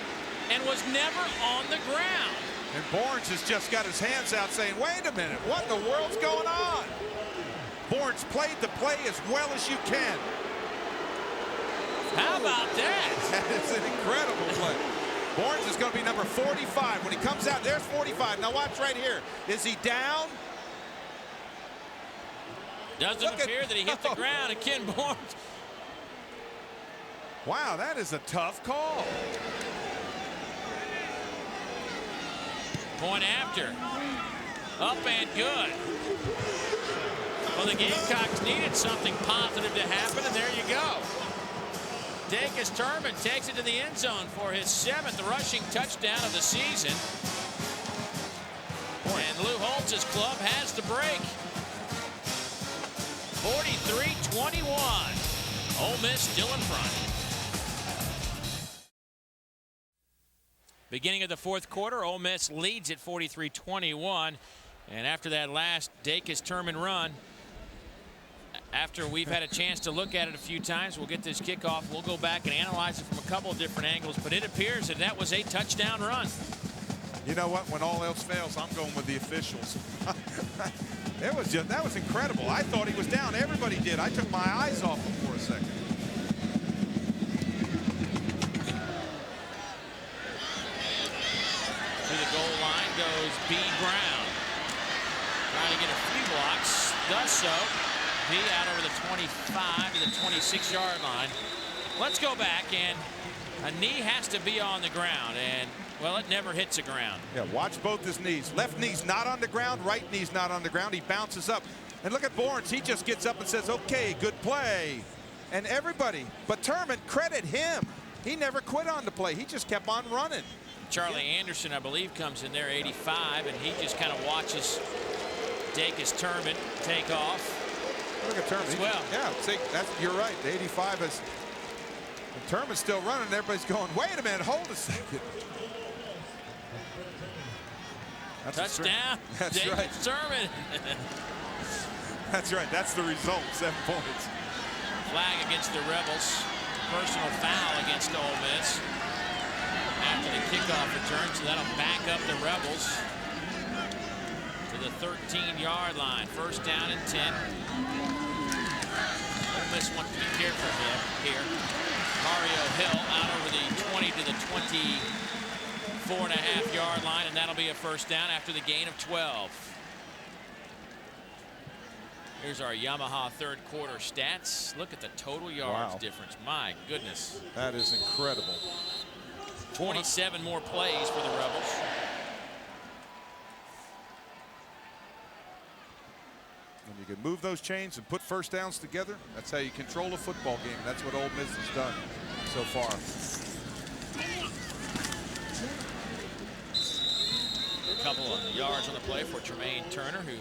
and was never on the ground. And Barnes has just got his hands out saying, wait a minute, what in the world's going on? Barnes played the play as well as you can. How about that? That is an incredible play. Barnes is going to be number 45. When he comes out, there's 45. Now watch right here. Is he down? Doesn't appear that he hit the ground, and Ken Barnes. Wow, that is a tough call. Point after. Up and good. Well, the Gamecocks needed something positive to happen, and there you go. Dacus Turman takes it to the end zone for his 7th rushing touchdown of the season. And Lou Holtz's club has the break. 43-21. Ole Miss still in front. Beginning of the fourth quarter, Ole Miss leads at 43-21. And after that last Dacus-Turman run, after we've had a chance to look at it a few times, we'll get this kickoff. We'll go back and analyze it from a couple of different angles, but it appears that that was a touchdown run. You know what? When all else fails, I'm going with the officials. That was incredible. I thought he was down. Everybody did. I took my eyes off him for a second. To the goal line goes B. Brown. Trying to get a few blocks. Does so. B out over the 25 to the 26-yard line. Let's go back, and a knee has to be on the ground, and well, it never hits the ground. Yeah, watch both his knees. Left knee's not on the ground, right knee's not on the ground. He bounces up. And look at Borns. He just gets up and says, okay, good play. And everybody, but Turman, credit him. He never quit on the play. He just kept on running. Charlie Anderson, I believe, comes in there, 85, and he just kind of watches Dacus-Turman take off. Look at Turman. Well, yeah, see, you're right. The 85 is. Turman's still running. And everybody's going, wait a minute, hold a second. That's touchdown. That's right. Dacus-Turman. That's right. That's the result. 7 points. Flag against the Rebels. Personal foul against Ole Miss after the kickoff return, so that'll back up the Rebels to the 13-yard line. First down and 10. Ole Miss wants to be careful here. Mario Hill out over the 20 to the 24.5-yard line, and that'll be a first down after the gain of 12. Here's our Yamaha third quarter stats. Look at the total yards difference. My goodness. That is incredible. 27 more plays for the Rebels. When you can move those chains and put first downs together, that's how you control a football game. That's what Ole Miss has done so far. A couple of yards on the play for Tremaine Turner, who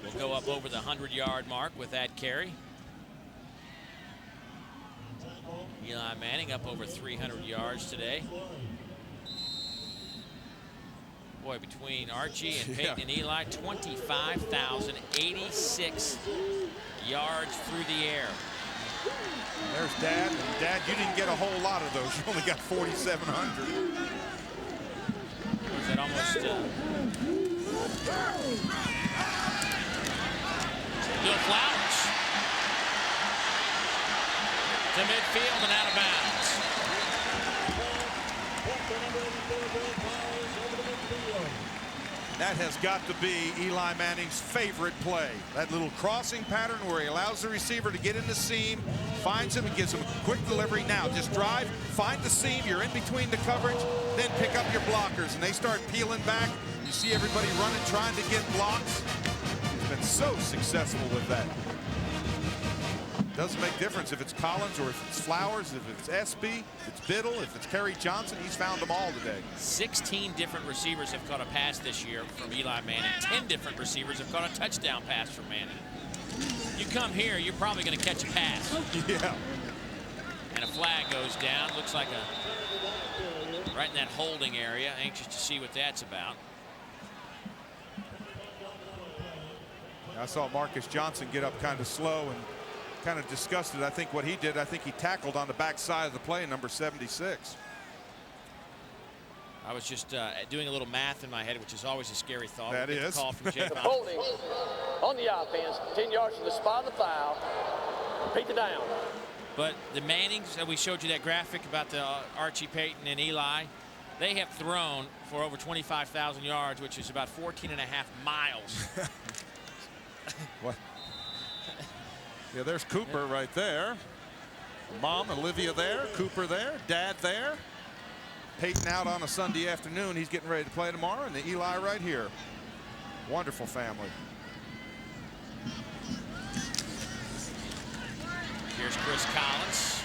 will go up over the 100-yard mark with that carry. Eli Manning up over 300 yards today. Boy, between Archie and Peyton and Eli, 25,086 yards through the air. There's Dad. And Dad, you didn't get a whole lot of those. You only got 4,700. Was that almost... Bill Flowers to midfield and out of bounds. That has got to be Eli Manning's favorite play. That little crossing pattern where he allows the receiver to get in the seam, finds him and gives him a quick delivery. Now just drive, find the seam, you're in between the coverage, then pick up your blockers, and they start peeling back. You see everybody running, trying to get blocks. He's been so successful with that. Doesn't make difference if it's Collins or if it's Flowers, if it's SB, if it's Biddle, if it's Kerry Johnson. He's found them all today. 16 different receivers have caught a pass this year from Eli Manning. 10 different receivers have caught a touchdown pass from Manning. You come here, you're probably going to catch a pass. Yeah. And a flag goes down. Looks like right in that holding area. Anxious to see what that's about. I saw Marcus Johnson get up kind of slow and kind of disgusted. I think what he did, I think he tackled on the backside of the play, number 76. I was just doing a little math in my head, which is always a scary thought. That we'll get is. the call from Jay Bob. Holding on the offense, 10 yards from the spot of the foul. Repeat the down. But the Mannings, we showed you that graphic about the Archie Payton and Eli. They have thrown for over 25,000 yards, which is about 14.5 miles. What? Yeah, there's Cooper right there. Mom, Olivia there, Cooper there, Dad there. Peyton out on a Sunday afternoon. He's getting ready to play tomorrow, and the Eli right here. Wonderful family. Here's Chris Collins.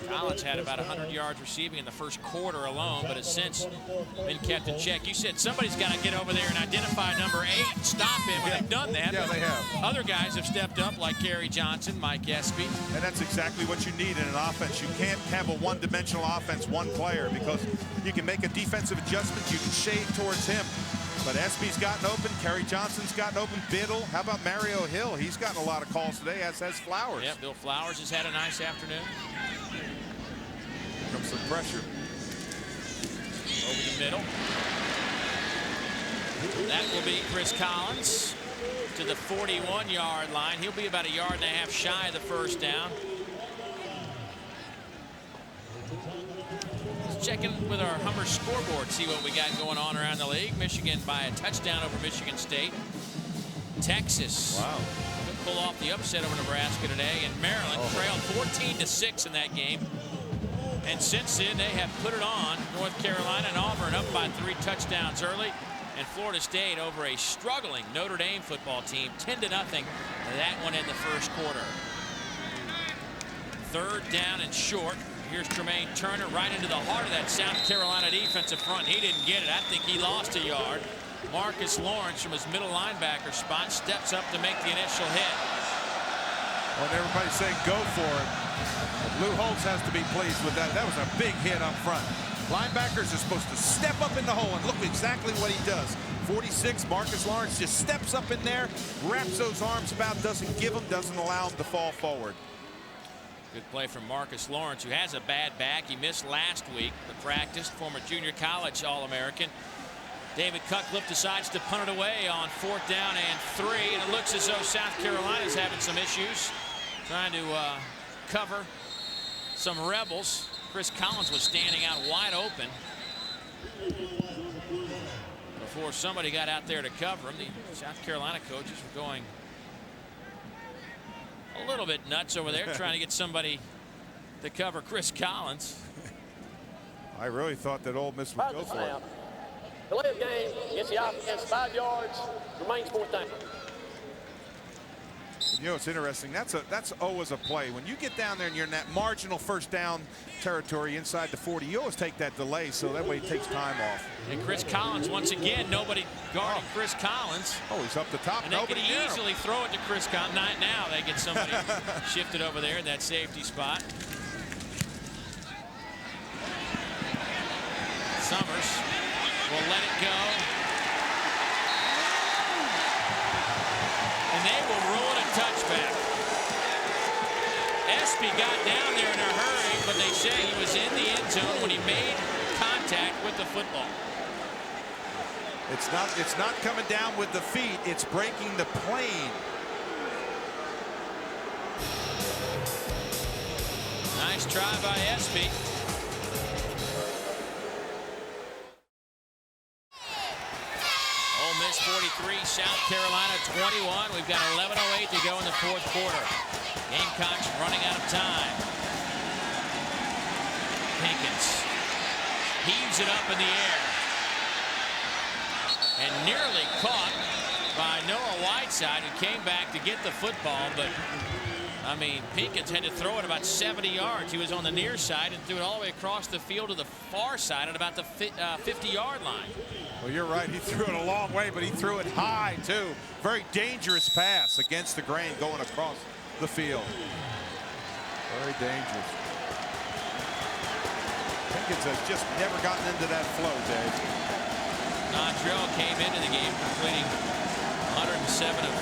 Collins had about 100 yards receiving in the first quarter alone, but has since been kept in check. You said somebody's got to get over there and identify number 8 and stop him, and they've done that. Yeah, they have. Other guys have stepped up, like Gary Johnson, Mike Espy. And that's exactly what you need in an offense. You can't have a one-dimensional offense, one player, because you can make a defensive adjustment, you can shade towards him. But Espy's gotten open, Kerry Johnson's gotten open, Biddle. How about Mario Hill? He's gotten a lot of calls today, as has Flowers. Yeah, Bill Flowers has had a nice afternoon. Here comes some pressure. Over the middle. That will be Chris Collins to the 41-yard line. He'll be about 1.5 yards shy of the first down. Let's check in with our Hummer scoreboard, see what we got going on around the league. Michigan by a touchdown over Michigan State. Texas could pull off the upset over Nebraska today, and Maryland trailed 14-6 in that game. And since then, they have put it on. North Carolina and Auburn up by 3 touchdowns early. And Florida State over a struggling Notre Dame football team, 10-0. That one in the first quarter. 3rd down and short. Here's Tremaine Turner right into the heart of that South Carolina defensive front. He didn't get it. I think he lost a yard. Marcus Lawrence from his middle linebacker spot steps up to make the initial hit. Well, everybody's saying go for it. Lou Holtz has to be pleased with that. That was a big hit up front. Linebackers are supposed to step up in the hole, and look exactly what he does. 46, Marcus Lawrence just steps up in there, wraps those arms about, doesn't give them, doesn't allow them to fall forward. Good play from Marcus Lawrence, who has a bad back. He missed last week, but practiced. Former junior college All-American. David Cutcliffe decides to punt it away on 4th down and 3, and it looks as though South Carolina's having some issues trying to cover some Rebels. Chris Collins was standing out wide open before somebody got out there to cover him. The South Carolina coaches were going a little bit nuts over there trying to get somebody to cover Chris Collins. I really thought that Ole Miss would go for it. Delay of game, gets the offense 5 yards, remains 4th down. You know, it's interesting. That's always a play. When you get down there and you're in that marginal 1st down territory inside the 40, you always take that delay so that way it takes time off. And Chris Collins, once again, nobody guarding Chris Collins. Oh, he's up the top. And they could easily throw it to Chris Collins. Not now. They get somebody shifted over there in that safety spot. Summers will let it go. And they will rule it a touchback. Espy got down there in a hurry, but they say he was in the end zone when he made contact with the football. It's not coming down with the feet, it's breaking the plane. Nice try by Espy. Ole Miss 43, South Carolina 21. We've got 11:08 to go in the 4th quarter. Gamecocks running out of time. Pinkins heaves it up in the air. And nearly caught by Noah Whiteside, who came back to get the football, but I mean, Pinkins had to throw it about 70 yards. He was on the near side and threw it all the way across the field to the far side at about the 50-yard line. Well, you're right. He threw it a long way, but he threw it high, too. Very dangerous pass against the grain going across the field. Very dangerous. Pinkins has just never gotten into that flow, Dave. Nontrell came into the game completing 107 of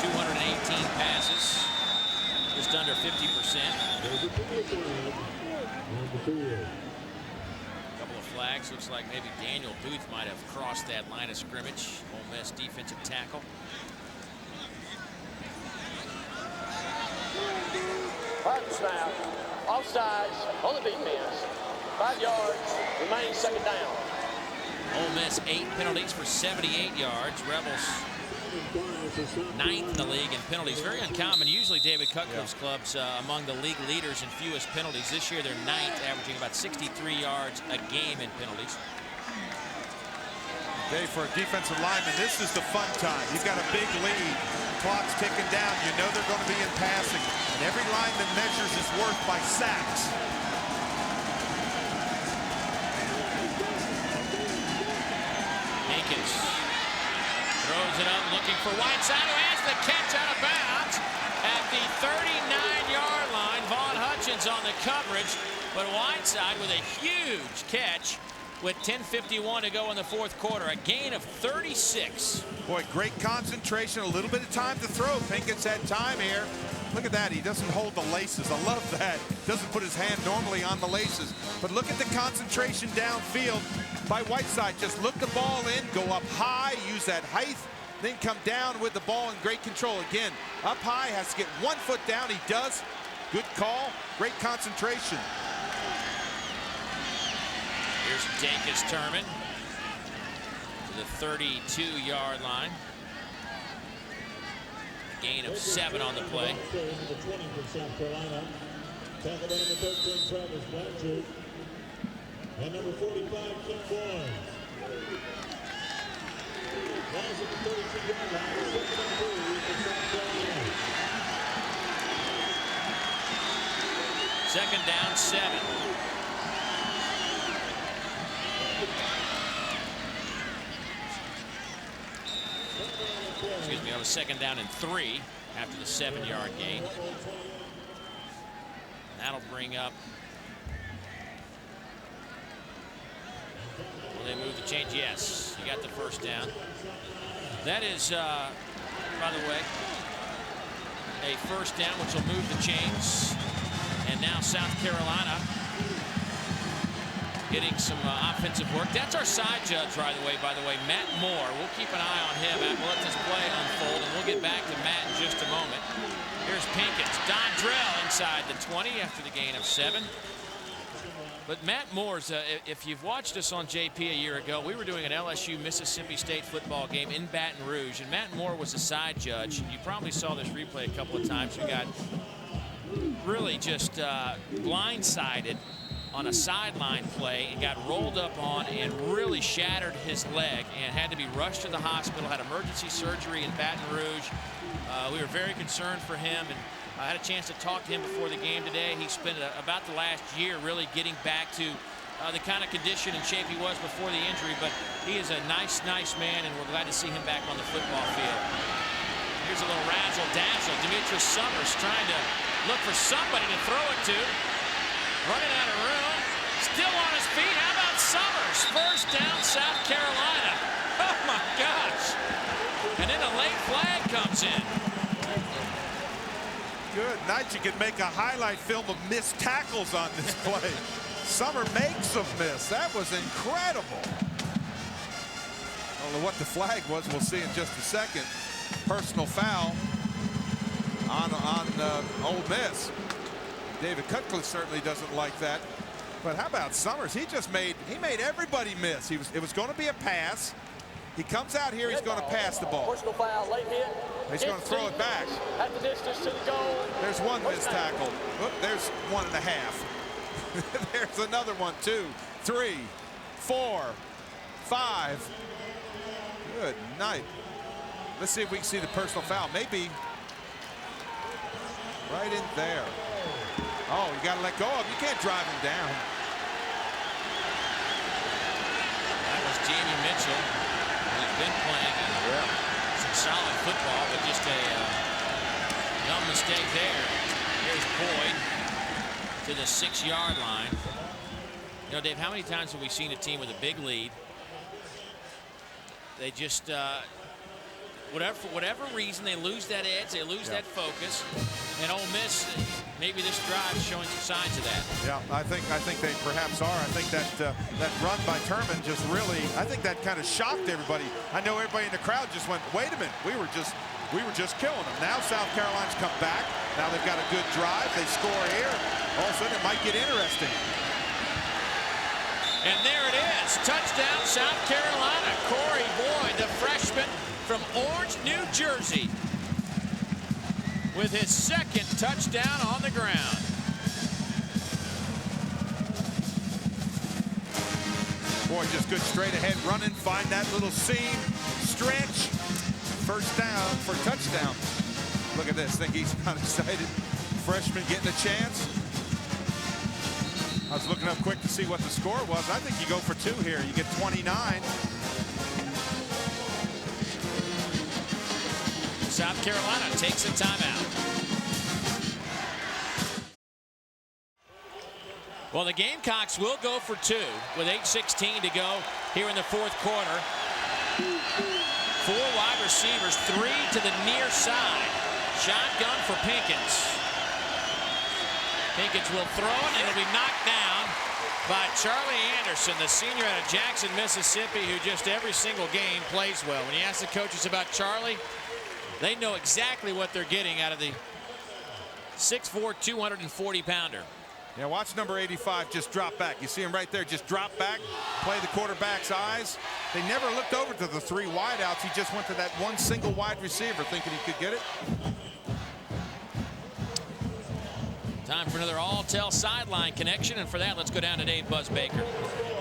218 passes. Just under 50%. Couple of flags. Looks like maybe Daniel Booth might have crossed that line of scrimmage. Ole Miss defensive tackle. Snap. Offsides on the defense. 5 yards. Remains 2nd down. Ole Miss 8 penalties for 78 yards. Rebels 9th in the league in penalties. Very uncommon. Usually David Cutcliffe's clubs among the league leaders in fewest penalties. This year they're 9th, averaging about 63 yards a game in penalties. Dave, for a defensive lineman, this is the fun time. You've got a big lead. Clock's ticking down. You know they're going to be in passing. And every lineman measures his worth by sacks. Hankins throws it up, looking for Whiteside, who has the catch out of bounds at the 39-yard line. Vaughn Hutchins on the coverage, but Whiteside with a huge catch with 10:51 to go in the fourth quarter. A gain of 36. Boy, great concentration, a little bit of time to throw. Pinkett's had time here. Look at that, he doesn't hold the laces. I love that. Doesn't put his hand normally on the laces. But look at the concentration downfield by Whiteside. Just look the ball in, go up high, use that height, then come down with the ball in great control. Again, up high, has to get 1 foot down. He does. Good call, great concentration. Here's Dacus Turman to the 32-yard line. Gain of 7 on the play. The 20 for South Carolina. Tackled by number 13, Travis Blanchard. And number 45, Kim Boyd. Ball's at the 32-yard line. 2nd and 3 for South Carolina. 2nd down, 7. Excuse me, on a 2nd down and 3 after the 7-yard gain. That'll bring up. Will they move the change? Yes, you got the 1st down. That is, by the way, a 1st down, which will move the chains. And now South Carolina getting some offensive work. That's our side judge, by the way, Matt Moore. We'll keep an eye on him. We'll let this play unfold, and we'll get back to Matt in just a moment. Here's Pinkett. Dontrell inside the 20 after the gain of 7. But Matt Moore's, if you've watched us on JP a year ago, we were doing an LSU Mississippi State football game in Baton Rouge, and Matt Moore was the side judge. You probably saw this replay a couple of times. We got really just blindsided on a sideline play and got rolled up on and really shattered his leg and had to be rushed to the hospital, had emergency surgery in Baton Rouge. We were very concerned for him, and I had a chance to talk to him before the game today. He spent about the last year really getting back to the kind of condition and shape he was before the injury, but he is a nice man, and we're glad to see him back on the football field. Here's a little razzle-dazzle. Demetrius Summers trying to look for somebody to throw it to. Running out of room. Still on his feet. How about Summers? 1st down, South Carolina. Oh, my gosh. And then a late flag comes in. Good night. You can make a highlight film of missed tackles on this play. Summer makes them miss. That was incredible. I don't know what the flag was. We'll see in just a second. Personal foul on Ole Miss. David Cutcliffe certainly doesn't like that. But how about Summers? He made everybody miss. It was going to be a pass. He comes out here, he's going to pass the ball. Personal foul, late hit. He's going to throw it back. At the distance to the goal. There's one missed tackle. Oop, there's 1.5. There's another one, 2, 3, 4, 5. Good night. Let's see if we can see the personal foul. Maybe right in there. Oh, you got to let go of him. You can't drive him down. That was Jamie Mitchell, who's been playing some solid football, but just a dumb mistake there. Here's Boyd to the 6-yard line. You know, Dave, how many times have we seen a team with a big lead? They just, for whatever reason, they lose that edge, they lose that focus. And Ole Miss, maybe this drive is showing some signs of that. Yeah, I think they perhaps are. I think that that run by Turman just really, I think that kind of shocked everybody. I know everybody in the crowd just went, wait a minute, we were just killing them. Now South Carolina's come back. Now they've got a good drive. They score here. All of a sudden it might get interesting. And there it is. Touchdown, South Carolina. Corey Boyd, the freshman from Orange, New Jersey, with his 2nd touchdown on the ground. Boy, just good straight ahead running. Find that little seam. Stretch. 1st down for touchdown. Look at this. Think he's not excited. freshman getting a chance. I was looking up quick to see what the score was. I think you go for 2 here. You get 29. South Carolina takes a timeout. Well, the Gamecocks will go for 2 with 8:16 to go here in the fourth quarter. 4 wide receivers, 3 to the near side. Shotgun for Pinkins. Pinkins will throw it, and it'll be knocked down by Charlie Anderson, the senior out of Jackson, Mississippi, who just every single game plays well. When you ask the coaches about Charlie, they know exactly what they're getting out of the 6'4", 240-pounder. Yeah, watch number 85 just drop back. You see him right there, just drop back, play the quarterback's eyes. They never looked over to the 3 wideouts. He just went to that one single wide receiver thinking he could get it. Time for another all-tell sideline connection, and for that, let's go down to Dave Buzz Baker.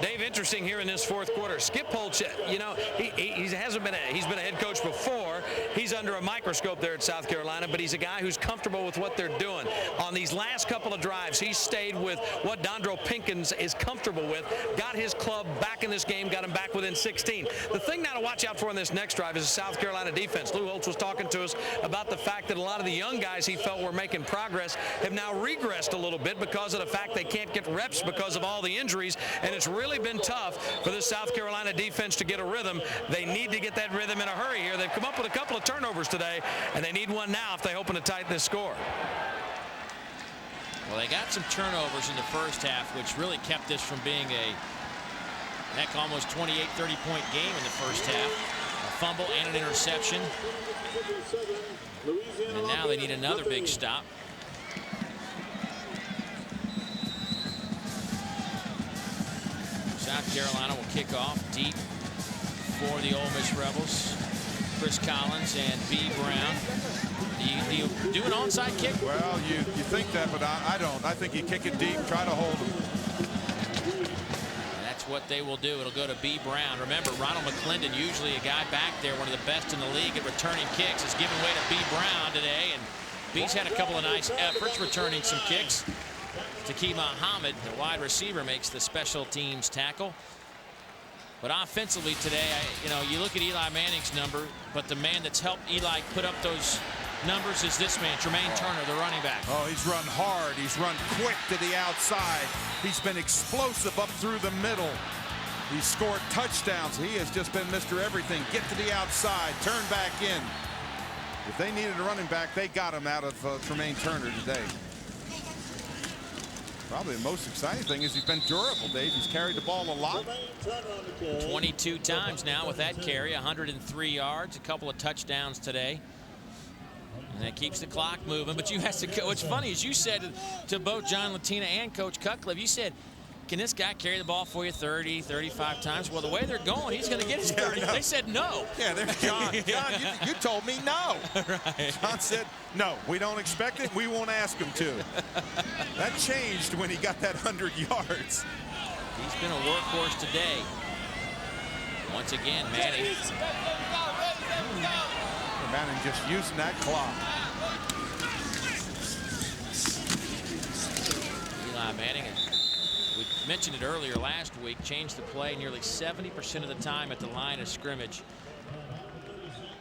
Dave, interesting here in this fourth quarter. Skip Holtz, you know, he's been a head coach before. He's under a microscope there at South Carolina, but he's a guy who's comfortable with what they're doing. On these last couple of drives, he stayed with what Dondro Pinkins is comfortable with, got his club back in this game, got him back within 16. The thing now to watch out for in this next drive is the South Carolina defense. Lou Holtz was talking to us about the fact that a lot of the young guys he felt were making progress have now regressed a little bit because of the fact they can't get reps because of all the injuries, and it's really been tough for the South Carolina defense to get a rhythm. They need to get that rhythm in a hurry here. They've come up with a couple of turnovers today, and they need one now if they're hoping to tighten this score. Well, they got some turnovers in the first half, which really kept this from being a almost 28, 30-point game in the first half. A fumble and an interception. And now they need another big stop. South Carolina will kick off deep for the Ole Miss Rebels. Chris Collins and B. Brown. Do you do an onside kick? Well, you think that, but I don't. I think you kick it deep, try to hold them. That's what they will do. It'll go to B. Brown. Remember, Ronald McClendon, usually a guy back there, one of the best in the league at returning kicks, is giving way to B. Brown today. And B's had a couple of nice efforts returning some kicks. Takeem Muhammad, the wide receiver, makes the special teams tackle. But offensively today, you look at Eli Manning's number, but the man that's helped Eli put up those numbers is this man, Tremaine Turner, the running back. Oh, he's run hard. He's run quick to the outside. He's been explosive up through the middle. He's scored touchdowns. He has just been Mr. Everything. Get to the outside, turn back in. If they needed a running back, they got him out of Tremaine Turner today. Probably the most exciting thing is he's been durable, Dave. He's carried the ball a lot. 22 times now with that carry, 103 yards, a couple of touchdowns today. And that keeps the clock moving. But you have to go. What's funny is you said to both John Latina and Coach Cutcliffe, you said, can this guy carry the ball for you 30, 35 times? Well, the way they're going, he's going to get his 30. They said no. Yeah, there's John. John, you told me no. Right. John said, no, we don't expect it. We won't ask him to. That changed when he got that 100 yards. He's been a workhorse today. Once again, Manning. Manning just using that clock. Eli Manning, we mentioned it earlier last week, changed the play nearly 70% of the time at the line of scrimmage.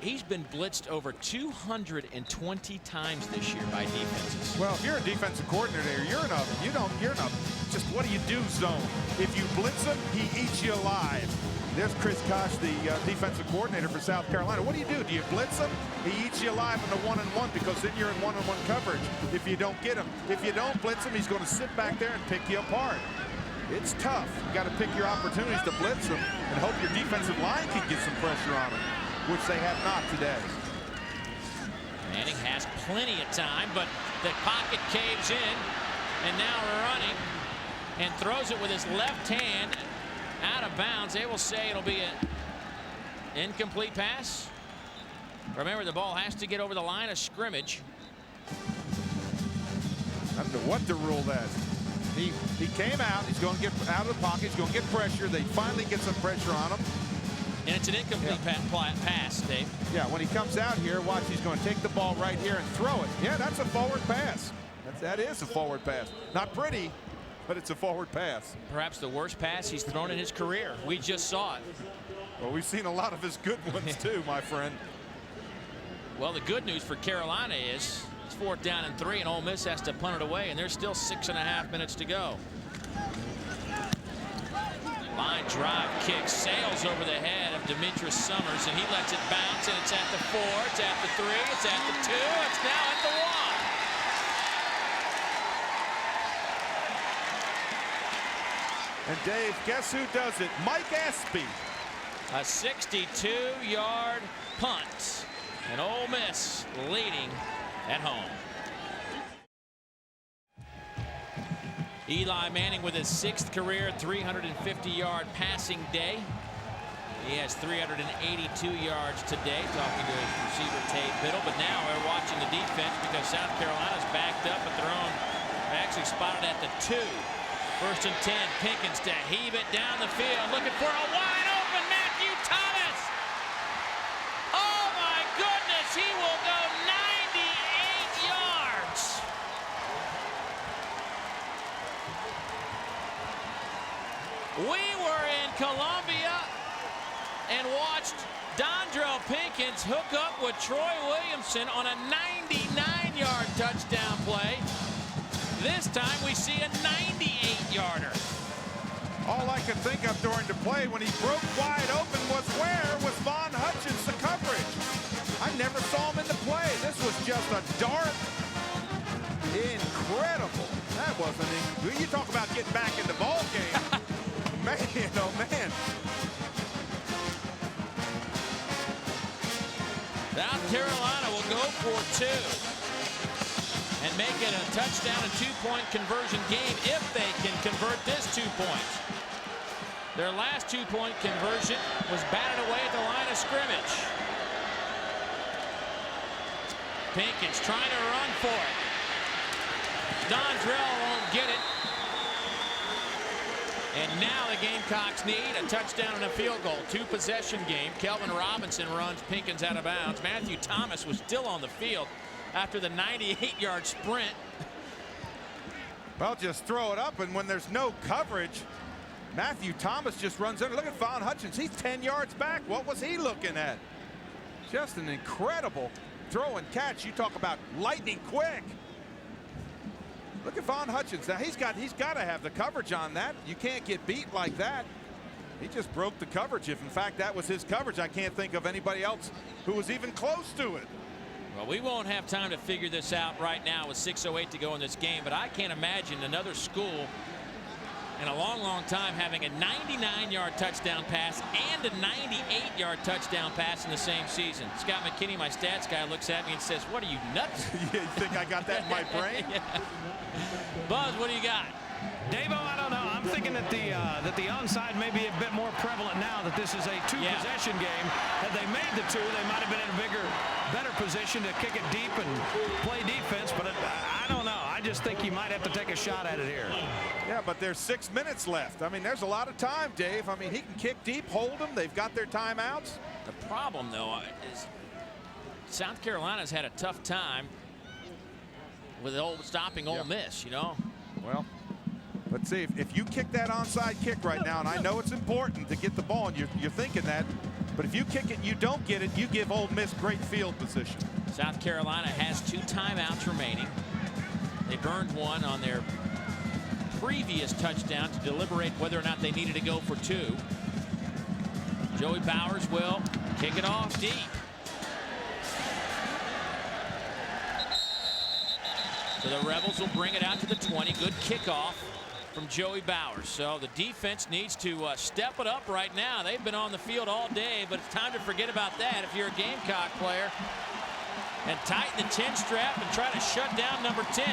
He's been blitzed over 220 times this year by defenses. Well, if you're a defensive coordinator, you're in a just what do you do zone. If you blitz him, he eats you alive. There's Chris Kosh, the defensive coordinator for South Carolina. What do? Do you blitz him? He eats you alive in the one-on-one because then you're in one-on-one coverage if you don't get him. If you don't blitz him, he's going to sit back there and pick you apart. It's tough. You got to pick your opportunities to blitz him and hope your defensive line can get some pressure on him, which they have not today. Manning has plenty of time, but the pocket caves in, and now running, and throws it with his left hand out of bounds. They will say it'll be an incomplete pass. Remember, the ball has to get over the line of scrimmage. I don't know what to rule that. He came out. He's going to get out of the pocket. He's going to get pressure. They finally get some pressure on him. And it's an incomplete pass, Dave. Yeah, when he comes out here, watch, he's going to take the ball right here and throw it. Yeah, that's a forward pass. That is a forward pass. Not pretty, but it's a forward pass. Perhaps the worst pass he's thrown in his career. We just saw it. Well, we've seen a lot of his good ones too, my friend. Well, the good news for Carolina is it's 4th down and 3, and Ole Miss has to punt it away, and there's still 6.5 minutes to go. Line drive kick sails over the head of Demetrius Summers, and he lets it bounce, and it's at the 4, it's at the 3, it's at the 2, it's now at the 1. And Dave, guess who does it? Mike Espy. A 62-yard punt, and Ole Miss leading at home. Eli Manning with his 6th career 350-yard passing day. He has 382 yards today, talking to his receiver Tate Biddle. But now we're watching the defense because South Carolina's backed up at their own. They actually spotted at the 2. 1st and 10. Pinkins to heave it down the field, looking for a wide open Matthew Thomas. Oh my goodness, he will go 98 yards. We were in Columbia and watched Dondrell Pinkins hook up with Troy Williamson on a 99-yard touchdown play. This time we see a 98-yarder. All I could think of during the play when he broke wide open was where was Von Hutchins, the coverage. I never saw him in the play. This was just a dart. Incredible. That wasn't it. You talk about getting back in the ball game. Man, oh man. South Carolina will go for 2 and make it a touchdown and 2-point conversion game if they can convert this 2 points. Their last 2-point conversion was batted away at the line of scrimmage. Pinkins trying to run for it. Dondrell won't get it. And now the Gamecocks need a touchdown and a field goal. 2-possession game. Kelvin Robinson runs Pinkins out of bounds. Matthew Thomas was still on the field after the 98-yard sprint. Well, just throw it up, and when there's no coverage, Matthew Thomas just runs in. Look at Von Hutchins. He's 10 yards back. What was he looking at? Just an incredible throw and catch. You talk about lightning quick. Look at Von Hutchins. Now he's got to have the coverage on that. You can't get beat like that. He just broke the coverage. If in fact that was his coverage, I can't think of anybody else who was even close to it. Well, we won't have time to figure this out right now with 6:08 to go in this game, but I can't imagine another school in a long time having a 99-yard touchdown pass and a 98-yard touchdown pass in the same season. Scott McKinney, my stats guy, looks at me and says, "What are you, nuts?" You think I got that in my brain? Yeah. Buzz, what do you got? Davo, I don't know. I'm thinking that the onside may be a bit more prevalent now that this is a 2-possession game. Had they made the 2, they might have been in a better position to kick it deep and play defense. But I don't know. I just think you might have to take a shot at it here. Yeah, but there's 6 minutes left. I mean, there's a lot of time, Dave. I mean, he can kick deep, hold them. They've got their timeouts. The problem, though, is South Carolina's had a tough time with stopping Ole Miss, you know. Well, let's see. If you kick that onside kick right now, and I know it's important to get the ball, and you're thinking that, but if you kick it and you don't get it, you give Ole Miss great field position. South Carolina has 2 timeouts remaining. They burned one on their previous touchdown to deliberate whether or not they needed to go for 2. Joey Bowers will kick it off deep. So the Rebels will bring it out to the 20. Good kickoff from Joey Bowers. So the defense needs to step it up right now. They've been on the field all day, but it's time to forget about that if you're a Gamecock player. And tighten the 10 strap and try to shut down number 10.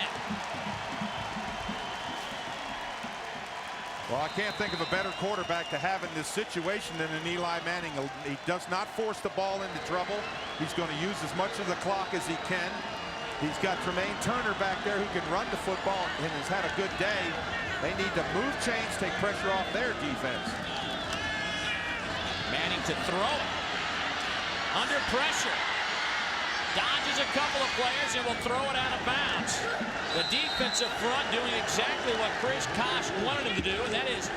Well, I can't think of a better quarterback to have in this situation than an Eli Manning. He does not force the ball into trouble. He's going to use as much of the clock as he can. He's got Tremaine Turner back there who can run the football and has had a good day. They need to move chains, take pressure off their defense. Manning to throw it. Under pressure. dodges a couple of players and will throw it out of bounds. The defensive front doing exactly what Chris Kosh wanted him to do, and that is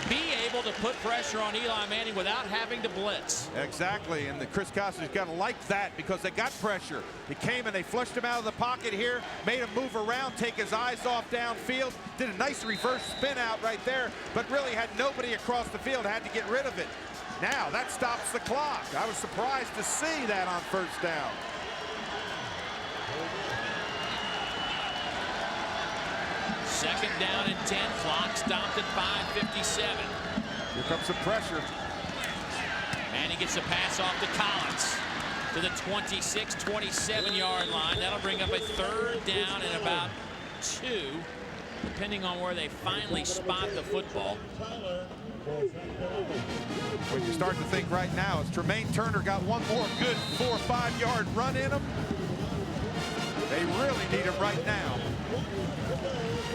be able to put pressure on Eli Manning without having to blitz. Exactly, and the Chris Kosh has got to like that because they got pressure. He came and they flushed him out of the pocket here, made him move around, take his eyes off downfield, did a nice reverse spin out right there, but really had nobody across the field, had to get rid of it. Now that stops the clock. I was surprised to see that on first down. Second down and 10, clock stopped at 5:57. Here comes some pressure. And he gets a pass off to Collins to the 26, 27-yard line. That'll bring up a third down and about 2, depending on where they finally spot the football. When you start to think right now, is Tremaine Turner got one more good 4 or 5 yard run in him? They really need him right now.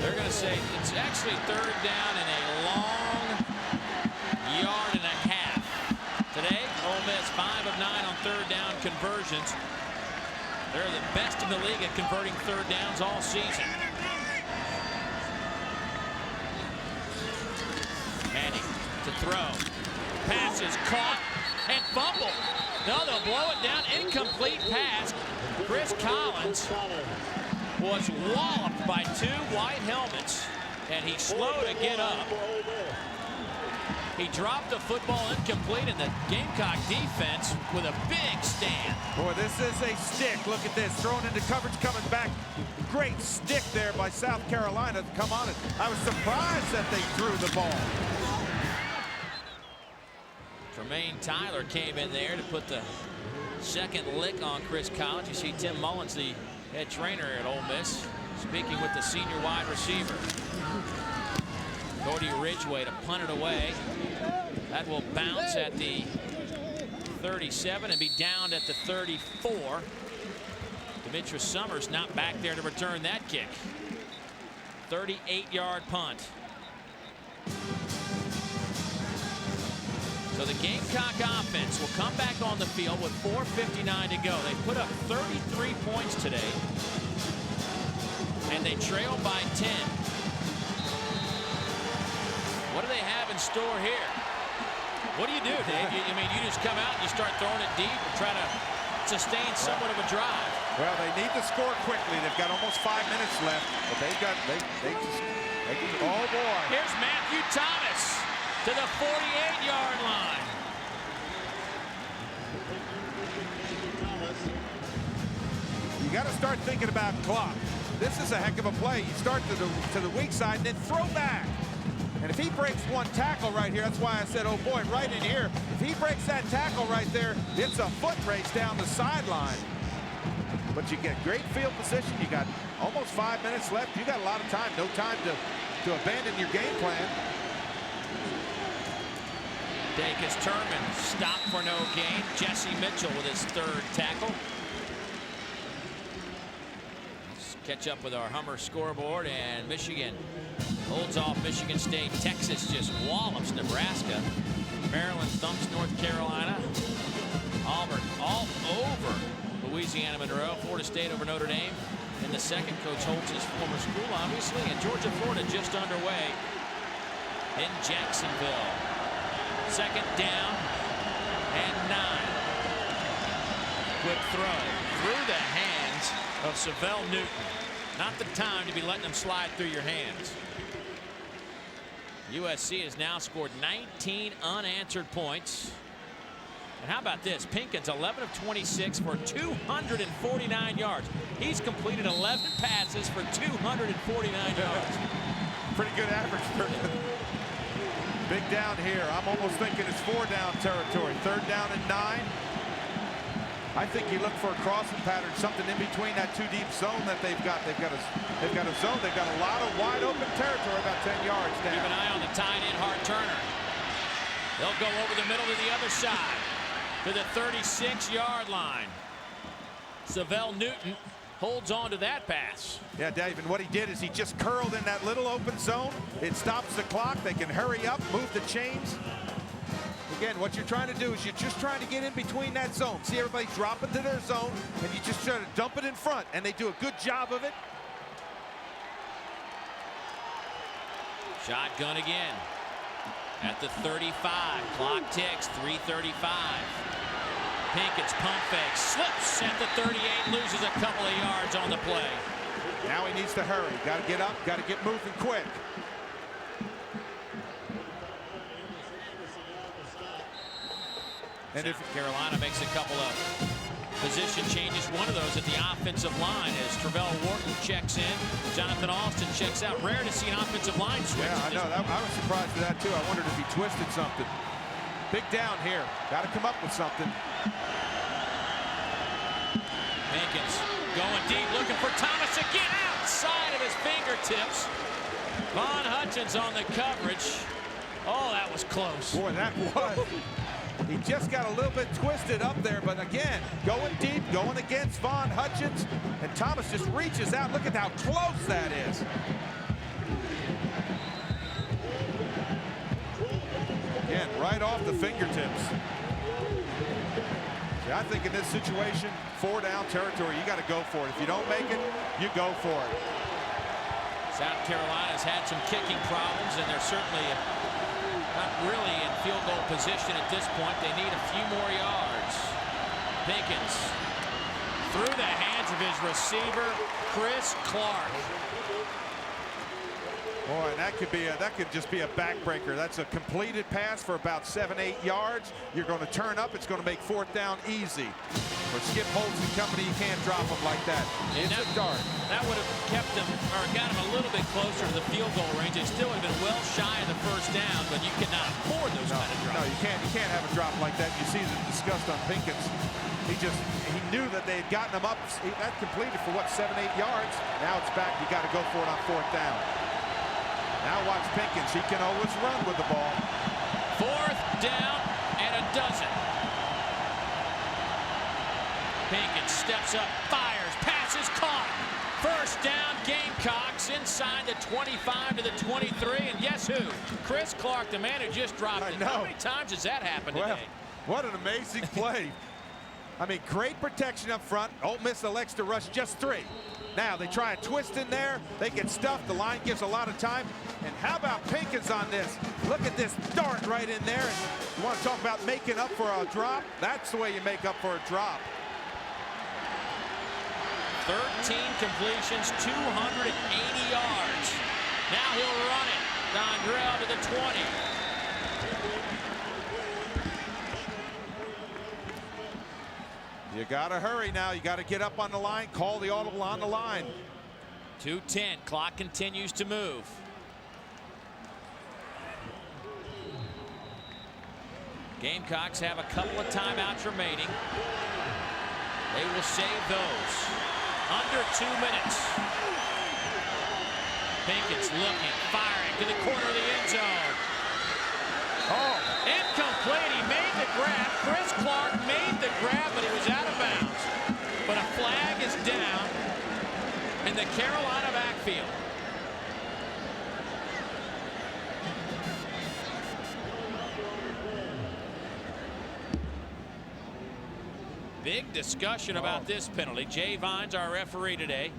They're going to say it's actually third down and a long yard and a half. Today, Ole Miss 5 of 9 on third down conversions. They're the best in the league at converting third downs all season. Manning to throw. Pass is caught and fumbled. No, they'll blow it down. Incomplete pass. Chris Collins was walloped by 2 white helmets, and he slowed to get up. He dropped the football incomplete, and the Gamecock defense with a big stand. Boy, this is a stick. Look at this. Thrown into coverage, coming back. Great stick there by South Carolina to come on it. I was surprised that they threw the ball. Tremaine Tyler came in there to put the second lick on Chris Collins. You see Tim Mullins, the head trainer at Ole Miss, speaking with the senior wide receiver. Cody Ridgeway to punt it away. That will bounce at the 37 and be down at the 34. Demetrius Summers not back there to return that kick. 38-yard punt. So the Gamecock offense will come back on the field with 4:59 to go. They put up 33 points today, and they trail by 10. What do they have in store here? What do you do, Dave? I mean, you just come out and you start throwing it deep and try to sustain somewhat of a drive. Well, they need to score quickly. They've got almost 5 minutes left, but they oh boy. Here's Matthew Thomas to the 48-yard line. You got to start thinking about clock. This is a heck of a play. You start to the weak side and then throw back. And if he breaks one tackle right here, that's why I said, oh boy, right in here. If he breaks that tackle right there, it's a foot race down the sideline. But you get great field position. You got almost 5 minutes left. You got a lot of time. No time to abandon your game plan. Dacus Turman stopped for no gain. Jesse Mitchell with his third tackle. Let's catch up with our Hummer scoreboard, and Michigan holds off Michigan State. Texas just wallops Nebraska. Maryland thumps North Carolina. Auburn all over Louisiana Monroe. Florida State over Notre Dame in the second. Coach Holtz's former school, obviously. And Georgia, Florida just underway in Jacksonville. Second down and 9. Quick throw through the hands of Savell Newton. Not the time to be letting them slide through your hands. USC has now scored 19 unanswered points. And how about this? Pinkins 11 of 26 for 249 yards. He's completed 11 passes for 249 yards. Pretty good average for big down here. I'm almost thinking it's 4-down territory. Third down and 9. I think you look for a crossing pattern, something in between that 2 deep zone that they've got. They've got a zone. They've got a lot of wide open territory, about 10 yards down. Keep an eye on the tight end, Hart Turner. They'll go over the middle to the other side to the 36-yard line. Savell Newton holds on to that pass. Yeah, Dave, and what he did is he just curled in that little open zone. It stops the clock. They can hurry up, move the chains. Again, what you're trying to do is you're just trying to get in between that zone. See everybody drop into their zone, and you just try to dump it in front, and they do a good job of it. Shotgun again at the 35. Clock ticks, 3:35. Pinkett's pump fake, slips at the 38, loses a couple of yards on the play. Now he needs to hurry. Got to get up, got to get moving quick. And if Carolina makes a couple of position changes, one of those at the offensive line as Travell Wharton checks in, Jonathan Alston checks out. Rare to see an offensive line switch. Yeah, I know. I was surprised at that, too. I wondered if he twisted something. Big down here. Got to come up with something. Pinkins going deep, looking for Thomas again, outside of his fingertips. Von Hutchins on the coverage. Oh, that was close. Boy, that was. He just got a little bit twisted up there, but again, going deep, going against Von Hutchins, and Thomas just reaches out. Look at how close that is. Again, right off the fingertips. See, I think in this situation, 4 down territory, you got to go for it. If you don't make it, you go for it. South Carolina's had some kicking problems, and they're certainly not really in field goal position at this point. They need a few more yards. Pinkins through the hands of his receiver, Chris Clark. Boy, and that could just be a backbreaker. That's a completed pass for about 7-8 yards. You're going to turn up. It's going to make 4th down easy. For Skip Holtz and company, you can't drop them like that. It's a dart. That would have kept them, or got them a little bit closer to the field goal range. They still would have been well shy of the 1st down, but you cannot afford those kind of drops. No, you can't have a drop like that. You see the disgust on Pinkins. He knew that they had gotten him up. That completed for what, 7-8 yards. Now it's back. You got to go for it on 4th down. Now watch Pinkins. He can always run with the ball. 4th down and a dozen. Pinkins steps up, fires, passes, caught. 1st down, Gamecocks inside the 25 to the 23. And guess who? Chris Clark, the man who just dropped it. How many times has that happened today? What an amazing play. I mean, great protection up front. Ole Miss elects to rush just 3. Now they try a twist in there. They get stuffed. The line gives a lot of time. And how about Pinkins on this? Look at this dart right in there. And you want to talk about making up for a drop? That's the way you make up for a drop. 13 completions, 280 yards. Now he'll run it. Dondrell to the 20. You got to hurry now. You got to get up on the line. Call the audible on the line. 2:10. Clock continues to move. Gamecocks have a couple of timeouts remaining. They will save those. Under 2 minutes. Pinkins looking, firing to the corner of the end zone. Oh. Incomplete. He made the grab. Chris Clark made the grab, but he was out of bounds. But a flag is down in the Carolina backfield. Big discussion about this penalty. Jay Vines, our referee today.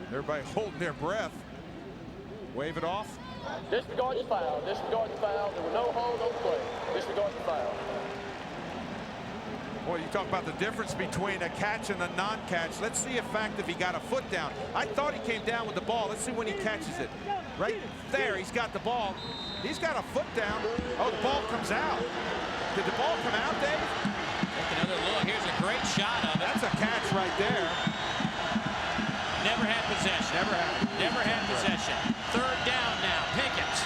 Everybody holding their breath. Wave it off. Disregard the foul. Disregard the foul. There were no hold on play. Disregard the foul. Boy, you talk about the difference between a catch and a non-catch. Let's see in fact if he got a foot down. I thought he came down with the ball. Let's see when he catches it. Right there, he's got the ball. He's got a foot down. Oh, the ball comes out. Did the ball come out, Dave? Take another look. Here's a great shot of it. That's a catch right there. Never had possession. Never had. Never had possession. 3rd down now. Pinkins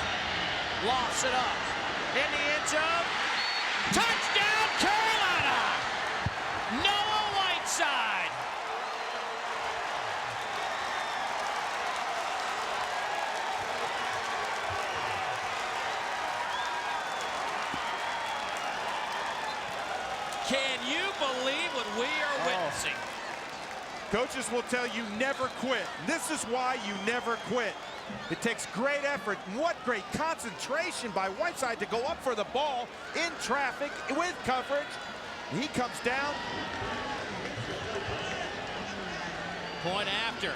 lofts it up in the end zone. Touchdown, Carolina! Noah Whiteside. Can you believe what we are witnessing? Coaches will tell you never quit. This is why you never quit. It takes great effort. What great concentration by Whiteside to go up for the ball in traffic with coverage. He comes down. Point after.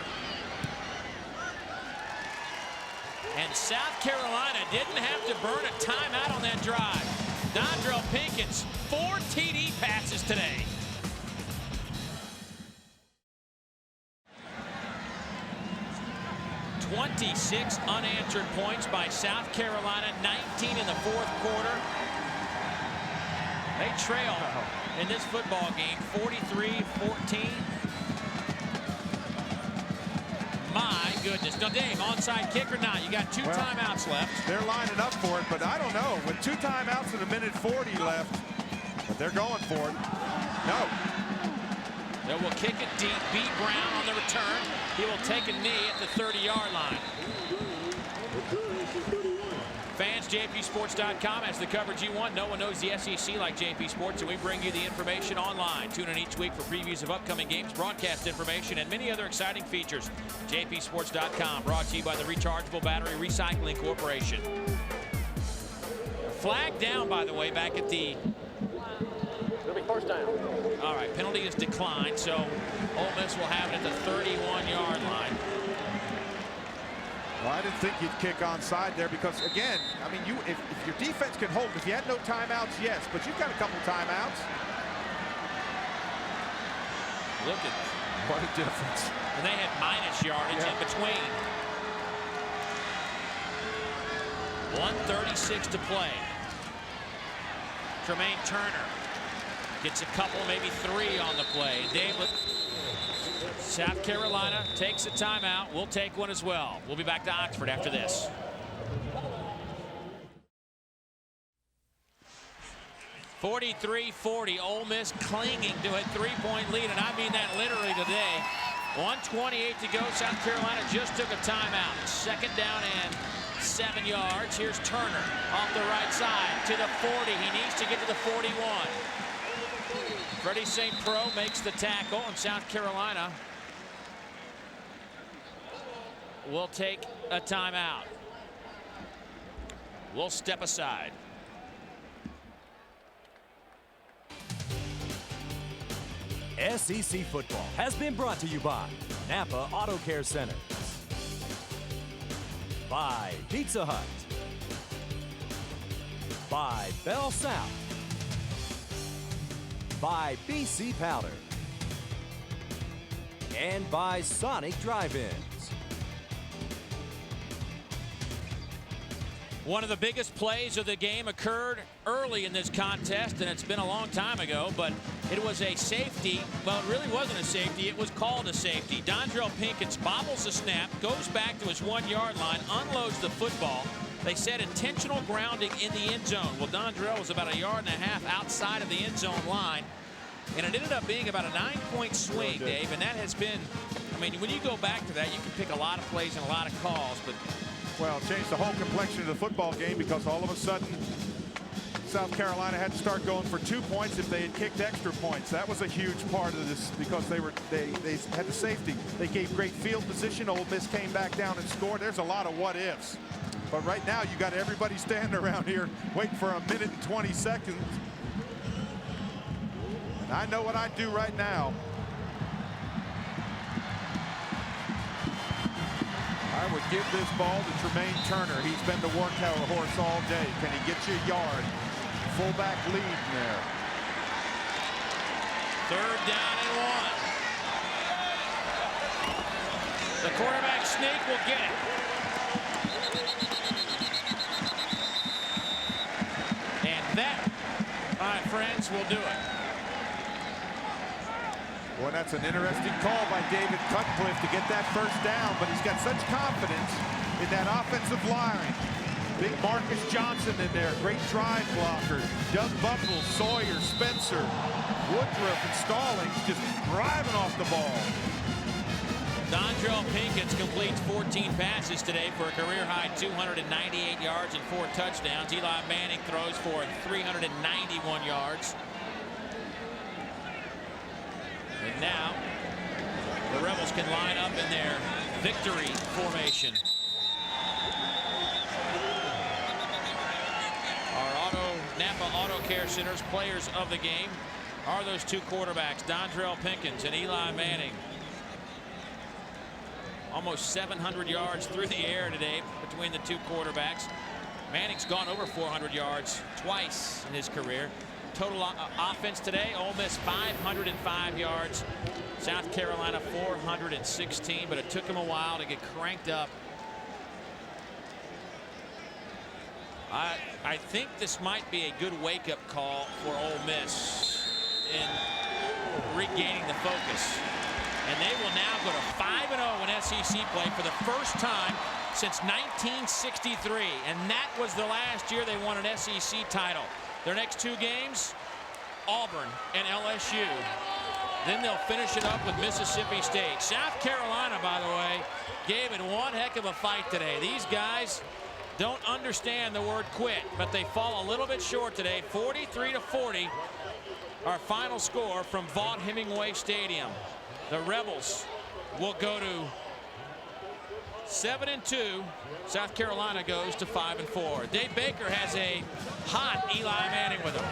And South Carolina didn't have to burn a timeout on that drive. Dondrell Pinkins, 4 TD passes today. "26 unanswered points by South Carolina, 19 in the fourth quarter. They trail in this football game, 43-14. My goodness. Now, Dave, onside kick or not? You got two timeouts left. They're lining up for it, but I don't know. With 2 timeouts and 1:40 left, but they're going for it. No. They will kick it deep. B. Brown on the return. He will take a knee at the 30-yard line. Fans, jpsports.com has the coverage you want. No one knows the SEC like JP Sports, and we bring you the information online. Tune in each week for previews of upcoming games, broadcast information, and many other exciting features. jpsports.com, brought to you by the Rechargeable Battery Recycling Corporation. Flag down, by the way, back at the... It'll be first down. All right, penalty is declined, so Ole Miss will have it at the 31-yard line. Well, I didn't think you'd kick onside there because, again, I mean, if your defense can hold, if you had no timeouts, yes, but you've got a couple timeouts. Look at what a difference. And they had minus yardage in between. 1:36 to play. Tremaine Turner gets a couple, maybe 3 on the play. South Carolina takes a timeout. We'll take one as well. We'll be back to Oxford after this. (43-40). Ole Miss clinging to a 3-point lead, and I mean that literally today. 1:28 to go. South Carolina just took a timeout. 2nd down and 7 yards. Here's Turner off the right side to the 40. He needs to get to the 41. Freddie St. Pro makes the tackle, and South Carolina will take a timeout. We'll step aside. SEC football has been brought to you by Napa Auto Care Centers, by Pizza Hut, by Bell South, by BC Powder, and by Sonic Drive-Ins. One of the biggest plays of the game occurred early in this contest, and it's been a long time ago, but it was a safety. Well, it really wasn't a safety. It was called a safety. Dondrell Pinkins bobbles the snap, goes back to his 1-yard line, unloads the football. They said intentional grounding in the end zone. Well, Dondrell was about 1.5 yards outside of the end zone line, and it ended up being about a 9-point swing, Dave, and that has been, I mean, when you go back to that, you can pick a lot of plays and a lot of calls, but well, it changed the whole complexion of the football game because all of a sudden South Carolina had to start going for 2 points if they had kicked extra points. That was a huge part of this because they had the safety. They gave great field position. Ole Miss came back down and scored. There's a lot of what ifs. But right now you got everybody standing around here waiting for 1 minute and 20 seconds. And I know what I'd do right now. I would give this ball to Tremaine Turner. He's been the workhorse all day. Can he get you a yard? Fullback lead there. 3rd down and 1. The quarterback sneak will get it. And that, my friends, will do it. Boy, that's an interesting call by David Cutcliffe to get that 1st down, but he's got such confidence in that offensive line. Big Marcus Johnson in there, great drive blocker. Doug Buckle, Sawyer, Spencer, Woodruff, and Stallings just driving off the ball. Dondrell Pinkins completes 14 passes today for a career-high 298 yards and 4 touchdowns. Eli Manning throws for 391 yards. And now, Rebels can line up in their victory formation. Our Napa Auto Care Center's players of the game are those two quarterbacks, Dontrell Pinkins and Eli Manning. Almost 700 yards through the air today between the two quarterbacks. Manning's gone over 400 yards twice in his career. Total offense today, Ole Miss 505 yards. South Carolina 416, but it took him a while to get cranked up. I think this might be a good wake-up call for Ole Miss in regaining the focus. And they will now go to 5-0 in SEC play for the first time since 1963. And that was the last year they won an SEC title. Their next two games, Auburn and LSU. Then they'll finish it up with Mississippi State. South Carolina, by the way, gave it one heck of a fight today. These guys don't understand the word quit, but they fall a little bit short today. 43-40, our final score from Vaught-Hemingway Stadium. The Rebels will go to 7-2. South Carolina goes to 5-4. Dave Baker has a hot Eli Manning with him.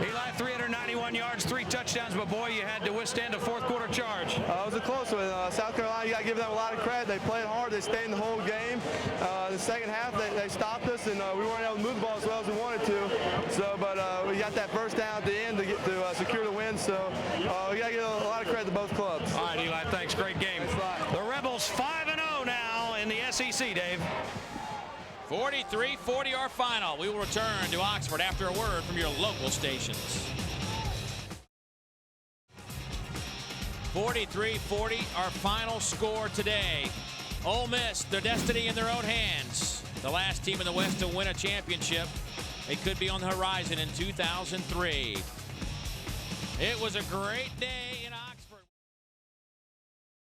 Eli, 391 yards, 3 touchdowns, but boy, you had to withstand a fourth quarter charge. It was a close one. South Carolina, you got to give them a lot of credit. They played hard. They stayed in the whole game. The second half, they stopped us, and we weren't able to move the ball as well as we wanted to. So, but we got that first down at the end to secure the win. So, we got to give a lot of credit to both clubs. All right, Eli, thanks. Great game. The Rebels 5-0 now in the SEC, Dave. 43-40 our final. We will return to Oxford after a word from your local stations. 43-40 our final score today. Ole Miss, their destiny in their own hands. The last team in the West to win a championship. It could be on the horizon in 2003. It was a great day.